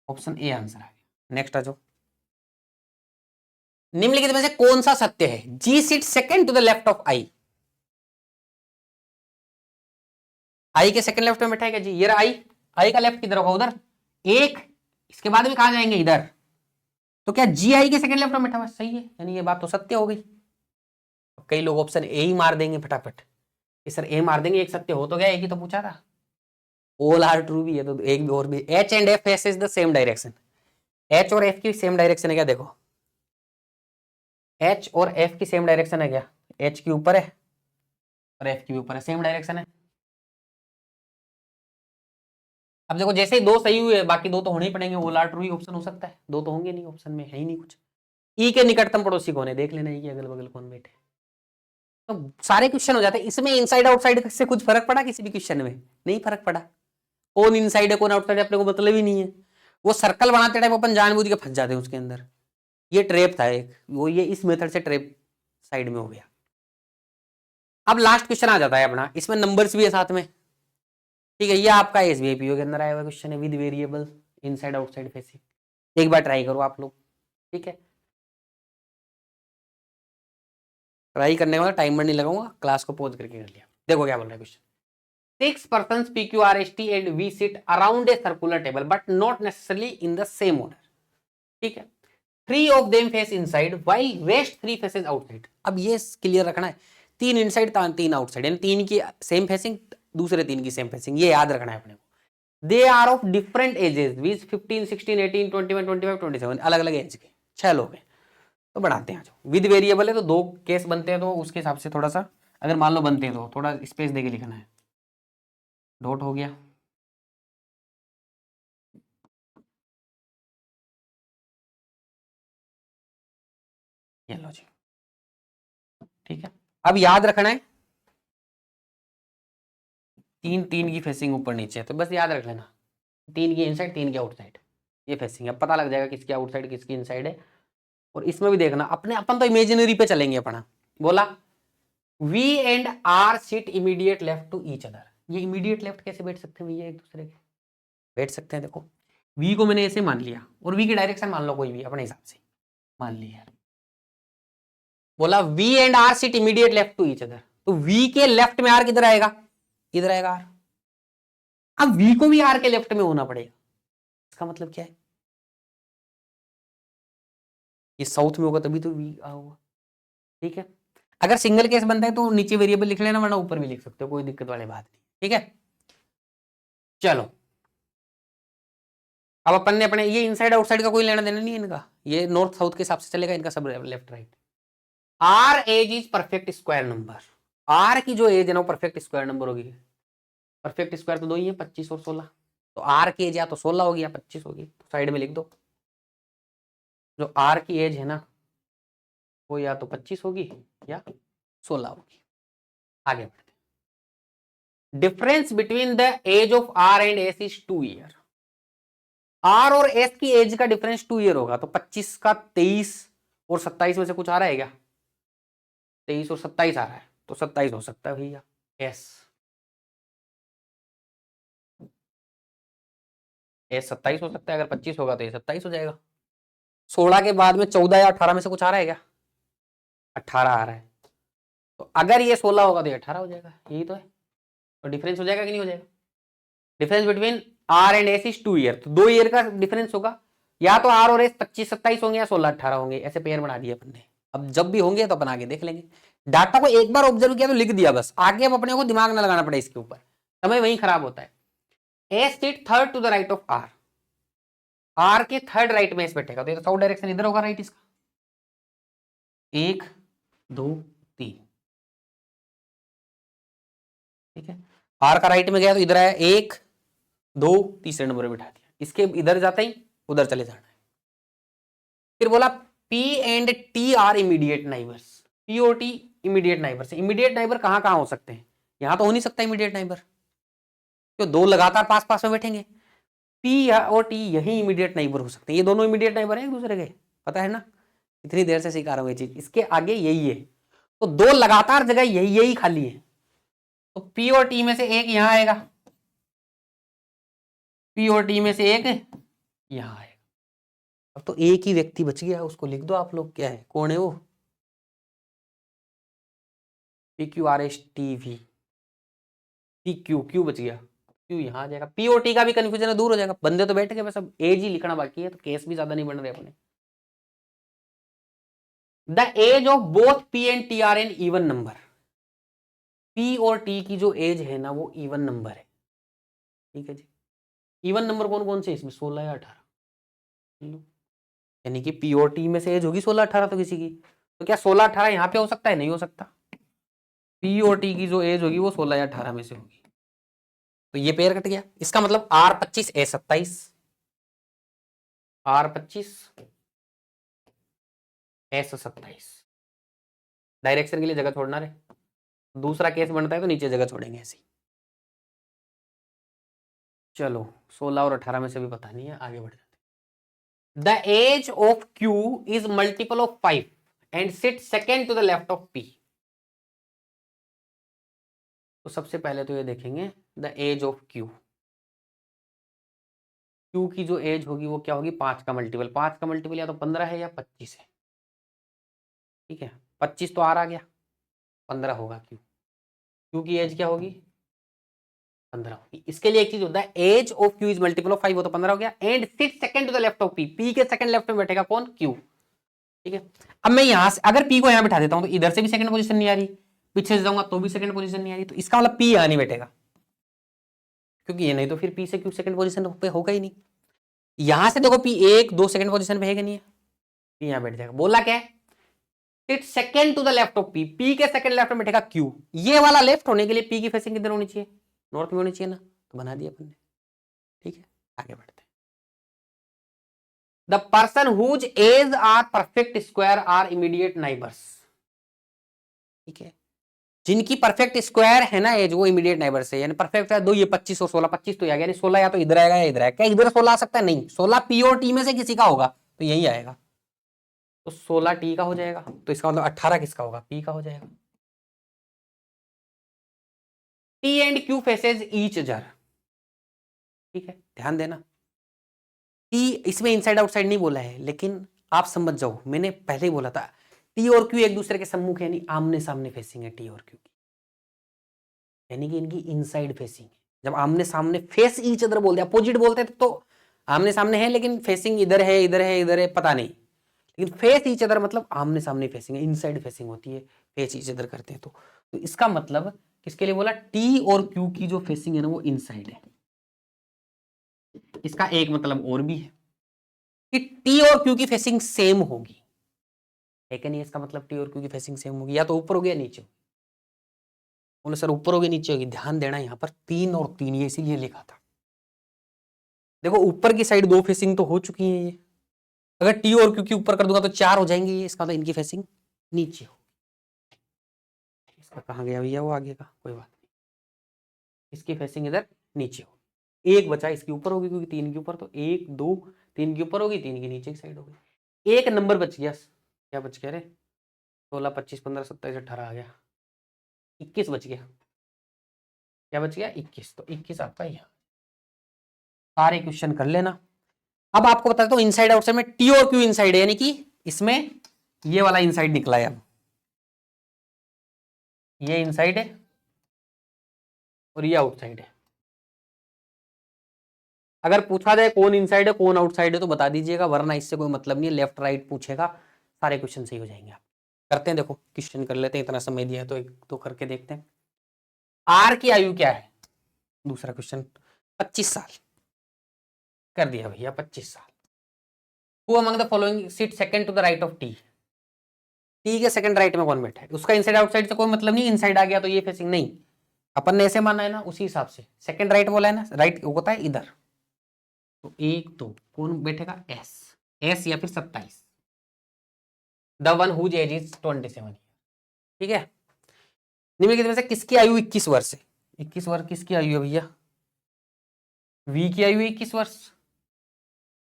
ऑप्शन ए आंसर आ गया। नेक्स्ट आ जाओ, निम्नलिखित में से कौन सा सत्य है, G sit second to the left of I, I के सेकंड लेफ्ट में बैठा है क्या जी, ये रहा आई, आई का लेफ्ट किधर होगा, उधर, एक, इसके बाद भी कहा जाएंगे इधर, तो क्या जी आई के सेकंड लेफ्ट में बैठा हुआ, सही है, यानी ये बात तो सत्य हो गई। कई लोग ऑप्शन ए ही मार देंगे फटाफट, सर ए मार देंगे, एक सत्य हो तो गया, एक ही तो पूछा था, ऑल आर ट्रू भी है, तो एक भी और भी, H and F faces the same direction, H और एफ की सेम डायरेक्शन है क्या, देखो एच और एफ की सेम डायरेक्शन है क्या, एच की ऊपर है और एफ की ऊपर है, सेम डायरेक्शन है। अब देखो जैसे ही दो सही हुए बाकी दो तो होने ही पड़ेंगे, ऑल आर ट्रू ही ऑप्शन हो सकता है, दो तो होंगे नहीं, ऑप्शन में है ही नहीं कुछ। ई के निकटतम पड़ोसी कौन है, देख लेना, ई के अगल बगल कौन बैठे, तो सारे क्वेश्चन हो जाते हैं इसमें। इनसाइड आउटसाइड से कुछ फर्क पड़ा किसी भी क्वेश्चन में, नहीं फर्क पड़ा, कौन इनसाइड है कौन आउटसाइड है अपने को मतलब ही नहीं है, वो सर्कल बनाते टाइम अपन जानबूझ के फंस जाते हैं उसके अंदर, ये ट्रैप था एक, वो ये इस मेथड से ट्रैप साइड में हो गया। अब लास्ट क्वेश्चन आ जाता है अपना, इसमें नंबर्स भी है साथ में, ठीक है, ये आपका एसबीआई पीओ के अंदर आया हुआ क्वेश्चन है, with variable inside outside facing, एक बार ट्राई करो आप लोग, ठीक है। ट्राई करने का टाइमर नहीं लगाऊंगा, क्लास को पॉज करके कर लिया। देखो क्या बोल रहा है question. 6 persons PQRST and we sit around a circular table but not necessarily in the same order. ठीक है। 3 of them face inside while rest 3 faces outside. अब ये क्लियर रखना है, 3 इनसाइड 3 आउटसाइड, यानी 3 की सेम फेसिंग, दूसरे 3 की सेम फेसिंग, ये याद रखना है अपने को। They are of different ages, 20, 15, 16, 18, 21, 25, 27, अलग अलग एज के 6 लोग हैं। तो बढ़ाते हैं, विद वेरिएबल है तो 2 केस बनते हैं, तो उसके हिसाब से थोड़ा सा अगर मान लो बनते हैं तो थोड़ा स्पेस देके लिखना है। डॉट हो गया, ये लो जी, ठीक है। अब याद रखना है 3 की फेसिंग ऊपर नीचे है, तो बस याद रख लेना 3 की इनसाइड 3 की आउटसाइड, ये फेसिंग है। पता लग जाएगा किसकी आउटसाइड किसकी इनसाइड है। और इसमें भी देखना अपने, अपन तो इमेजिनरी पे चलेंगे अपना। बोला V and R sit immediate left to each other. ये इमीडिएट लेफ्ट कैसे बैठ सकते हैं भैया एक दूसरे के? बैठ सकते हैं, देखो वी को मैंने ऐसे मान लिया और वी की डायरेक्शन मान लो कोई भी अपने हिसाब से मान लिया। बोला V and R sit immediate left to each other, तो वी के लेफ्ट में आर किधर आएगा? इधर आएगा आर। अब वी को भी आर के लेफ्ट में होना पड़ेगा, इसका मतलब क्या है? ये साउथ में होगा तभी तो वी होगा, ठीक है। अगर सिंगल केस बनता है तो नीचे वेरिएबल लिख लेना, वरना ऊपर भी लिख सकते हो, कोई दिक्कत वाली बात नहीं, ठीक है। चलो अब अपन ने अपने ये इनसाइड आउटसाइड का कोई लेना देना नहीं है इनका, ये नॉर्थ साउथ के हिसाब से चलेगा, इनका सब left right. R age is perfect square number, R की जो एज है ना वो परफेक्ट स्क्वायर नंबर होगी। परफेक्ट स्क्वायर तो दो ही है, 25 और 16, तो आर की एज या तो 16 होगी या 25 होगी, तो साइड में लिख दो। जो आर की एज है ना वो या तो 25 होगी या 16 होगी। आगे बढ़ते हैं। Difference between the age of R and S is 2 year. R और एस की एज का डिफरेंस 2 ईयर होगा, तो 25 का 23 और 27 में से कुछ आ रहा है क्या? 23 और 27 आ रहा है, तो 27 हो सकता है भैया एस। एस 27 हो सकता है, अगर 25 होगा तो ये 27 हो जाएगा। 16 के बाद में 14 या 18 में से कुछ आ रहा है क्या? 18 आ रहा है, तो अगर ये 16 होगा तो ये 18 हो जाएगा, यही तो है। तो डिफरेंस हो जाएगा कि नहीं हो जाएगा? Difference between R and S is 2 year, तो 2 ईयर का डिफरेंस होगा, या तो आर और एस 25-27 होंगे या 16-18 होंगे, ऐसे पेयर बना दिए अपन ने। अब जब भी होंगे तो अपन आगे देख लेंगे। डाटा को एक बार ऑब्जर्व किया तो लिख दिया बस, आगे अब अपने को दिमाग ना लगाना पड़े इसके ऊपर, समय वहीं खराब होता है। S sit third to the right of R, R के थर्ड राइट में एस बैठेगा, तो ये साउथ डायरेक्शन इधर होगा राइट इसका, 1 2 3, ठीक है। आर का राइट में गया तो इधर आया 1 2, तीसरे नंबर पे बिठा दिया, इसके इधर जाता ही उधर चले जाना है। फिर बोला P and T are immediate neighbours, P और T immediate neighbours. Immediate neighbour कहां कहां हो सकते हैं? यहां तो हो नहीं सकता इमीडिएट नाइबर, क्यों? दो लगातार पास पास में बैठेंगे। P और T यही इमीडिएट नाइबर हो सकते हैं, ये दोनों इमीडिएट नाइबर हैं एक दूसरे के, पता है ना, इतनी देर से सिखा रहा हूं ये चीज, इसके आगे यही है, तो दो लगातार जगह यही यही खाली है, तो P और T में से एक यहां आएगा, P और T में से एक यहां आएगा। अब तो एक ही व्यक्ति बच गया, उसको लिख दो आप लोग, क्या है, कौन है वो? PQRSTV, PQ, क्यू बच गया, क्यू यहां आ जाएगा। P और T का भी कंफ्यूजन दूर हो जाएगा, बंदे तो बैठ गए, बस अब एज ही लिखना बाकी है, तो केस भी ज्यादा नहीं बन रहे अपने। The age of both P and T are an even number, P और T की जो एज है ना वो इवन नंबर है, ठीक है जी। इवन नंबर कौन कौन से इसमें? 16 या 18, यानी कि P और T में से एज होगी 16-18 तो किसी की, तो क्या 16-18 यहाँ पे हो सकता है? नहीं हो सकता। P और T की जो एज होगी वो 16 या 18 में से होगी, तो ये पेयर कट गया। इसका मतलब R25 A27, R25 S27, direction के लिए जगह छोड़ना रे, दूसरा केस बनता है तो नीचे जगह छोड़ेंगे ऐसे। चलो 16 और 18 में से भी पता नहीं है, आगे बढ़ जाते। The age of Q is multiple of 5 and sit second to the left of P। तो सबसे पहले तो ये देखेंगे the age of Q, Q की जो एज होगी वो क्या होगी? 5 का मल्टीपल, 5 का मल्टीपल या तो 15 है या 25 है, ठीक है। 25 तो आर आ गया, 15 होगा क्यू की एज क्या होगी 15 होगी। इसके लिए एक चीज होता है, age of Q is multiple of 5, वो तो 15 हो गया। And sit second to the left of P के सेकंड लेफ्ट में बैठेगा कौन क्यू। ठीक है, अब मैं यहां से अगर पी को यहां बिठा देता हूं तो इधर से भी सेकंड पोजीशन नहीं आ रही, पीछे से जाऊंगा तो भी सेकंड पोजीशन नहीं आ रही, तो इसका मतलब पी यहां नहीं बैठेगा, क्योंकि ये नहीं तो फिर पी से क्यू सेकंड पोजीशन पे होगा ही नहीं। यहां से देखो पी 1 2 सेकंड पोजीशन पे है कि नहीं है, पी यहां बैठ जाएगा। बोला क्या है, sit second to the left of P, P के सेकंड लेफ्ट में बैठेगा क्यू। ये वाला लेफ्ट होने के लिए पी की फेसिंग किधर होनी चाहिए, नॉर्थ में होनी चाहिए ना, तो बना दिया अपन ने। ठीक है, आगे बढ़ते हैं। The person whose age are perfect square are immediate neighbours. ठीक है, जिनकी परफेक्ट स्क्वायर है ना एज, वो इमीडिएट नाइबर्स है, यानी परफेक्ट है दो, ये 25 और 16, 25 तो आ गया, 16 या तो इधर आएगा या इधर आएगा। क्या इधर 16 आ सकता है, नहीं, 16 पी और टी में से किसी का होगा तो यही आएगा, तो 16 टी का हो जाएगा, तो इसका मतलब 18 किसका होगा, पी का हो जाएगा। T and Q faces each other. ठीक है, ध्यान देना, टी इसमें इनसाइड आउटसाइड नहीं बोला है, लेकिन आप समझ जाओ, मैंने पहले ही बोला था टी और क्यू एक दूसरे के सम्मुख यानी आमने सामने फेसिंग है टी और क्यू की, यानी कि इनकी इनसाइड फेसिंग है। जब आमने सामने फेस ईच अदर बोलते, अपोजिट बोलते तो आमने सामने है लेकिन फेसिंग इधर है इधर है इधर है पता नहीं, लेकिन फेस ईच अदर मतलब आमने सामने फेसिंग है, इनसाइड फेसिंग होती है, फेस ईच अदर करते हैं तो इसका मतलब किसके लिए बोला, टी और क्यू की जो फेसिंग है ना वो इनसाइड है। इसका एक मतलब और भी है कि टी और क्यू की फेसिंग सेम होगी, है कि नहीं, इसका मतलब टी और क्यू की फेसिंग सेम होगी, या तो ऊपर हो गया नीचे, बोले सर ऊपर होगी नीचे होगी, ध्यान देना यहाँ पर 3 और 3 ये इसीलिए लिखा था। देखो ऊपर की साइड 2 फेसिंग तो हो चुकी है, ये अगर टी और क्यू की ऊपर कर दूंगा तो 4 हो जाएंगे, ये इसका मतलब इनकी फेसिंग नीचे हो। इसका कहाँ गया भैया वो आगे का, कोई बात नहीं, इसकी फेसिंग इधर नीचे हो, एक बचा इसके ऊपर होगी क्योंकि 3 के ऊपर, तो 1 2 3 के ऊपर होगी, 3 की नीचे की साइड होगी, एक नंबर बच गया, क्या बच गया रे, 16 25 15 27 18 आ गया, 21 बच गया, क्या बच गया 21, तो 21 आपका यहाँ। सारे क्वेश्चन कर लेना। अब आपको बताता हूं इनसाइड आउटसाइड में टी और क्यू इनसाइड है, यानी कि इसमें ये वाला इनसाइड निकला है, अब ये इनसाइड है और ये आउटसाइड है। अगर पूछा जाए कौन इनसाइड है कौन आउटसाइड है तो बता दीजिएगा, वरना इससे कोई मतलब नहीं है, लेफ्ट राइट पूछेगा सारे क्वेश्चन सही हो जाएंगे। आप करते हैं, देखो क्वेश्चन कर लेते हैं, इतना समय दिया है तो एक तो करके देखते हैं। आर की आयु क्या है, दूसरा क्वेश्चन, 25 साल कर दिया भैया, 25 साल। Who among the following seat second to the right of T, T के सेकंड राइट में कौन बैठा है, उसका इनसाइड आउटसाइड से कोई मतलब नहीं, इनसाइड आ गया तो ये फेसिंग नहीं, अपन ने ऐसे माना है ना, उसी हिसाब से सेकंड राइट बोला है ना, राइट होता है इधर, तो 1 2 कौन बैठेगा, एस, एस या फिर 27, the one whose age is 27। ठीक है, निम्नलिखित में से किसकी आयु 21 वर्ष है, 21 वर्ष किसकी आयु है भैया, वी की आयु 21 वर्ष,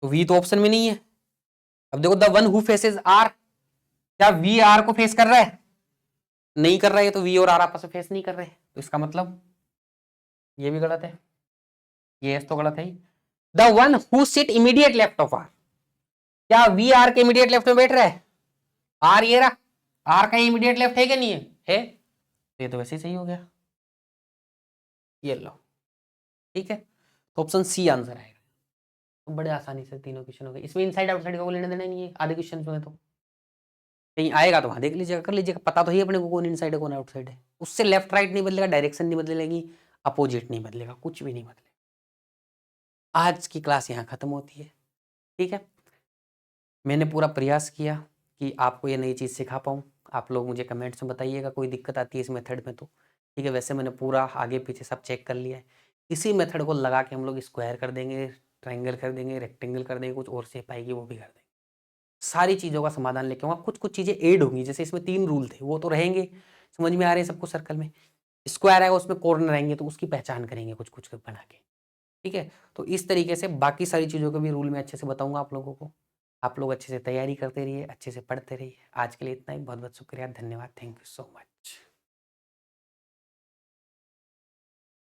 तो वी तो ऑप्शन में नहीं है। अब देखो the one who faces are, क्या वी आर को फेस कर रहा है, नहीं कर रहा है, तो वी और आर आपस में फेस नहीं कर रहे, तो इसका मतलब ये भी गलत है, ये एस तो गलत है ही। The one who sit immediate left of R, क्या वी आर के इमीडिएट लेफ्ट में बैठ रहा है, आर ये रहा, आर का इमीडिएट लेफ्ट है कि नहीं है, ये तो वैसे ही सही हो गया, ये लो। ठीक है, तो ऑप्शन सी आंसर आएगा, तो बड़े आसानी से तीनों क्वेश्चन हो गए, इसमें इनसाइड आउटसाइड का कोई लेना देना नहीं है, आधे क्वेश्चन में तो कहीं आएगा तो वहां देख लीजिएगा, कर लीजिएगा, पता तो ही अपने को कौन इनसाइड है कौन आउटसाइड है, उससे लेफ्ट राइट नहीं बदलेगा, डायरेक्शन नहीं बदलेगी, अपोजिट नहीं बदलेगा, कुछ भी नहीं बदलेगा। आज की क्लास यहाँ खत्म होती है। ठीक है, मैंने पूरा प्रयास किया कि आपको ये नई चीज़ सिखा पाऊँ, आप लोग मुझे कमेंट्स में बताइएगा कोई दिक्कत आती है इस मेथड में तो। ठीक है, वैसे मैंने पूरा आगे पीछे सब चेक कर लिया है, इसी मेथड को लगा के हम लोग स्क्वायर कर देंगे, ट्रायंगल कर देंगे, रेक्टेंगल कर देंगे, कुछ और शेप आएगी वो भी कर देंगे, सारी चीज़ों का समाधान लेके आऊँगा। कुछ कुछ चीज़ें ऐड होंगी, जैसे इसमें 3 रूल थे वो तो रहेंगे, समझ में आ रहे हैं सबको, सर्कल में स्क्वायर आएगा उसमें कॉर्नर आएंगे तो उसकी पहचान करेंगे कुछ कुछ बना के। ठीक है, तो इस तरीके से बाकी सारी चीज़ों को भी रूल में अच्छे से बताऊंगा आप लोगों को, आप लोग अच्छे से तैयारी करते रहिए, अच्छे से पढ़ते रहिए। आज के लिए इतना ही, बहुत बहुत शुक्रिया, धन्यवाद, थैंक यू सो मच।